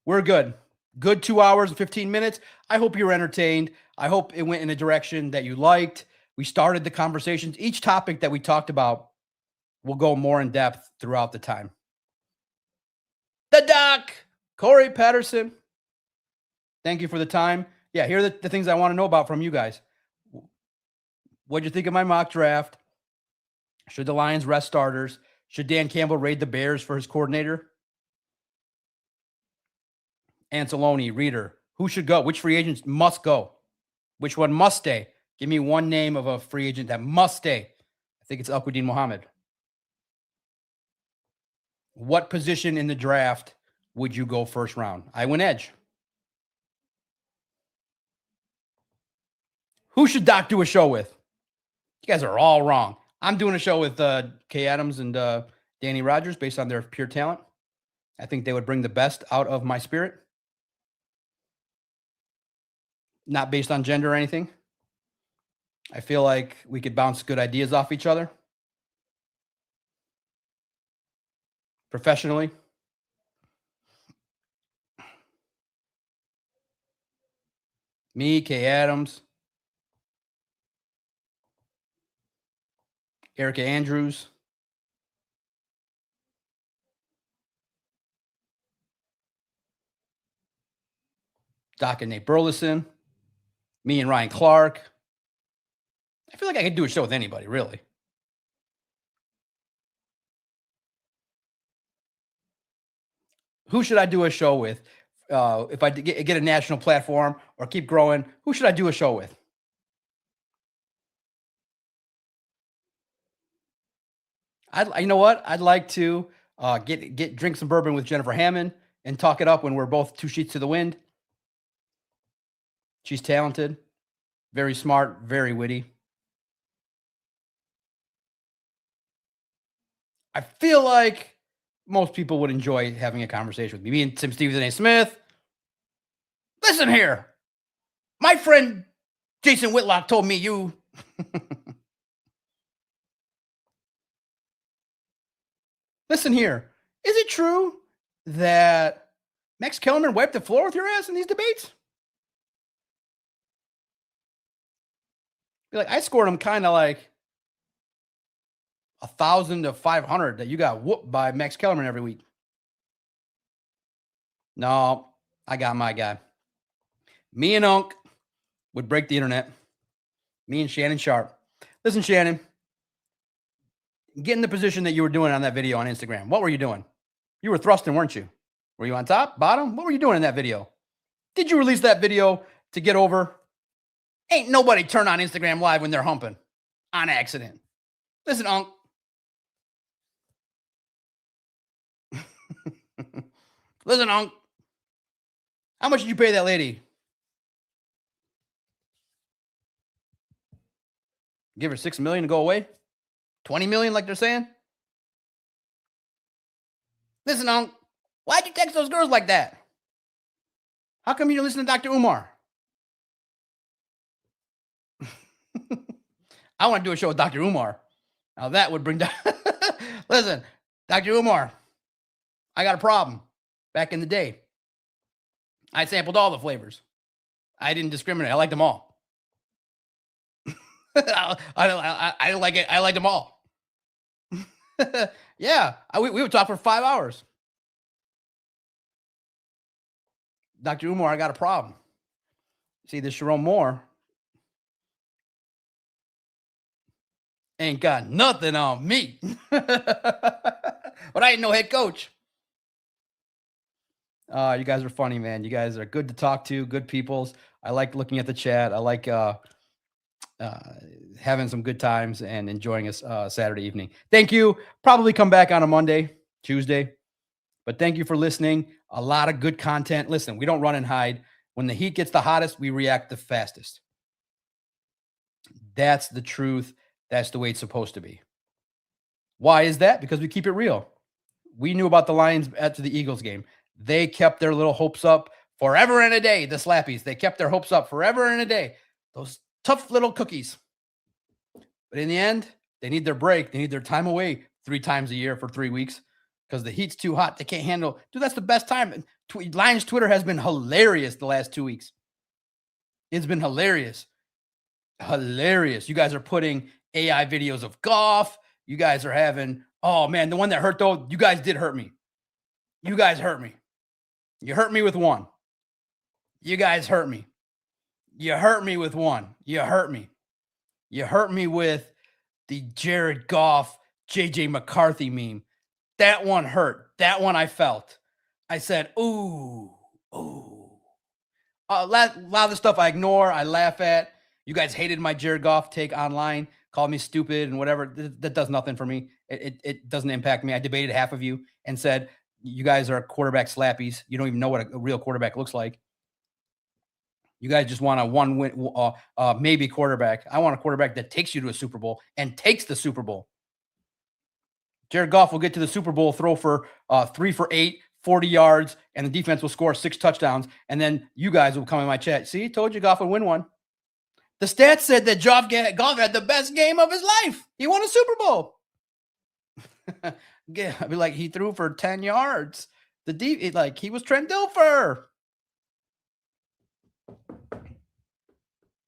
We're good. Good 2 hours and 15 minutes. I hope you were entertained. I hope it went in a direction that you liked. We started the conversations. Each topic that we talked about will go more in depth throughout the time. The Doc, Corey Patterson. Thank you for the time. Yeah, here are the things I want to know about from you guys. What'd you think of my mock draft? Should the Lions rest starters? Should Dan Campbell raid the Bears for his coordinator? Anceloni, Reader. Who should go? Which free agents must go? Which one must stay? Give me one name of a free agent that must stay. I think it's Al-Quadin Muhammad. What position in the draft would you go first round? I went edge. Who should Doc do a show with? You guys are all wrong. I'm doing a show with Kay Adams and Danny Rogers based on their pure talent. I think they would bring the best out of my spirit. Not based on gender or anything. I feel like we could bounce good ideas off each other. Professionally. Me, Kay Adams. Erica Andrews. Doc and Nate Burleson. Me and Ryan Clark. I feel like I could do a show with anybody, really. Who should I do a show with? If I get a national platform or keep growing, who should I do a show with? You know what? I'd like to drink some bourbon with Jennifer Hammond and talk it up when we're both two sheets to the wind. She's talented, very smart, very witty. I feel like most people would enjoy having a conversation with me. Me and Tim Stevens and A. Smith. Listen here. My friend Jason Whitlock told me you. Listen here. Is it true that Max Kellerman wiped the floor with your ass in these debates? Be like, I scored him kind of like 1,000 to 500 that you got whooped by Max Kellerman every week. No, I got my guy. Me and Unc would break the internet. Me and Shannon Sharp. Listen, Shannon, get in the position that you were doing on that video on Instagram. What were you doing? You were thrusting, weren't you? Were you on top, bottom? What were you doing in that video? Did you release that video to get over? Ain't nobody turn on Instagram Live when they're humping on accident. Listen, Unc. Listen, Unc. How much did you pay that lady? Give her $6 million to go away? 20 million, like they're saying? Listen, Unc. Why'd you text those girls like that? How come you didn't listen to Dr. Umar? I want to do a show with Dr. Umar. Now that would bring down. Listen, Dr. Umar, I got a problem. Back in the day, I sampled all the flavors. I didn't discriminate. I liked them all. I don't like it. I liked them all. Yeah, we would talk for 5 hours. Dr. Umar, I got a problem. See, this Sharon Moore ain't got nothing on me. But I ain't no head coach. You guys are funny, man. You guys are good to talk to, good peoples. I like looking at the chat. I like having some good times and enjoying a Saturday evening. Thank you. Probably come back on a Monday, Tuesday. But thank you for listening. A lot of good content. Listen, we don't run and hide. When the heat gets the hottest, we react the fastest. That's the truth. That's the way it's supposed to be. Why is that? Because we keep it real. We knew about the Lions after the Eagles game. They kept their little hopes up forever and a day. The Slappies, they kept their hopes up forever and a day. Those tough little cookies. But in the end, they need their break. They need their time away 3 times a year for 3 weeks because the heat's too hot. They can't handle. Dude, that's the best time. Lions Twitter has been hilarious the last 2 weeks. It's been hilarious. Hilarious. You guys are putting AI videos of Goff. You guys are having, oh man, the one that hurt though, you guys did hurt me. You guys hurt me. You hurt me with one. You guys hurt me. You hurt me with one. You hurt me. You hurt me with the Jared Goff, JJ McCarthy meme. That one hurt. That one I felt. I said, ooh. A lot of the stuff I ignore, I laugh at. You guys hated my Jared Goff take online, called me stupid and whatever. That does nothing for me. It doesn't impact me. I debated half of you and said, you guys are quarterback slappies. You don't even know what a real quarterback looks like. You guys just want a one-win, maybe quarterback. I want a quarterback that takes you to a Super Bowl and takes the Super Bowl. Jared Goff will get to the Super Bowl, throw for 3 for 8, 40 yards, and the defense will score 6 touchdowns. And then you guys will come in my chat. See, told you Goff would win one. The stats said that Goff had the best game of his life. He won a Super Bowl. Yeah, I'd be like, he threw for 10 yards. He was Trent Dilfer.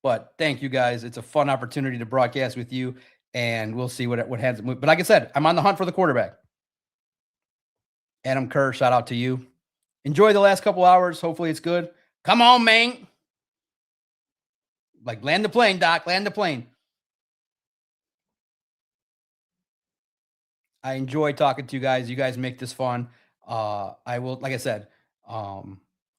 But thank you guys. It's a fun opportunity to broadcast with you, and we'll see what happens. But like I said, I'm on the hunt for the quarterback. Adam Kerr, shout out to you. Enjoy the last couple hours. Hopefully it's good. Come on, man. Like, land the plane, Doc. Land the plane. I enjoy talking to you guys. You guys make this fun. I will, like I said,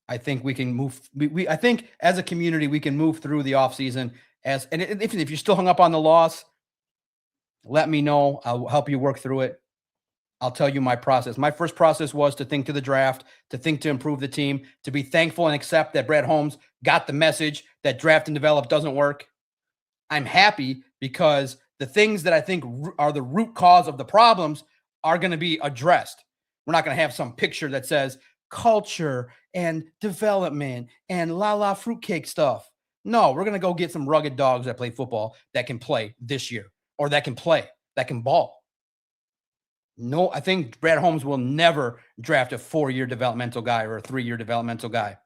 I think we can move. I think as a community, we can move through the offseason. And if you're still hung up on the loss, let me know. I'll help you work through it. I'll tell you my process. My first process was to think to the draft, to think to improve the team, to be thankful and accept that Brad Holmes got the message that draft and develop doesn't work. I'm happy because the things that I think are the root cause of the problems are going to be addressed. We're not going to have some picture that says culture and development and la fruitcake stuff. No, we're going to go get some rugged dogs that play football that can play this year or that can ball. No, I think Brad Holmes will never draft a 4-year developmental guy or a 3-year developmental guy.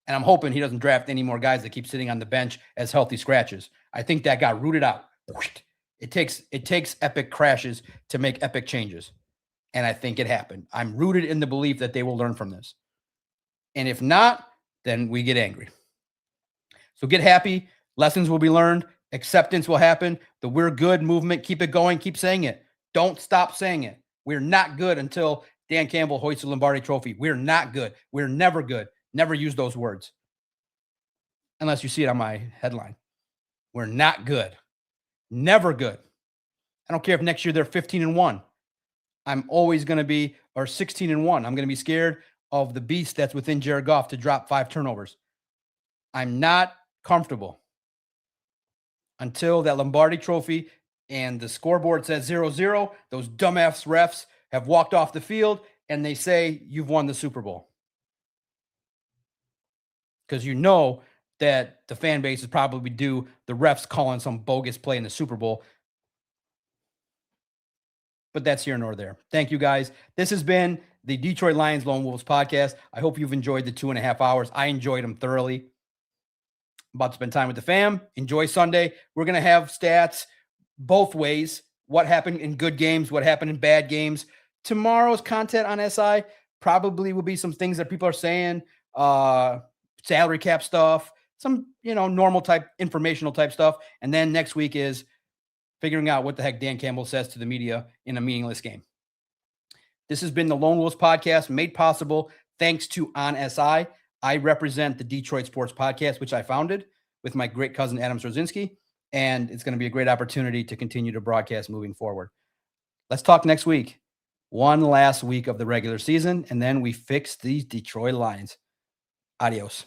And I'm hoping he doesn't draft any more guys that keep sitting on the bench as healthy scratches. I think that got rooted out. It takes epic crashes to make epic changes. And I think it happened. I'm rooted in the belief that they will learn from this. And if not, then we get angry. So get happy. Lessons will be learned. Acceptance will happen. The we're good movement, keep it going. Keep saying it. Don't stop saying it. We're not good until Dan Campbell hoists the Lombardi Trophy. We're not good. We're never good. Never use those words. Unless you see it on my headline. We're not good. Never good. I don't care if next year they're 15-1. I'm always going to be, or 16-1. I'm going to be scared of the beast that's within Jared Goff to drop 5 turnovers. I'm not comfortable until that Lombardi Trophy and the scoreboard says 0-0. Those dumbass refs have walked off the field and they say you've won the Super Bowl. Because you know that the fan base is probably due the refs calling some bogus play in the Super Bowl. But that's here nor there. Thank you, guys. This has been the Detroit Lions Lone Wolves podcast. I hope you've enjoyed the 2.5 hours. I enjoyed them thoroughly. About to spend time with the fam. Enjoy Sunday. We're going to have stats both ways. What happened in good games, what happened in bad games. Tomorrow's content on SI probably will be some things that people are saying, salary cap stuff, some, normal type, informational type stuff. And then next week is figuring out what the heck Dan Campbell says to the media in a meaningless game. This has been the Lone Wolves podcast, made possible thanks to On SI. I represent the Detroit Sports Podcast, which I founded with my great cousin, Adam Strozinski, and it's going to be a great opportunity to continue to broadcast moving forward. Let's talk next week. One last week of the regular season, and then we fix these Detroit Lions. Adios.